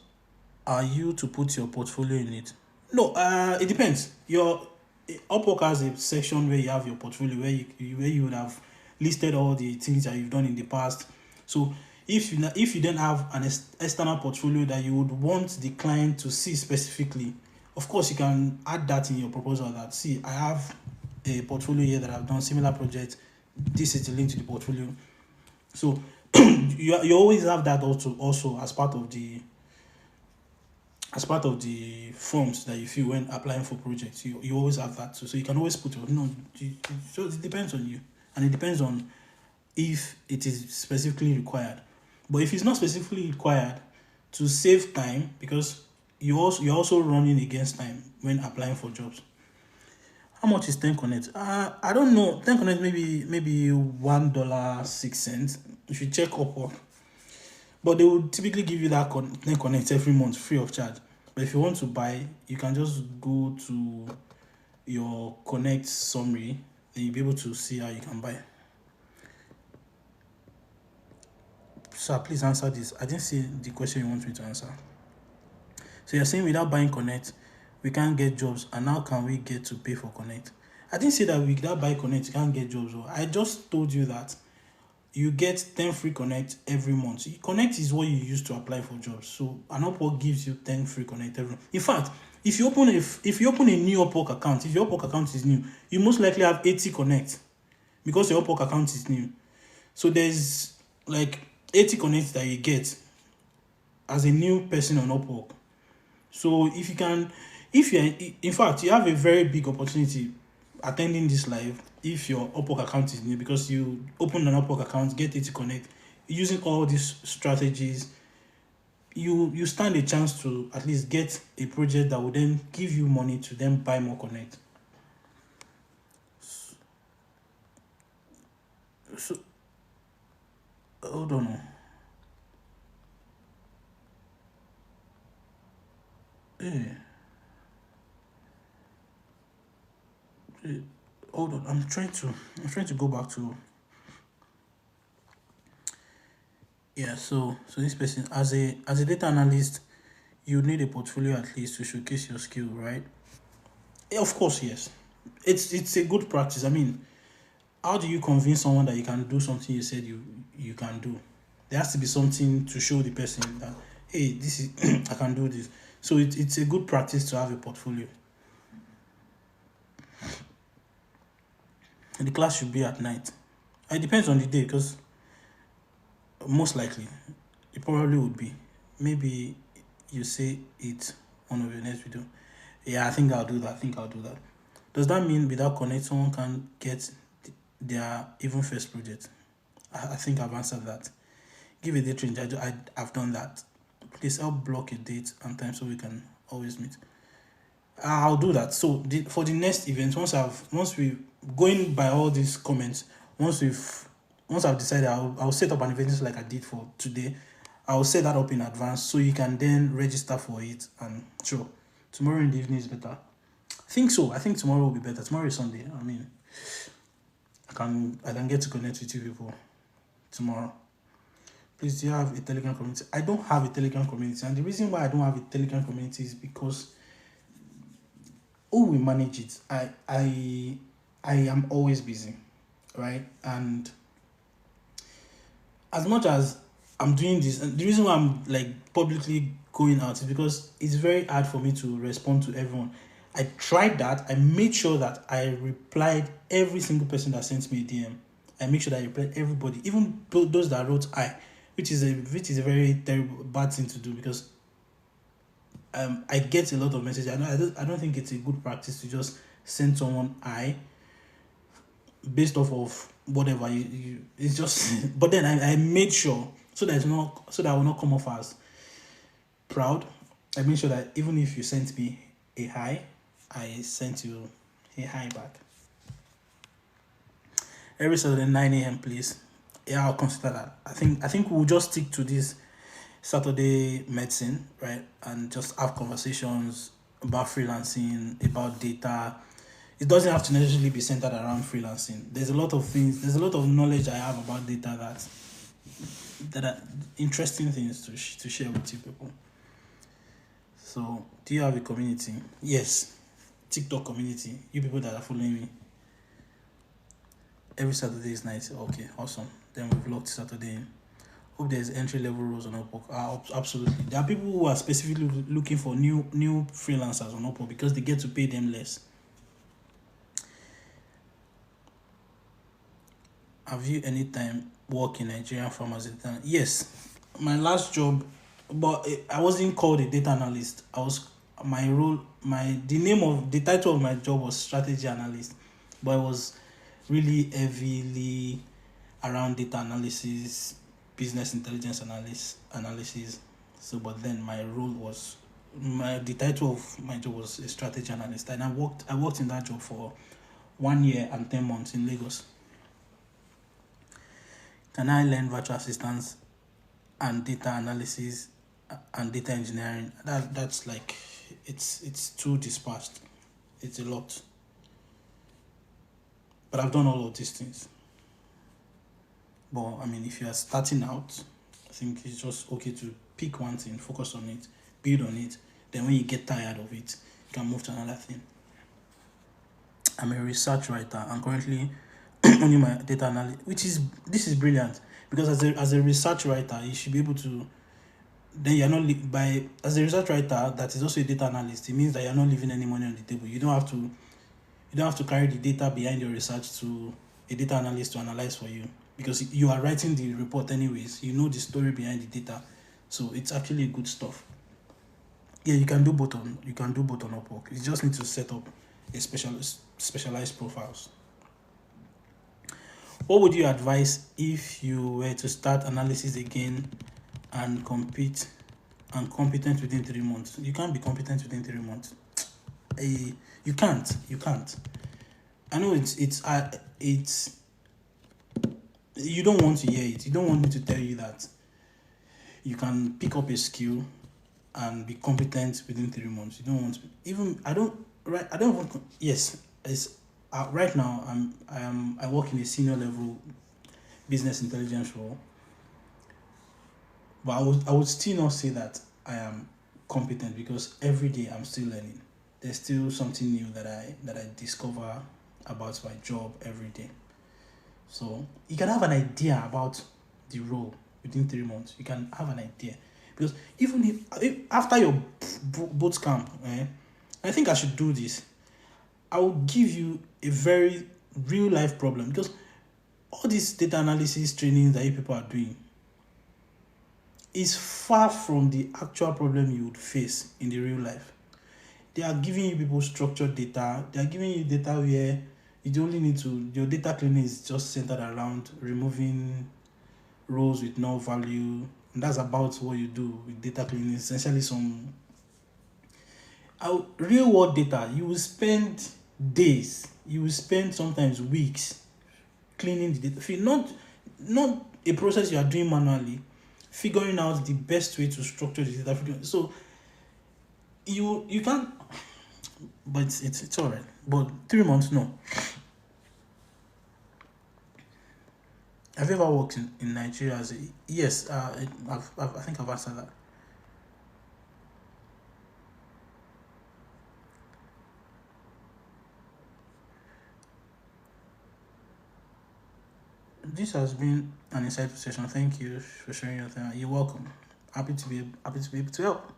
are you to put your portfolio in it? No, it depends. Your Upwork has a section where you have your portfolio, where you would have listed all the things that you've done in the past. So if you then have an external portfolio that you would want the client to see specifically, of course you can add that in your proposal. That, see, I have a portfolio here that I've done similar projects. This is the link to the portfolio. So you always have that also as part of the forms that you fill when applying for projects. You always have that too. So you can always put your so it depends on you, and it depends on if it is specifically required. But if it's not specifically required, to save time, because you're also running against time when applying for jobs. How much is 10 Connect? I don't know. 10 Connect, maybe $1.06. If you check Upwork. But they will typically give you that 10 Connect every month free of charge. But if you want to buy, you can just go to your Connect summary, and you'll be able to see how you can buy. Sir, please answer this. I didn't see the question you want me to answer. So you're saying without buying Connect, we can't get jobs, and how can we get to pay for Connect? I didn't say that without buying Connect, you can't get jobs. I just told you that you get 10 free Connect every month. Connect is what you use to apply for jobs. So an Upwork gives you 10 free Connect every month. In fact, if you open a new Upwork account, if your Upwork account is new, you most likely have 80 Connect because your Upwork account is new. So there's like 80 Connect that you get as a new person on Upwork. So in fact, you have a very big opportunity attending this live if your Upwork account is new, because you open an Upwork account, get it to connect, using all these strategies, you stand a chance to at least get a project that will then give you money to then buy more Connect. So hold on. Hey, hold on. I'm trying to go back to. Yeah, so this person, as a data analyst, you need a portfolio at least to showcase your skill, right? Yeah, of course, yes. It's a good practice. I mean, how do you convince someone that you can do something you said you can do? There has to be something to show the person that, hey, this is I can do this. So it's a good practice to have a portfolio. And the class should be at night. It depends on the day, because most likely it probably would be. Maybe you say it one of your next video. Yeah, I think I'll do that. Does that mean without Connect, someone can get their even first project? I think I've answered that. Give a date range. I've done that. Please help block a date and time so we can always meet. I'll do that. So for the next event, once we going by all these comments, once I've decided, I'll set up an event just like I did for today. I'll set that up in advance so you can then register for it. And sure, tomorrow in the evening is better. I think so. I think tomorrow will be better. Tomorrow is Sunday. I mean, I can get to connect with you people tomorrow. Please, do you have a Telegram community? I don't have a Telegram community, and the reason why I don't have a Telegram community is because who will manage it? I am always busy, right? And as much as I'm doing this, and the reason why I'm like publicly going out is because it's very hard for me to respond to everyone. I tried that. I made sure that I replied every single person that sent me a DM. I make sure that I replied everybody, even those that wrote I, which is a very terrible, bad thing to do, because I get a lot of messages. I don't think it's a good practice to just send someone I based off of whatever you it's just. But then I made sure so that I will not come off as proud. I made sure that even if you sent me a hi, I sent you a hi back. Every Saturday 9 a.m. please. Yeah, I'll consider that. I think we'll just stick to this Saturday medicine, right? And just have conversations about freelancing, about data. It doesn't have to necessarily be centered around freelancing. There's a lot of knowledge I have about data that are interesting things to share with you people. So, do you have a community? Yes. TikTok community. You people that are following me. Every Saturday is night. Okay, awesome. Then we've locked Saturday in. Hope there's entry level roles on Upwork. Absolutely. There are people who are specifically looking for new freelancers on Upwork because they get to pay them less. Have you anytime work in Nigerian farmers? Yes, my last job, but I wasn't called a data analyst. I was my role, the title of my job was strategy analyst, but it was really heavily around data analysis, business intelligence analysis. So, but then the title of my job was a strategy analyst, and I worked in that job for 1 year and 10 months in Lagos. Can I learn virtual assistance and data analysis and data engineering? That's like it's too dispersed. It's a lot. But I've done all of these things. But I mean, if you are starting out, I think it's just okay to pick one thing, focus on it, build on it. Then when you get tired of it, you can move to another thing. I'm a research writer. I'm currently only my data analyst, this is brilliant because as a research writer, you should be able to. Then you're not as a research writer that is also a data analyst. It means that you're not leaving any money on the table. You don't have to carry the data behind your research to a data analyst to analyze for you because you are writing the report anyways. You know the story behind the data, so it's actually good stuff. Yeah, you can do both on Upwork. You just need to set up a specialized profiles. What would you advise if you were to start analysis again and competent within 3 months? You can't be competent within 3 months. You can't. I know it's you don't want to hear it. You don't want me to tell you that you can pick up a skill and be competent within 3 months. You don't want to, even I don't want. Yes, it's right now I work in a senior level business intelligence role, but I would still not say that I am competent because every day I'm still learning. There's still something new that I discover about my job every day. So you can have an idea about the role within 3 months. You can have an idea because even if after your boot camp, I think I should do this. I will give you a very real life problem because all these data analysis trainings that you people are doing is far from the actual problem you would face in the real life. They are giving you people structured data. They are giving you data where you only need to, your data cleaning is just centered around removing rows with no value. And that's about what you do with data cleaning. Essentially some real world data, you will spend days, you will spend sometimes weeks cleaning the data. Not a process you are doing manually, figuring out the best way to structure the data. So you can't, but it's all right. But 3 months, no. Have you ever worked in Nigeria as a, yes, I think I've answered that. This has been an insightful session. Thank you for sharing your time. You're welcome. Happy to be able to help.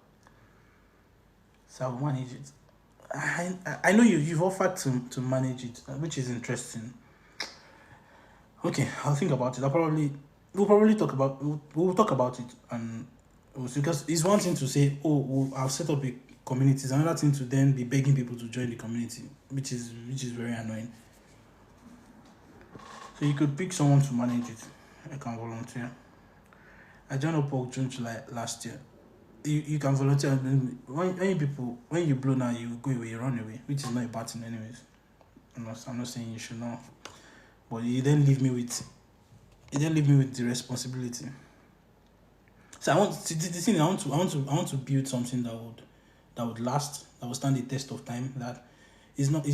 So I'll manage it. I know you've offered to manage it, which is interesting. Okay, I'll think about it. We'll talk about it, and because it's one thing to say, oh, I'll set up a community. It's another thing to then be begging people to join the community, which is very annoying. So you could pick someone to manage it. I can volunteer. I joined Upwork June, July last year. You can volunteer. When you blow now, you go away, you run away, which is not a bad thing anyways. I'm not saying you should not, but you then leave me with the responsibility. So I want to build something that would last, that will stand the test of time. That is not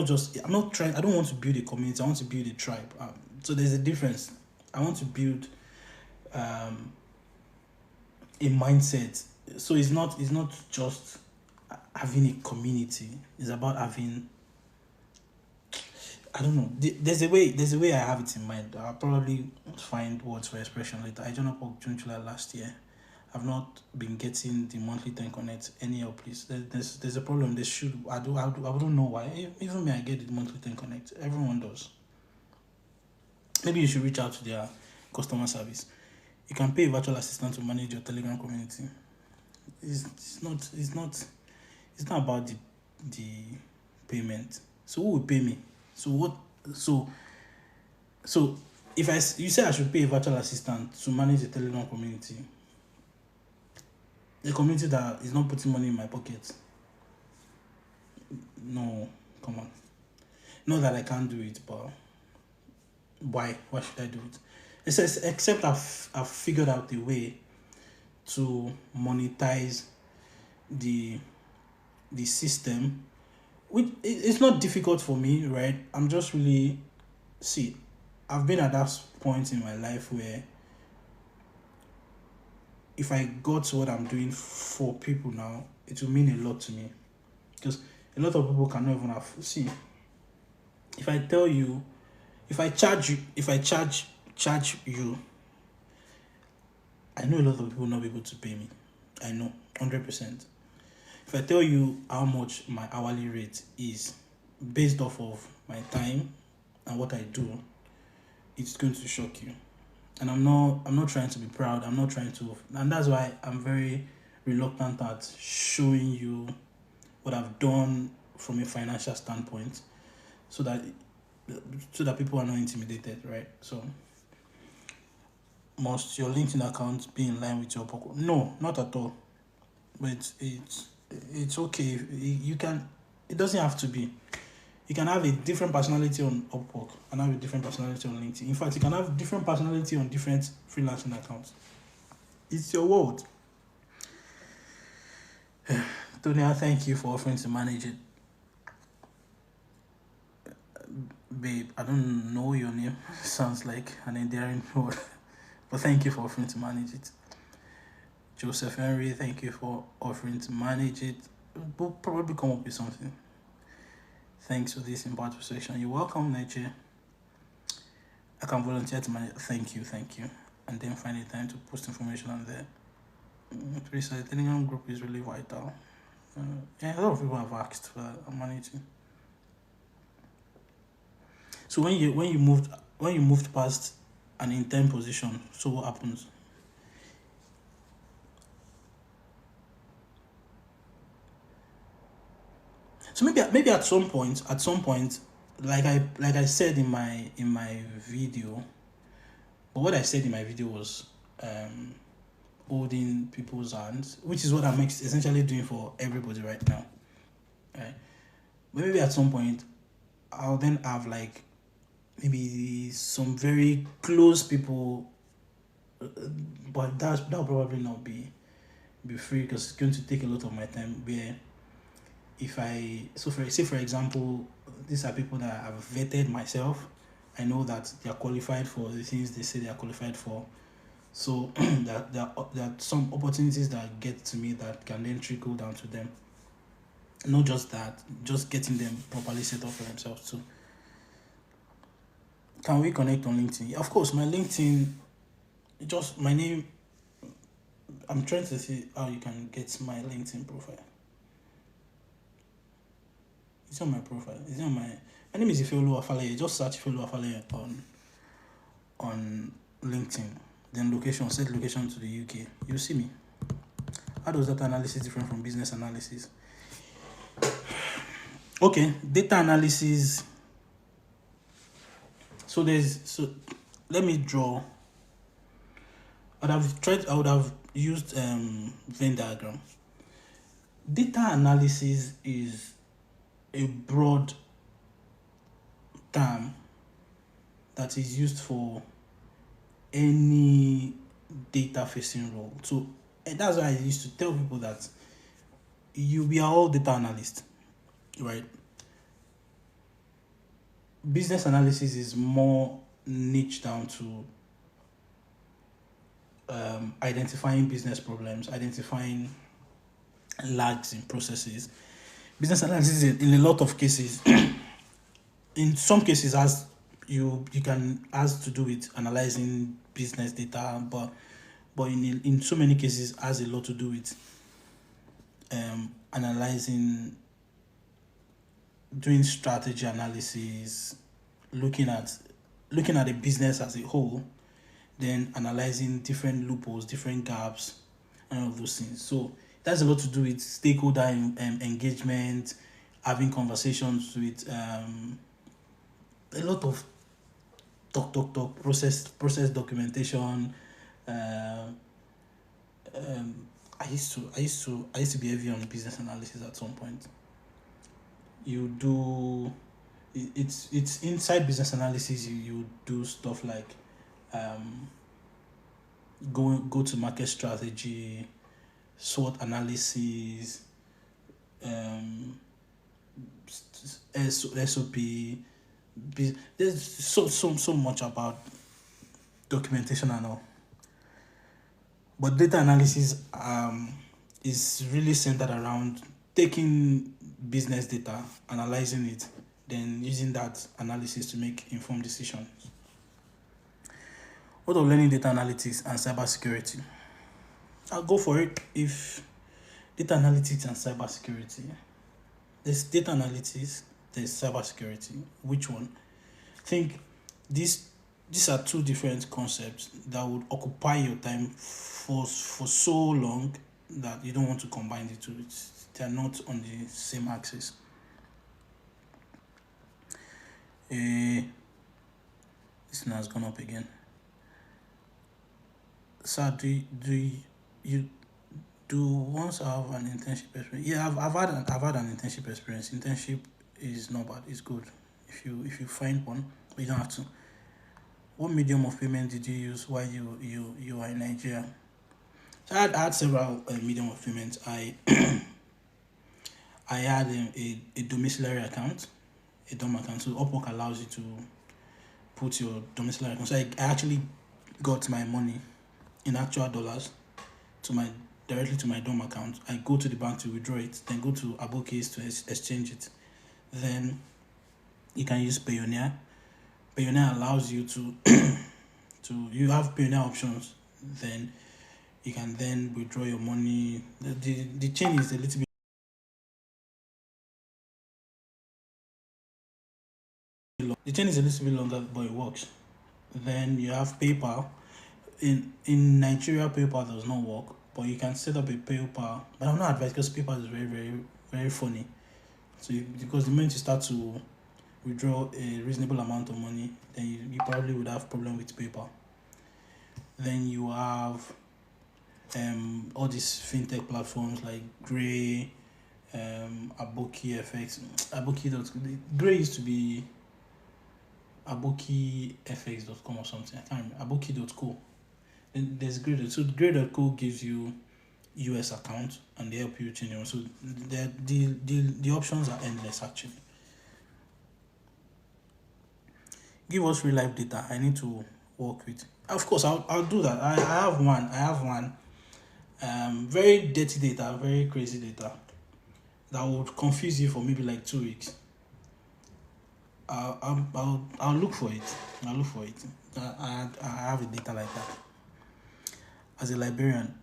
just, I don't want to build a community. I want to build a tribe. So there's a difference. I want to build a mindset So it's not just having a community. It's about having, I don't know. There's a way I have it in mind. I'll probably find words for expression later. I joined Upwork June July last year. I've not been getting the monthly 10 connect any help, please. There's a problem. They should. I don't know why. Even me, I get the monthly 10 connect. Everyone does. Maybe you should reach out to their customer service. You can pay a virtual assistant to manage your Telegram community. It's not about the payment. So who will pay me? So what? So if you say I should pay a virtual assistant to manage the Telegram community, a community that is not putting money in my pocket. No, come on. Not that I can't do it, but why? Why should I do it? It says except I've figured out a way to monetize the system, which it's not difficult for me, right? I'm just really, see, I've been at that point in my life where if I got what I'm doing for people now, it will mean a lot to me, because a lot of people cannot even see. If I tell you, if I charge you, I know a lot of people will not be able to pay me. I know, 100%. If I tell you how much my hourly rate is based off of my time and what I do, it's going to shock you. And I'm not trying to be proud. I'm not trying to, and that's why I'm very reluctant at showing you what I've done from a financial standpoint, so that people are not intimidated, right? So, must your LinkedIn account be in line with your Upwork? No, not at all. But it's okay. You can. It doesn't have to be. You can have a different personality on Upwork and have a different personality on LinkedIn. In fact, you can have different personality on different freelancing accounts. It's your world. Tonya, thank you for offering to manage it. Babe, I don't know your name. Sounds like an endearing word. But thank you for offering to manage it. Joseph Henry, thank you for offering to manage it. We'll probably come up with something. Thanks for this important session. You're welcome, Nature. I can volunteer to manage. Thank you. And then find a time to post information on there. Please, the Telegram group is really vital. A lot of people have asked for managing. So when you moved past an intern position, so what happens? So maybe at some point, like I said in my video, but what I said in my video was holding people's hands, which is what I'm essentially doing for everybody right now. Right? But maybe at some point, I'll then have like maybe some very close people, but that'll probably not be free, because it's going to take a lot of my time. Where if I for example, these are people that I've vetted myself. I know that they are qualified for the things they say they are qualified for. So that there are some opportunities that get to me that can then trickle down to them. Not just that, just getting them properly set up for themselves too. Can we connect on LinkedIn? Yeah, of course, my LinkedIn, just my name. I'm trying to see how you can get my LinkedIn profile. It's on my profile. It's on my name is Ifeolu Afalaye. Just search Ifeolu Afalaye on LinkedIn. Then set location to the UK. You'll see me. How does data analysis different from business analysis? Okay, data analysis. So let me draw. I would have used Venn diagram. Data analysis is a broad term that is used for any data facing role. So that's why I used to tell people that we are all data analysts, right? Business analysis is more niche down to identifying business problems, identifying lags in processes. Business analysis in a lot of cases, in some cases, has you can has to do with analyzing business data, but in so many cases has a lot to do with analyzing, doing strategy analysis, looking at looking at the business as a whole, then analyzing different loopholes, different gaps, and all of those things. So that's a lot to do with stakeholder engagement, having conversations with a lot of talk process documentation. Um, I used to be heavy on business analysis at some point. You do it's inside business analysis. You do stuff like um, go to market strategy, SWOT analysis, um, SOP. There's so much about documentation and all. But data analysis is really centered around taking business data, analyzing it, then using that analysis to make informed decisions. What of learning data analytics and cybersecurity? I'll go for it. If data analytics and cybersecurity, there's data analytics, there's cybersecurity. Which one? I think these these are two different concepts that would occupy your time for so long that you don't want to combine the two. They are not on the same axis. This one has gone up again. So you do once have an internship experience? Yeah, I've had an internship experience. Internship is not bad. It's good if you find one, but you don't have to. What medium of payment did you use while you were in Nigeria? So I had several medium of payments. I had a domiciliary account, a DOM account. So Upwork allows you to put your domiciliary account. So I actually got my money in actual dollars to my directly to my DOM account. I go to the bank to withdraw it, then go to Abocase to exchange it. Then you can use Payoneer. Payoneer allows you to you have Payoneer options. Then you can then withdraw your money. The chain is a little bit long. The chain is a little bit longer, but it works. Then you have PayPal. In Nigeria, PayPal does not work, but you can set up a PayPal. But I'm not advised because PayPal is very funny. So because the moment you start to withdraw a reasonable amount of money, then you probably would have problem with PayPal. Then you have all these fintech platforms like Gray, Aboki FX. Gray used to be abokifx.com or something. I can't remember. Aboki.co. Then there's Gray. So Gray.co gives you US account and they help you change it. So the options are endless actually. Give us real life data. I need to work with. Of course, I'll do that. I have one. Very dirty data, very crazy data that would confuse you for maybe like 2 weeks. I'll look for it. I'll look for it. I have a data like that. As a librarian,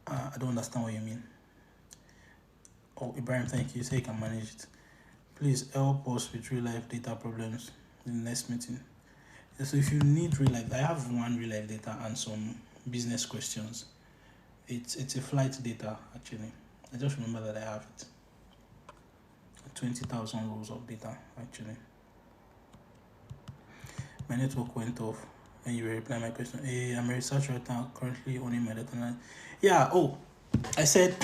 I don't understand what you mean. Oh, Ibrahim, thank you. Say you can manage it. Please help us with real life data problems in the next meeting. So if you need real life, I have one real life data and some business questions. It's a flight data actually. I just remember that I have it. 20,000 rows of data actually. My network went off when you were replying my question. Hey, I'm a research writer currently owning my data. Yeah. Oh, I said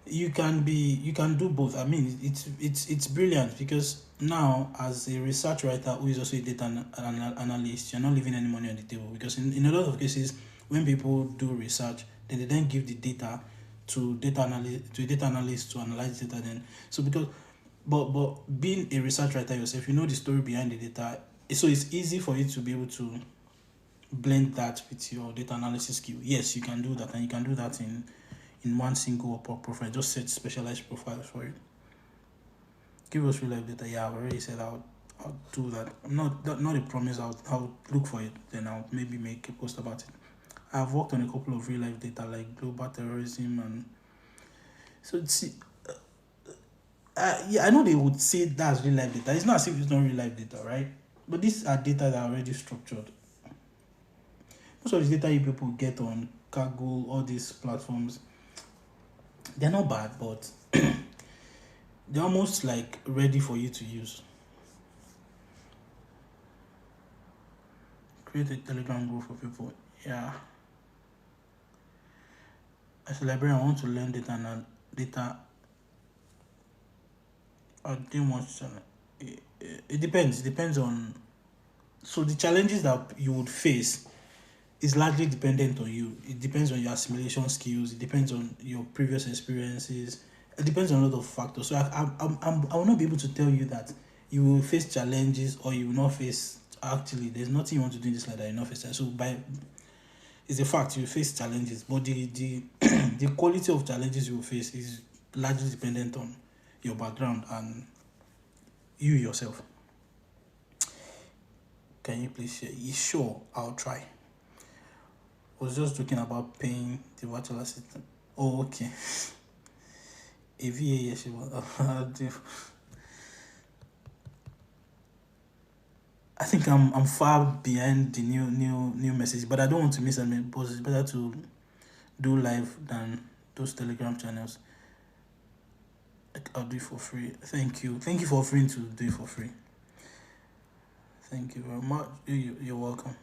you can do both. I mean, it's brilliant because now as a research writer who is also a data analyst, you're not leaving any money on the table because in a lot of cases when people do research, then they then give the data to a data analyst to analyze data. Then so because but being a research writer yourself, you know the story behind the data, so it's easy for you to be able to blend that with your data analysis skill. Yes, you can do that, and you can do that in one single Upwork profile. Just set specialized profiles for it. Give us real life data. Yeah, I've already said I'll do that. I'm not a promise. I'll look for it. Then I'll maybe make a post about it. I've worked on a couple of real life data like global terrorism, and so see, yeah, I know they would say that's real life data. It's not as if it's not real life data, right? But these are data that are already structured. Most of the data you people get on Kaggle, all these platforms, they're not bad, but they're almost like ready for you to use. Create a Telegram group for people. Yeah. As a librarian, I want to learn data and data. I didn't want to. It depends. It depends on. So the challenges that you would face is largely dependent on you. It depends on your assimilation skills. It depends on your previous experiences. It depends on a lot of factors. So I will not be able to tell you that you will face challenges or you will not face. Actually, there's nothing you want to do in this life that you not face. So by it's a fact you face challenges, but the the quality of challenges you will face is largely dependent on your background and you yourself. Can you please share? Sure, I'll try. I was just joking about paying the virtual assistant. Oh, okay. A VA, yes, she was. I think I'm far behind the new message, but I don't want to miss anything because it's better to do live than those Telegram channels. I'll do it for free. Thank you for offering to do it for free. Thank you very much. You're welcome.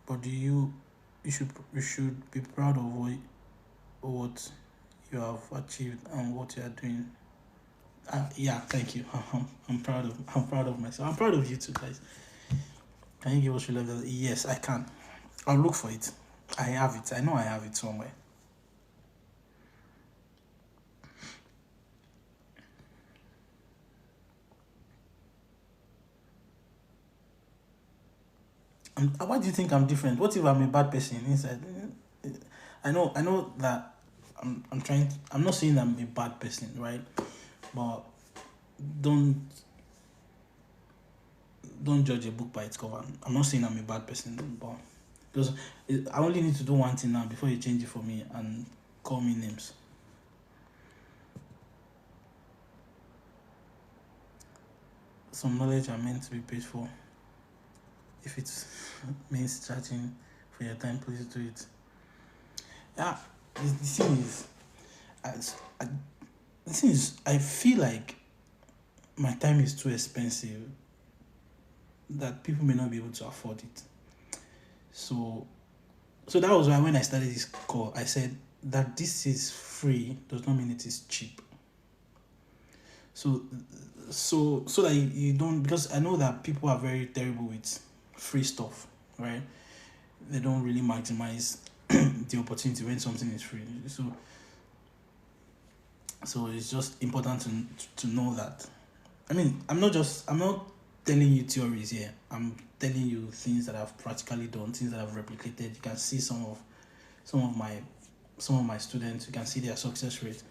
But you should be proud of what you have achieved and what you are doing. Yeah, thank you. I'm proud of myself. I'm proud of you too, guys. Can you give us your level? Yes, I can. I'll look for it. I have it. I know I have it somewhere. Why do you think I'm different? What if I'm a bad person inside? I know that I'm trying to, I'm not saying I'm a bad person, right? But don't judge a book by its cover. I'm not saying I'm a bad person, but because I only need to do one thing now before you change it for me and call me names. Some knowledge are meant to be paid for. If it means charging for your time, please do it. Yeah, the thing is, I feel like my time is too expensive that people may not be able to afford it. So that was why when I started this call, I said that this is free does not mean it is cheap. So that you don't, because I know that people are very terrible with free stuff, right? They don't really maximize the opportunity when something is free. So it's just important to know that. I mean, I'm not telling you theories here. I'm telling you things that I've practically done, things that I've replicated. You can see some of my students. You can see their success rate.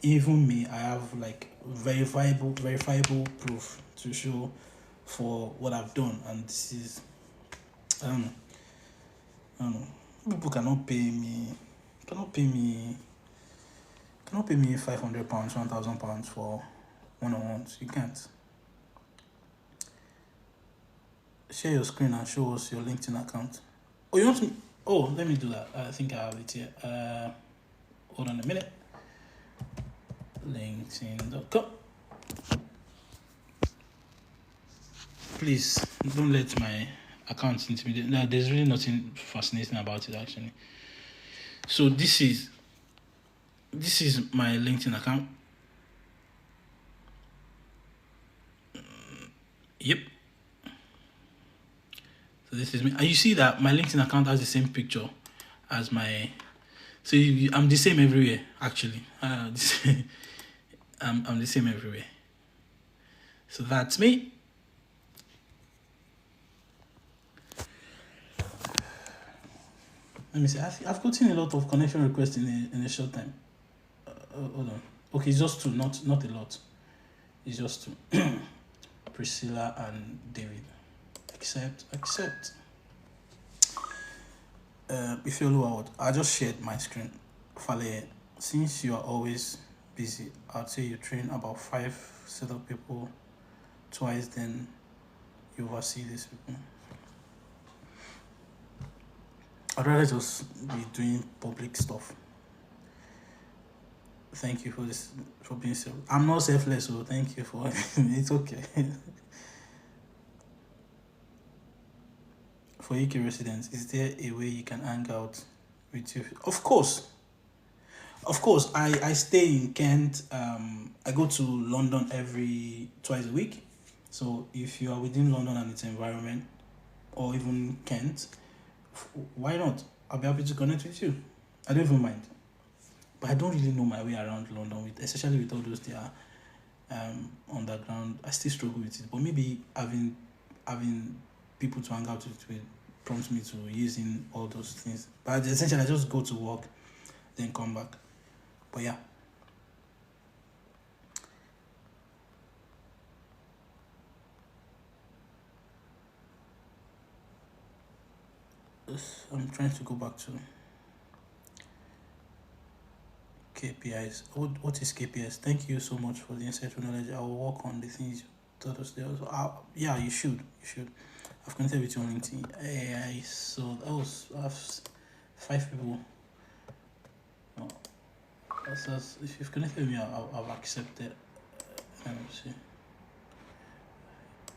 Even me, I have like verifiable proof to show for what I've done, and this is I don't know. People cannot pay me £500, £1,000 for one-on-ones. You can't. Share your screen and show us your LinkedIn account. Oh, you want me? Oh, let me do that. I think I have it here. Hold on a minute. LinkedIn.com. Please don't let my account intimidate. No, there's really nothing fascinating about it actually. So this is my LinkedIn account. Yep. So this is me. And you see that my LinkedIn account has the same picture as my. So I'm the same everywhere actually. I'm the same everywhere. So that's me. Let me see. I've gotten a lot of connection requests in a short time. Hold on. Okay, it's just two, not a lot. It's just two. Priscilla and David. Accept. If you look, I just shared my screen. Fale, since you are always busy, I'd say you train about 5 set of people twice, then you oversee these people. I'd rather just be doing public stuff. Thank you for being self. I'm not selfless, so thank you for it's okay. For UK residents, is there a way you can hang out with you? Of course. I stay in Kent. I go to London twice a week. So if you are within London and its environment, or even Kent, why not? I'll be happy to connect with you. I don't even mind. But I don't really know my way around London, especially with all those their underground. I still struggle with it. But maybe having people to hang out with prompts me to using all those things. But essentially, I just go to work, then come back. But yeah. I'm trying to go back to KPIs. What is KPIs? Thank you so much for the insightful knowledge. I will work on the things you taught us there. So, yeah, you should. I've connected with you on LinkedIn. So that was I have 5 people. Oh, if you've connected with me, I've accepted. Let me see.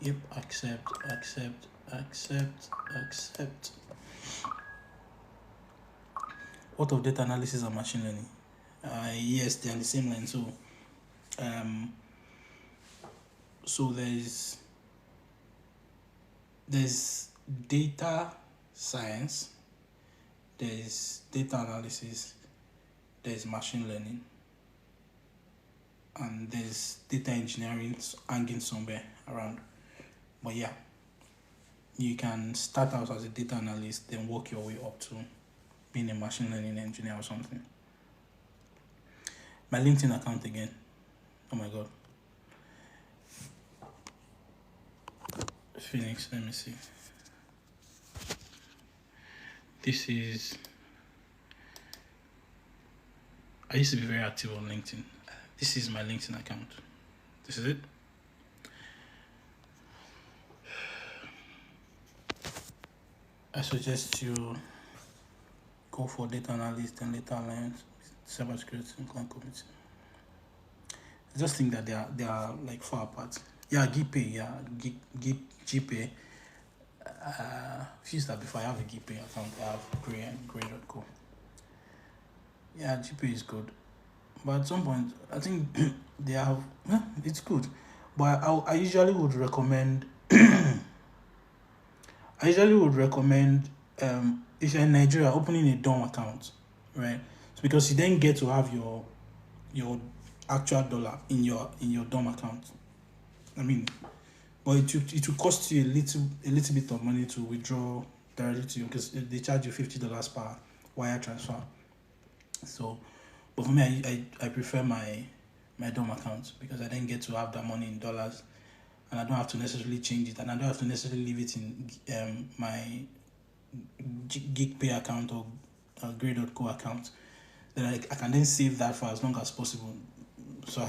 Yep, accept. What of data analysis and machine learning? Yes, they're on the same line. So there's data science, there's data analysis, there's machine learning, and there's data engineering hanging somewhere around. But yeah, you can start out as a data analyst, then work your way up to being a machine learning engineer or something. My LinkedIn account again. Oh my god. Phoenix, let me see. This is. I used to be very active on LinkedIn. This is my LinkedIn account. This is it. I suggest you go for data analyst and data alliance, cybersecurity and client community. I just think that they are like far apart. Yeah, GPay, yeah, GPay. I've used that before. I have a GPay account. I have Grey.co. Yeah, GPay is good, but at some point, I think they have. It's good, but I usually would recommend. If you're in Nigeria, opening a DOM account, right? It's because you then get to have your actual dollar in your DOM account. I mean, but it will cost you a little bit of money to withdraw directly to you because they charge you $50 per wire transfer. So, but for me, I prefer my DOM account because I then get to have that money in dollars, and I don't have to necessarily change it, and I don't have to necessarily leave it in my GigPay account or Grey.co account. Then I can then save that for as long as possible. So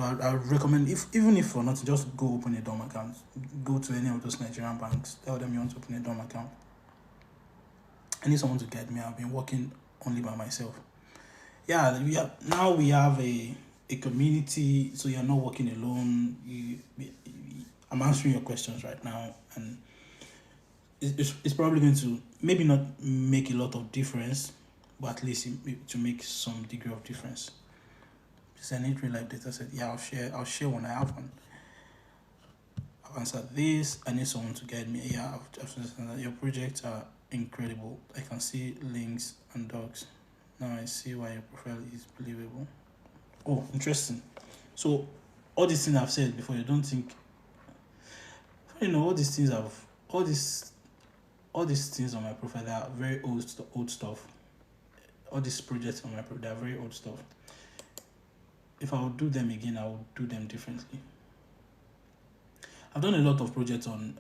I would recommend, even if for not, just go open a DOM account. Go to any of those Nigerian banks. Tell them you want to open a DOM account. I need someone to guide me. I've been working only by myself. Yeah, now we have a community, so you're not working alone. I'm answering your questions right now, and it's probably going to maybe not make a lot of difference, but at least to make some degree of difference. Just I need real life data set. Yeah, I'll share when I have one. I've answered this. I need someone to guide me. Yeah, I've your projects are incredible. I can see links and docs. Now I see why your profile is believable. Oh, interesting. So all these things I've said before, you don't think all these things all all these things on my profile, they are very old stuff. All these projects on my profile, they are very old stuff. If I would do them again, I would do them differently. I've done a lot of projects on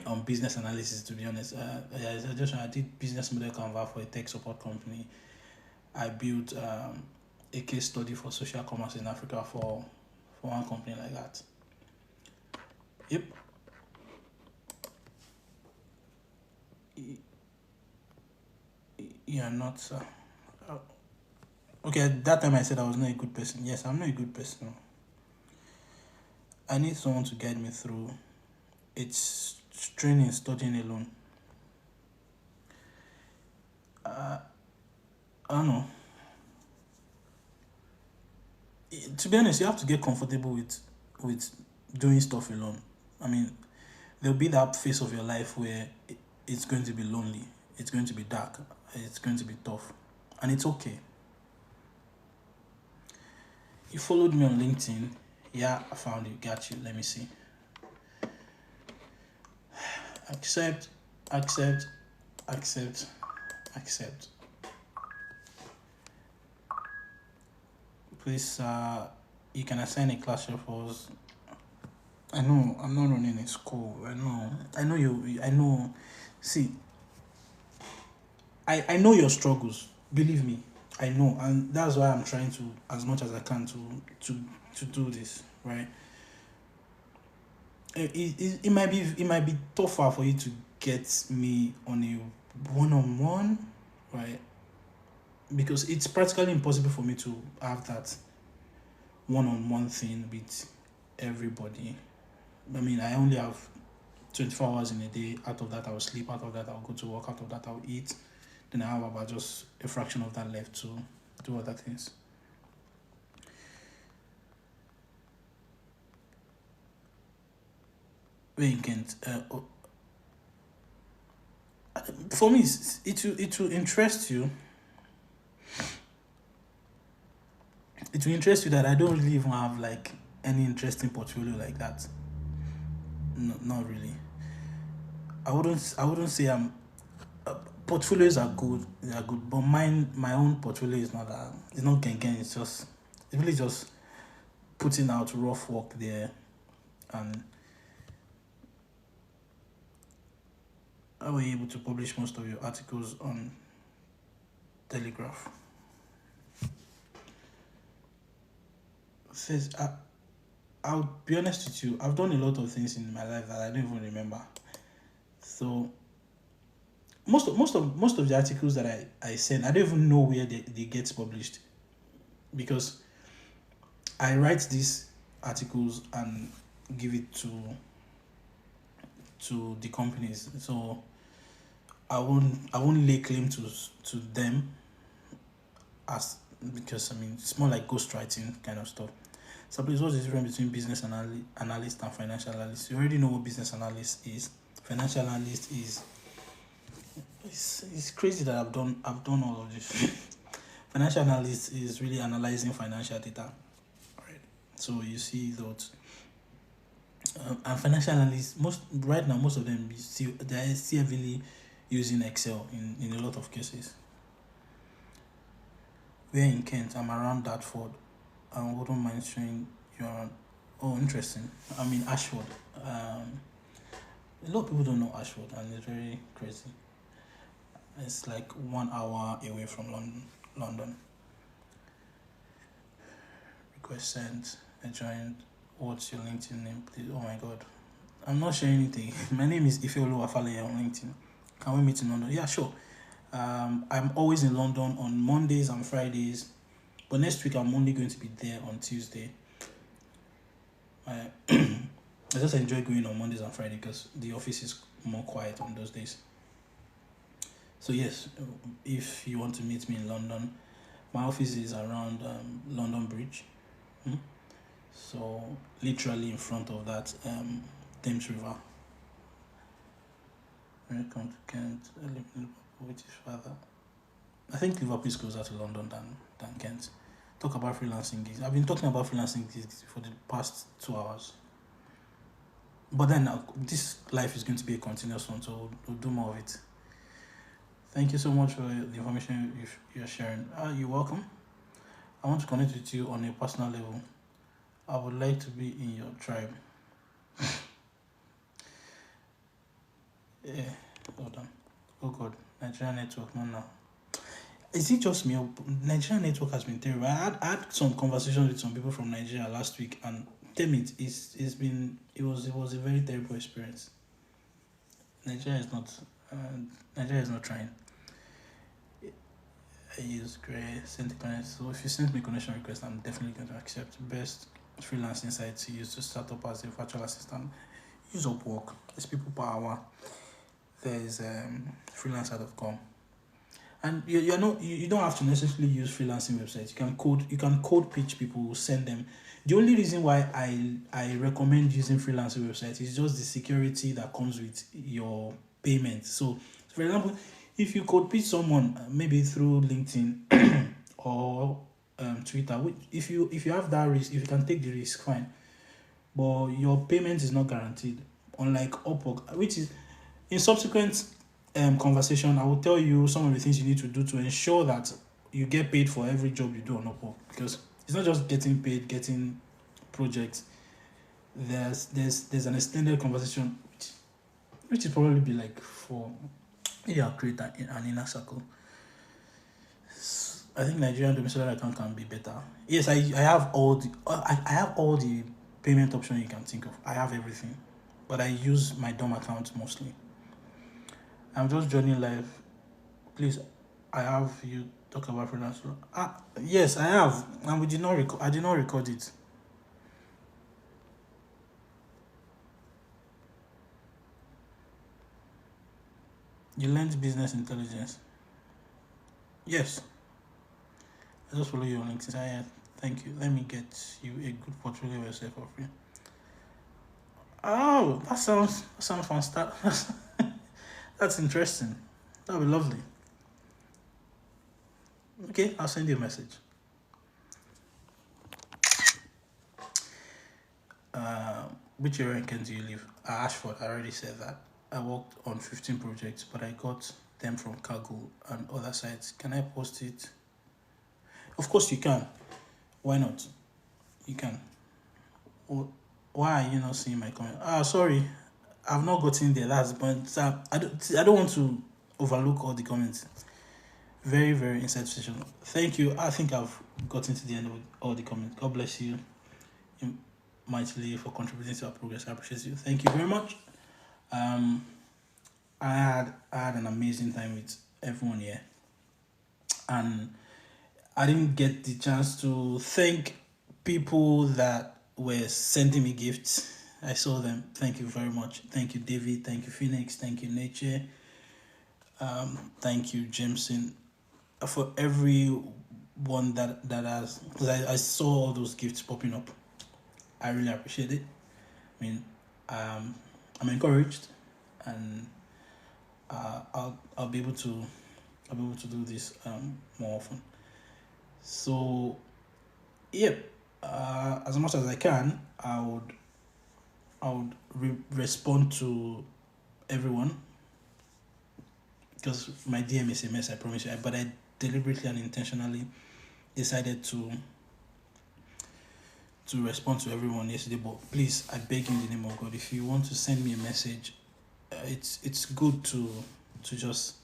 on business analysis, to be honest. I did business model Canva for a tech support company. I built a case study for social commerce in Africa for one company like that. Yep. You're not, sir. Okay, at that time I said I was not a good person. Yes, I'm not a good person. I need someone to guide me through. It's training, studying alone. I don't know. To be honest, you have to get comfortable with doing stuff alone. I mean, there'll be that phase of your life where it's going to be lonely, it's going to be dark, it's going to be tough, and it's okay. You followed me on LinkedIn. Yeah, I found you. Got you. Let me see. Accept, accept, accept, accept. Please, you can assign a class for us. I know I'm not running a school. I know you. I know. See, I know your struggles. Believe me, I know, and that's why I'm trying to, as much as I can, to do this, right? It might be tougher for you to get me on a one-on-one, right? Because it's practically impossible for me to have that one-on-one thing with everybody. I mean, I only have 24 hours in a day. Out of that, I will sleep. Out of that, I'll go to work. Out of that, I'll eat. Then I have about just a fraction of that left to do other things. Wait, Kent. For me, it will interest you. It will interest you that I don't really even have like any interesting portfolio like that. No, not really. I wouldn't say I'm. Portfolios are good. They are good, but my own portfolio is not that. It's not gang. It's really just putting out rough work there, and I were able to publish most of your articles on Telegraph. Says I'll be honest with you. I've done a lot of things in my life that I don't even remember. So most of the articles that I send, I don't even know where they get published, because I write these articles and give it to the companies. So I won't lay claim to them, as because I mean it's more like ghostwriting kind of stuff. So please, what's the difference between business analyst and financial analyst? You already know what business analyst is. Financial analyst is it's crazy that I've done all of this. Financial analyst is really analyzing financial data. Right. So you see that, and financial analysts most of them they're still heavily using Excel in a lot of cases. We're in Kent. I'm around Dartford. I wouldn't mind showing you around. Oh, interesting. I'm in Ashford. A lot of people don't know Ashford, and it's very crazy. It's like 1 hour away from London. Request sent. I joined. What's your LinkedIn name, please? Oh my God, I'm not sharing anything. My name is Ifeolu Afale on LinkedIn. Can we meet in London? Yeah, sure. I'm always in London on Mondays and Fridays, but next week I'm only going to be there on Tuesday. I just enjoy going on Mondays and Fridays because the office is more quiet on those days. So yes, if you want to meet me in London, my office is around London Bridge. So literally in front of that Thames River. Welcome to Kent. I live in Liverpool with his father. I think Liverpool is closer to London than Kent. Talk about freelancing gigs. I've been talking about freelancing gigs for the past 2 hours. But then this life is going to be a continuous one, so we'll do more of it. Thank you so much for the information you're sharing. You're welcome. I want to connect with you on a personal level. I would like to be in your tribe. Yeah, hold on. Oh God, Nigerian network, no, no. Is it just me? Nigerian network has been terrible. I had some conversations with some people from Nigeria last week, and tell me, it was a very terrible experience. Nigeria is not uh, Nigeria is not trying. I use Gray, send the connection. So if you send me connection request, I'm definitely going to accept. Best freelance insight to use to start up as a virtual assistant. Use Upwork. There's people per hour. There's freelancer.com. And you don't have to necessarily use freelancing websites. You can code pitch people, send them. The only reason why I recommend using freelancing websites is just the security that comes with your payment. So for example, if you code pitch someone maybe through LinkedIn or Twitter, if you have that risk, if you can take the risk, fine. But your payment is not guaranteed. Unlike Upwork, which is in subsequent conversation, I will tell you some of the things you need to do to ensure that you get paid for every job you do on Upwork, because it's not just getting paid, getting projects. There's an extended conversation, which is probably be like for create an inner circle. I think Nigerian domiciliary account can be better. Yes, I have all the I have all the payment options you can think of. I have everything, but I use my DOM account mostly. I'm just joining live. Please, I have you talk about freelance. Yes, I have, and we did not record. I did not record it. You learned business intelligence. Yes, I just follow you on LinkedIn. Thank you. Let me get you a good portfolio of yourself for free. Oh, that sounds fun. That's interesting. That'll be lovely. Okay, I'll send you a message. Uh, which area in Kent do you live? Ashford. I already said that. I worked on 15 projects, but I got them from Kaggle and other sites. Can I post it? Of course you can. Why not? You can. Why are you not seeing my comment? Sorry, I've not gotten there. That's the point. I don't want to overlook all the comments. Very, very insightful session. Thank you. I think I've gotten to the end of all the comments. God bless you mightily for contributing to our progress. I appreciate you. Thank you very much. I had an amazing time with everyone here, and I didn't get the chance to thank people that were sending me gifts. I saw them. Thank you very much. Thank you, David. Thank you, Phoenix. Thank you, Nature. Thank you, Jameson. For everyone that has, because I saw all those gifts popping up. I really appreciate it. I mean, I'm encouraged, and I'll be able to do this more often. So, yep. As much as I can, I would respond to everyone, because my DM is a mess. I promise you. But I deliberately and intentionally decided to respond to everyone yesterday. But please, I beg you in the name of God, if you want to send me a message, it's good to just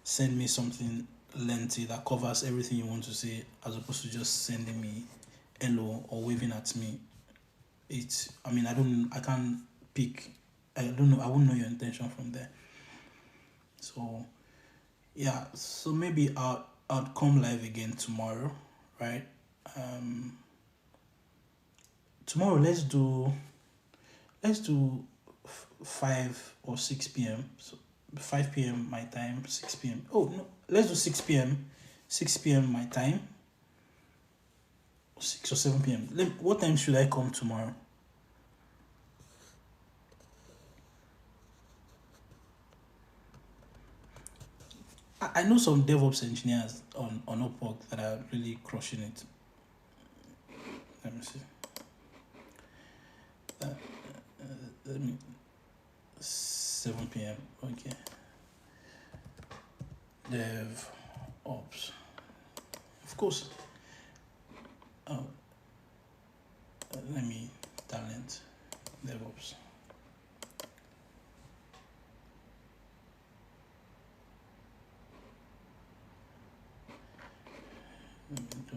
send me something lengthy that covers everything you want to say, as opposed to just sending me hello or waving at me. I can't pick. I don't know. I won't know your intention from there. So yeah. So maybe I'll come live again tomorrow, right? Tomorrow let's do 5 or 6 p.m. So 5 p.m. my time, 6 p.m. Oh no, let's do 6 p.m. 6 p.m. my time, 6 or 7 p.m. What time should I come tomorrow? I know some DevOps engineers on Upwork that are really crushing it. Let me see. Let me 7 p.m. Okay. Dev ops. Of course. Oh, let me talent DevOps. Let me do.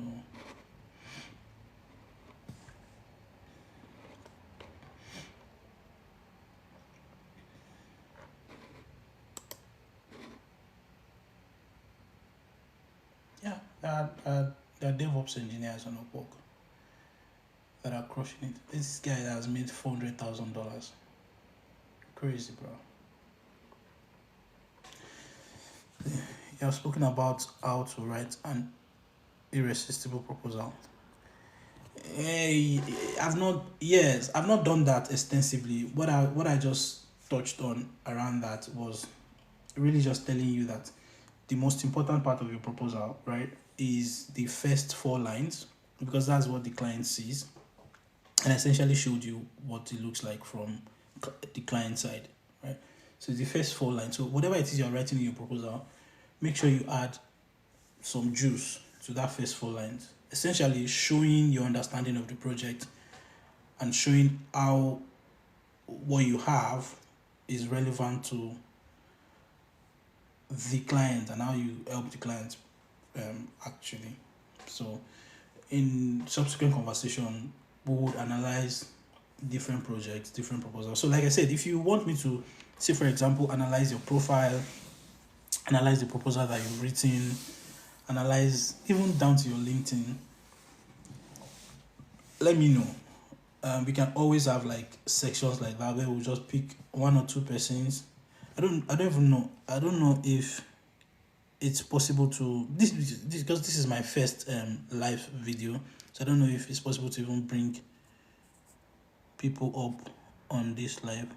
Yeah, there are DevOps engineers on Upwork that are crushing it. This guy has made $400,000. Crazy, bro. You have spoken about how to write an irresistible proposal. Hey, I've not. Yes, I've not done that extensively. What I just touched on around that was really just telling you that the most important part of your proposal, right, is the first four lines, because that's what the client sees, and essentially showed you what it looks like from the client side, right? So the first four lines. So whatever it is you're writing in your proposal, make sure you add some juice to that first four lines, essentially showing your understanding of the project and showing how what you have is relevant to the client and how you help the client actually. So in subsequent conversation, we would analyze different projects, different proposals. So like I said, if you want me to, say for example, analyze your profile, analyze the proposal that you've written, analyze even down to your LinkedIn, let me know. We can always have like sections like that where we'll just pick one or two persons. I don't even know. I don't know if it's possible to this because this is my first live video, so I don't know if it's possible to even bring people up on this live.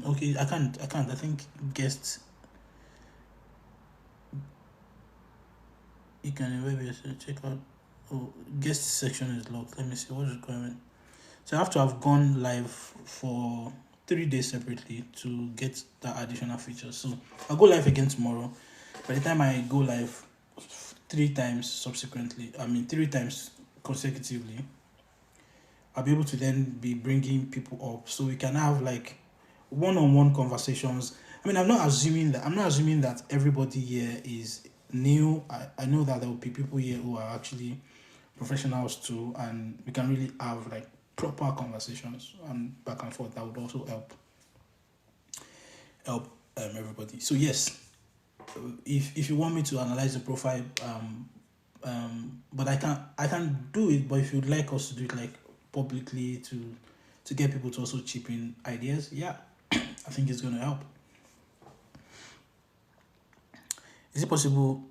Okay, I can't. I think guests. You can maybe check out. Oh, guest section is locked. Let me see what is going on. So I have to have gone live for 3 days separately to get that additional feature. So I'll go live again tomorrow. By the time I go live 3 times subsequently, 3 times consecutively, I'll be able to then be bringing people up so we can have like one-on-one conversations. I'm not assuming that everybody here is new. I know that there will be people here who are actually professionals too, and we can really have like proper conversations and back and forth. That would also help everybody. So yes, if you want me to analyze the profile, but I can do it. But if you'd like us to do it like publicly to get people to also chip in ideas, yeah, I think it's going to help. Is it possible?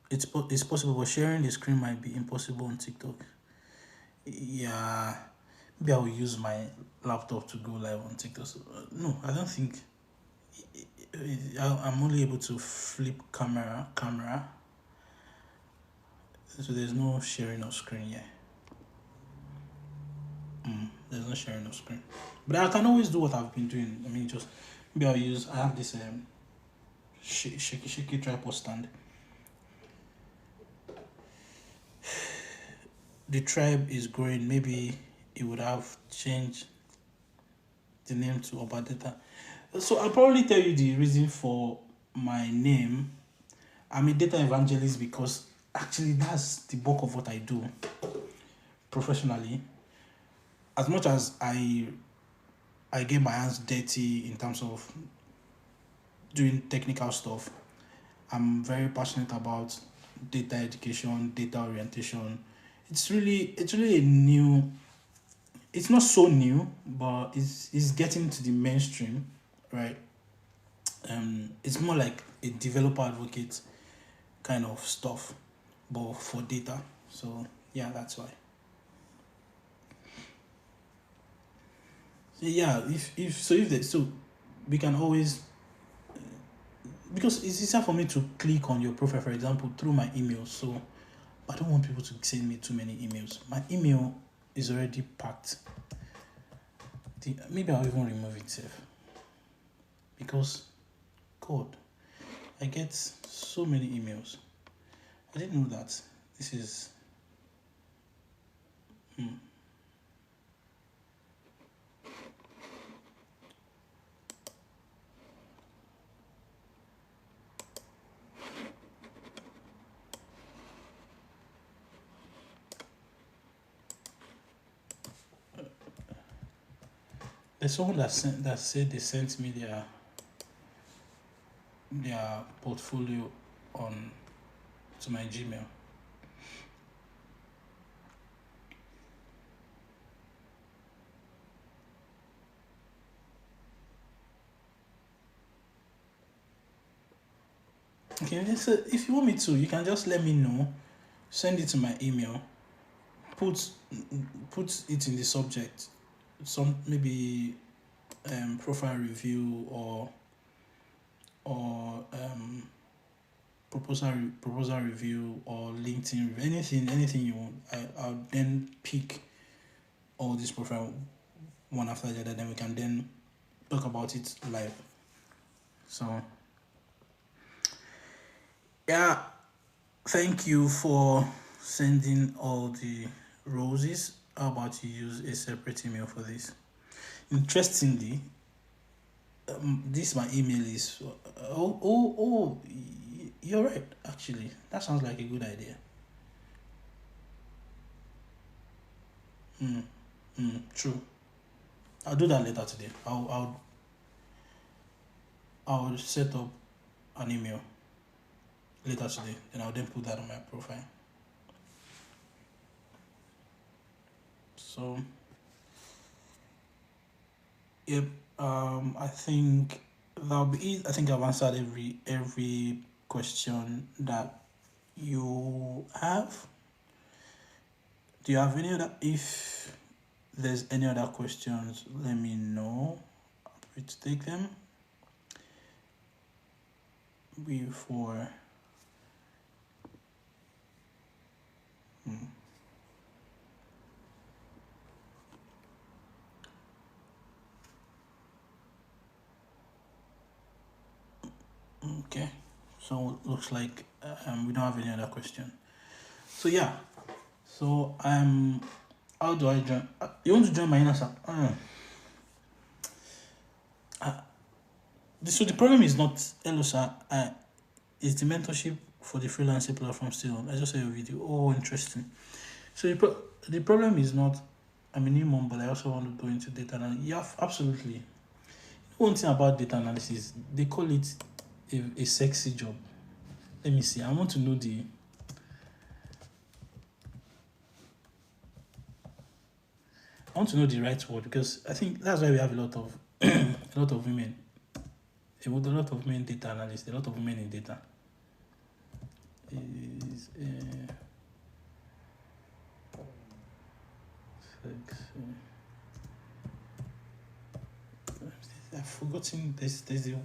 It's possible, but sharing the screen might be impossible on TikTok. Yeah, maybe I will use my laptop to go live on TikTok. So, no, I don't think. I'm only able to flip camera, so there's no sharing of screen yet. There's no sharing of screen, but I can always do what I've been doing. Just maybe I have this shaky tripod stand. The tribe is growing. Maybe it would have changed the name to Obadeta. So I'll probably tell you the reason for my name. I'm a data evangelist because actually that's the bulk of what I do professionally. As much as I get my hands dirty in terms of doing technical stuff, I'm very passionate about data education, data orientation. It's really a new. It's not so new, but it's getting to the mainstream, right? It's more like a developer advocate kind of stuff, but for data. So yeah, that's why. So yeah, so we can always, because it's easier for me to click on your profile, for example, through my email. So I don't want people to send me too many emails. My email is already packed. Maybe I'll even remove it safe, because God, I get so many emails. I didn't know that. This is there's someone that said they sent me their portfolio on to my Gmail. Okay, so if you want me to, you can just let me know. Send it to my email. Put it in the subject. Some maybe profile review or proposal review or LinkedIn review. Anything you want. I'll then pick all these profile one after the other. Then we can then talk about it live. So yeah, thank you for sending all the roses. How about you use a separate email for this? Interestingly, this my email is you're right. Actually, that sounds like a good idea. True. I'll do that later today. I'll set up an email later today, and I'll then put that on my profile. So, yep. I think that'll be it. I think I've answered every question that you have. Do you have any other? If there's any other questions, let me know. I'm happy to take them before. Okay, so looks like we don't have any other question. So yeah, so how do I join? You want to join my inner circle? So the problem is not hello sir. Is the mentorship for the freelancing platform still on? I just saw your video. Oh, interesting. So the problem is not I'm a new mom, but I also want to go into data analysis. Yeah, absolutely. One thing about data analysis, they call it a sexy job. Let me see. I want to know the right word, because I think that's why we have a lot of a lot of women. A lot of men data analysts, a lot of women in data. Is sexy. I've forgotten this. There's the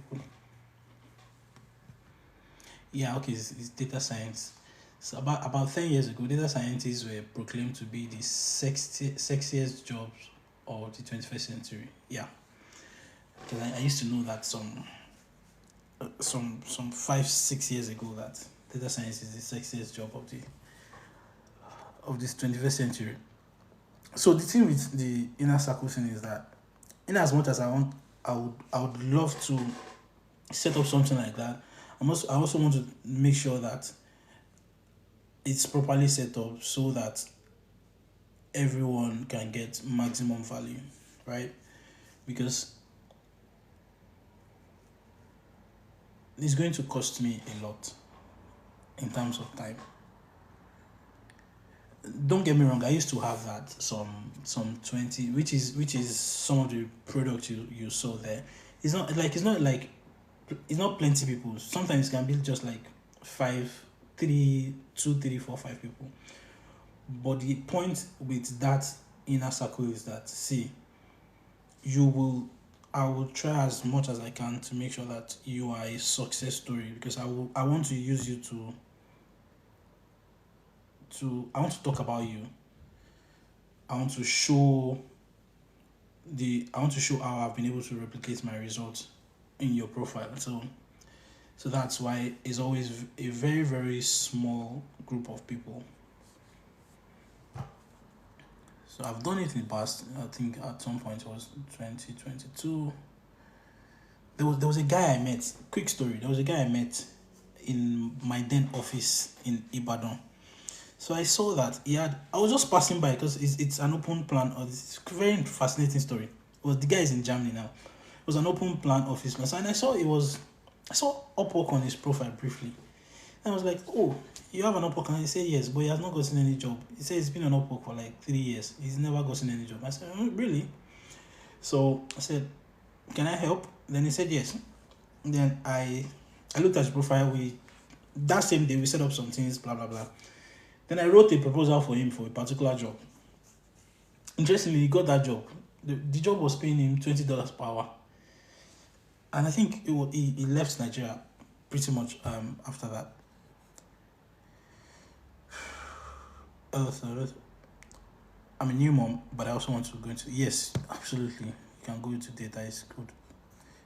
yeah, okay, it's data science. So about 10 years ago, data scientists were proclaimed to be the sexiest jobs of the 21st century. Yeah, because I used to know that some 5-6 years ago that data science is the sexiest job of this 21st century. So the thing with the inner circle thing is that, in as much as I would love to set up something like that. I also want to make sure that it's properly set up so that everyone can get maximum value, right? Because it's going to cost me a lot in terms of time. Don't get me wrong, I used to have that some 20, which is some of the products you saw there. It's not plenty people. Sometimes it can be just like 5 people. But the point with that inner circle is that, see, I will try as much as I can to make sure that you are a success story, because I want to use you I want to talk about you. I want to show how I've been able to replicate my results in your profile. So So that's why it's always a very, very small group of people. So I've done it in the past. I think at some point it was 2022. There was a guy I met. Quick story. There was a guy I met in my then office in Ibadan. So I saw that he had. I was just passing by because it's an open plan. It's a very fascinating story. It was the guy is in Germany now. It was an open plan office, and I saw it was. I saw Upwork on his profile briefly. And I was like, oh, you have an Upwork? And he said yes, but he has not gotten any job. He said he's been on Upwork for like 3 years. He's never gotten any job. I said, oh, really? So I said, can I help? Then he said yes. Then I looked at his profile. That same day we set up some things, blah blah blah. Then I wrote a proposal for him for a particular job. Interestingly, he got that job. The job was paying him $20 per hour. And I think he left Nigeria pretty much after that. So I'm a new mom, but I also want to go into... Yes, absolutely. You can go into data, it's good.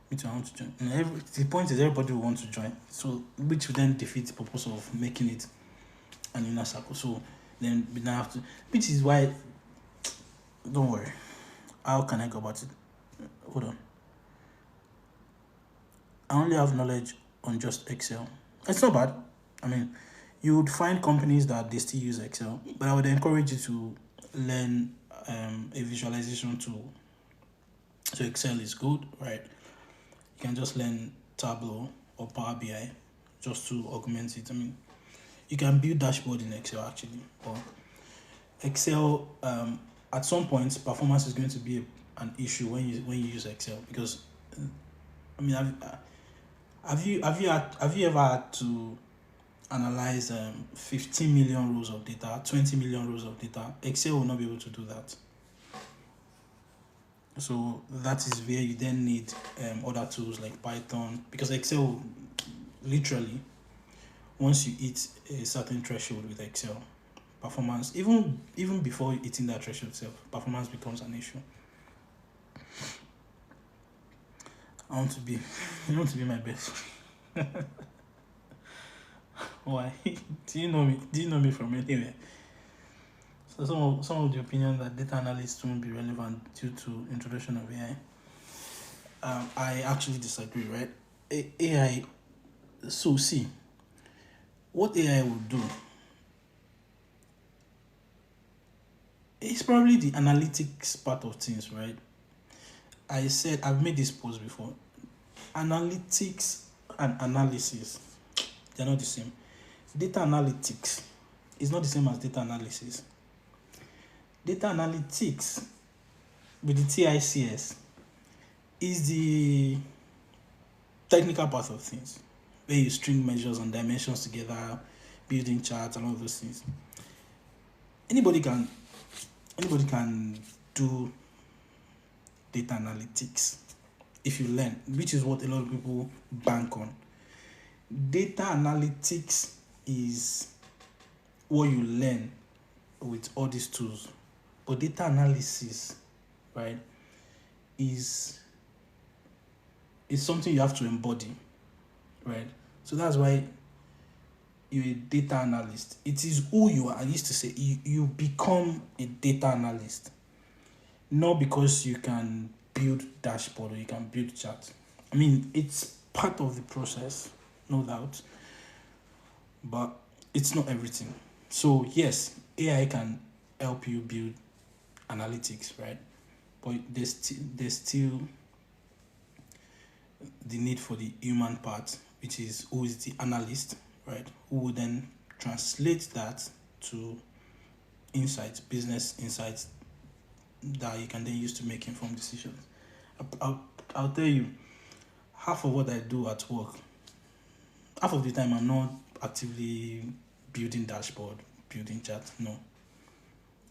Me too, I want to join. And the point is everybody will want to join. So, which will then defeat the purpose of making it an inner circle. So, then we now have to... Which is why... Don't worry. How can I go about it? Hold on. I only have knowledge on just Excel. It's not bad. I mean, you would find companies that they still use Excel, but I would encourage you to learn a visualization tool. So Excel is good, right? You can just learn Tableau or Power BI just to augment it. I mean, you can build dashboard in Excel actually, but Excel at some point performance is going to be an issue when you use Excel, because I mean, have you ever had to analyze 15 million rows of data, 20 million rows of data? Excel will not be able to do that. So that is where you then need other tools like Python, because Excel, literally, once you hit a certain threshold with Excel, performance, even before hitting that threshold itself, performance becomes an issue. I want to be my best. Why? Do you know me? Do you know me from anywhere? So some of the opinions that data analysts won't be relevant due to introduction of AI. I actually disagree, right? AI. So see, what AI will do is probably the analytics part of things, right? I said I've made this post before. Analytics and analysis, they're not the same. Data analytics is not the same as data analysis. Data analytics with the TICS is the technical part of things, where you string measures and dimensions together, building charts and all those things. Anybody can do data analytics if you learn, which is what a lot of people bank on. Data analytics is what you learn with all these tools, but data analysis, right, is something you have to embody, right? So that's why you're a data analyst. It is who you are. I used to say you become a data analyst, not because you can build dashboard or you can build charts. I mean, it's part of the process, no doubt, but it's not everything. So yes, AI can help you build analytics, right? But there's still the need for the human part, which is who is the analyst, right? Who will then translate that to insights, business insights that you can then use to make informed decisions. I'll tell you, half of what I do at work, half of the time I'm not actively building dashboard, building charts. No,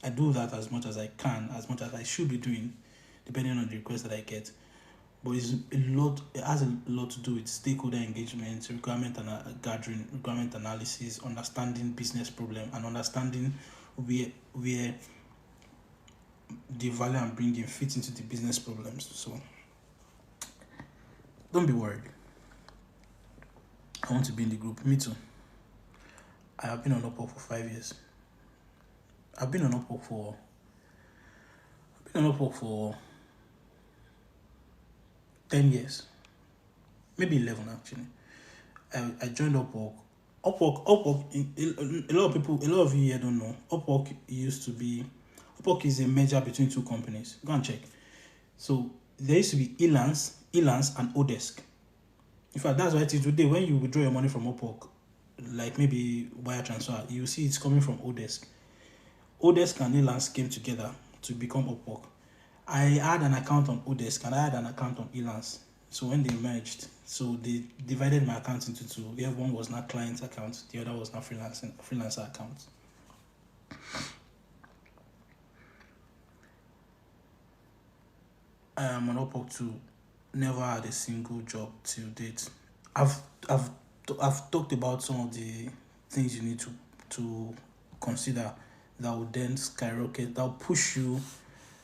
I do that as much as I can, as much as I should be doing, depending on the request that I get. But it has a lot to do with stakeholder engagement, requirement gathering, requirement analysis, understanding business problem, and understanding where the value I'm bringing fits into the business problems. So don't be worried. I want to be in the group. Me too. I have been on Upwork for 5 years. I've been on Upwork for I've been on Upwork for 10 years, maybe 11 actually. I joined Upwork. A lot of people, a lot of you here don't know. Upwork is a merger between two companies. Go and check. So there used to be Elance and Odesk. In fact, that's why it is today when you withdraw your money from Upwork, like maybe wire transfer, you see it's coming from Odesk. Odesk and Elance came together to become Upwork. I had an account on Odesk and I had an account on Elance. So when they merged, so they divided my account into two. Where one was not client account, the other was not freelancer account. I am on Upwork too. Never had a single job till date. I've talked about some of the things you need to consider that would then skyrocket, that will push you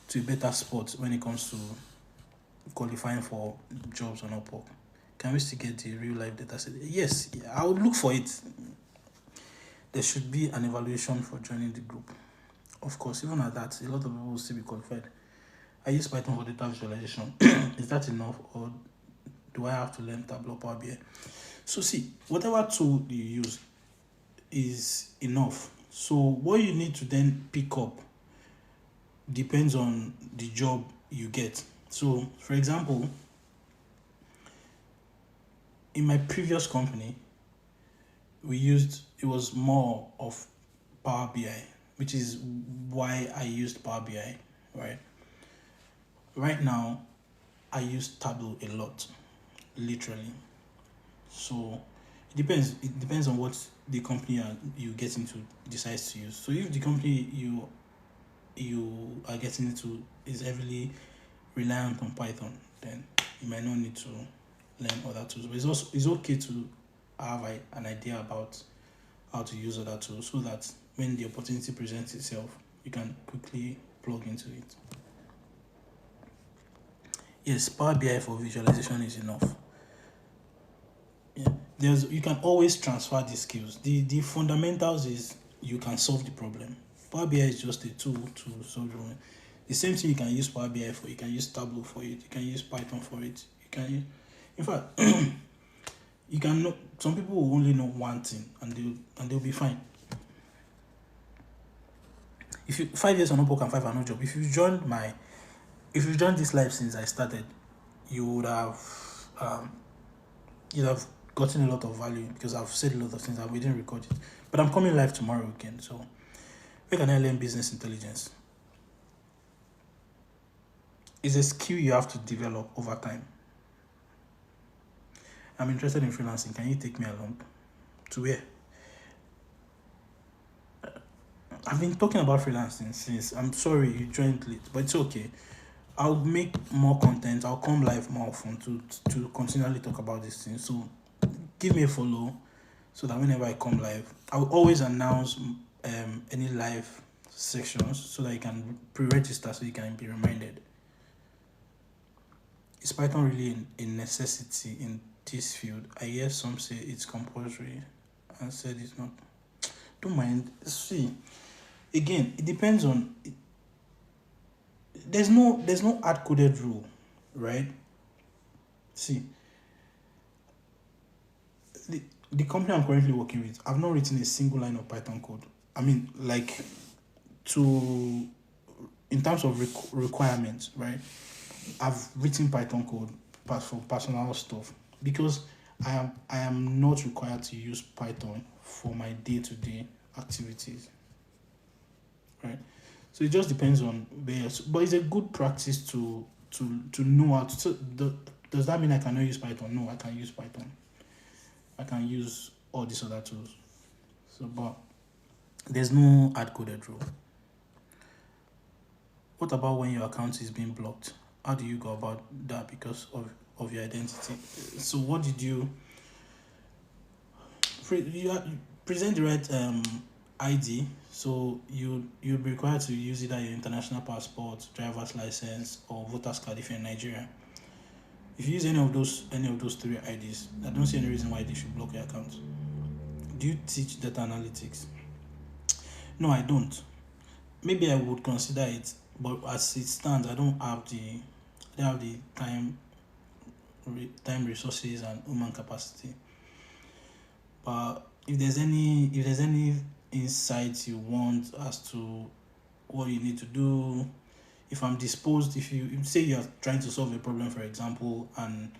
to a better spot when it comes to qualifying for jobs on Upwork. Can we still get the real life data set? Yes, I would look for it. There should be an evaluation for joining the group. Of course, even at that, a lot of people will still be qualified. I use Python for data visualization. Is that enough, or do I have to learn Tableau, Power BI? So see, whatever tool you use is enough. So what you need to then pick up depends on the job you get. So for example, in my previous company, it was more of Power BI, which is why I used Power BI, right? Right now, I use Tableau a lot, literally. So it depends. It depends on what the company you get into decides to use. So if the company you are getting into is heavily reliant on Python, then you might not need to learn other tools. But it's okay to have an idea about how to use other tools so that when the opportunity presents itself, you can quickly plug into it. Yes, Power BI for visualization is enough. Yeah, you can always transfer the skills. The fundamentals is you can solve the problem. Power BI is just a tool to solve the problem. The same thing you can use Power BI for. You can use Tableau for it. You can use Python for it. In fact, you can know. Some people will only know one thing and they'll be fine. If you 5 years on Upwork and 5 are no job, if you've joined this life since I started, you would have you'd have gotten a lot of value because I've said a lot of things and we didn't record it. But I'm coming live tomorrow again. So where can I learn business intelligence? It's a skill you have to develop over time. I'm interested in freelancing. Can you take me along? To where? I've been talking about freelancing since. I'm sorry you joined late, but it's okay. I'll make more content. I'll come live more often to continually talk about these things. So give me a follow so that whenever I come live, I'll always announce any live sections so that you can pre-register so you can be reminded. Is Python really a necessity in this field? I hear some say it's compulsory and said it's not. Don't mind. See, again, it depends on. There's no hard-coded rule, right? See, the company I'm currently working with, I've not written a single line of Python code. I mean, like, in terms of requirements, right? I've written Python code for personal stuff because I am not required to use Python for my day-to-day activities, right? So it just depends on where. But it's a good practice to know how to. So does that mean I cannot use Python? No, I can use Python. I can use all these other tools. So, but there's no hard-coded rule. What about when your account is being blocked? How do you go about that because of your identity? So what did you present the right ID? So you'll be required to use either your international passport, driver's license, or voter's card if you're in Nigeria. If you use any of those three IDs, I don't see any reason why they should block your account. Do you teach data analytics? No, I don't. Maybe I would consider it, but as it stands, I don't have the time, resources, and human capacity. But if there's any insights you want as to what you need to do, if I'm disposed, if you say you're trying to solve a problem, for example, and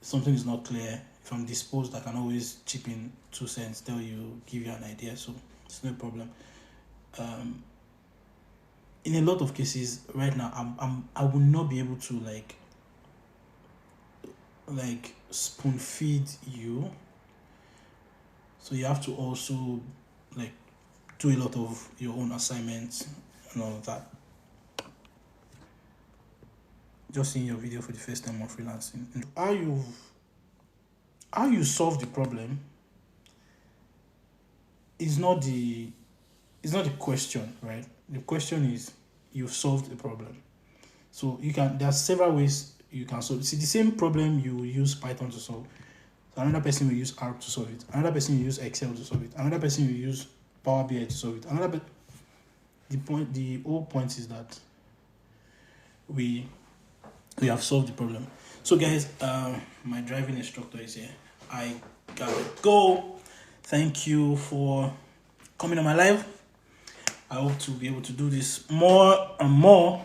something is not clear, if I'm disposed, I can always chip in 2 cents, tell you, give you an idea. So it's no problem. In a lot of cases, right now, I will not be able to spoon feed you. So you have to also like do a lot of your own assignments and all of that. Just seeing your video for the first time on freelancing. And how you solve the problem is not the question, right? The question is you've solved a problem. So there are several ways you can solve. See, the same problem you use Python to solve, so another person will use R to solve it. Another person will use Excel to solve it. Another person will use Power BI to solve it. The whole point is that we have solved the problem. So guys, my driving instructor is here. I gotta go. Thank you for coming on my live. I hope to be able to do this more and more.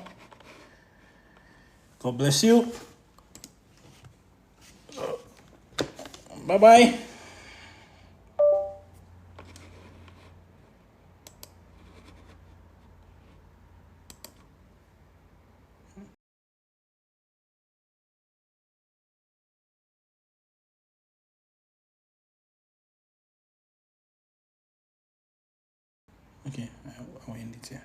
God bless you. Bye-bye. Okay, I'll end it here.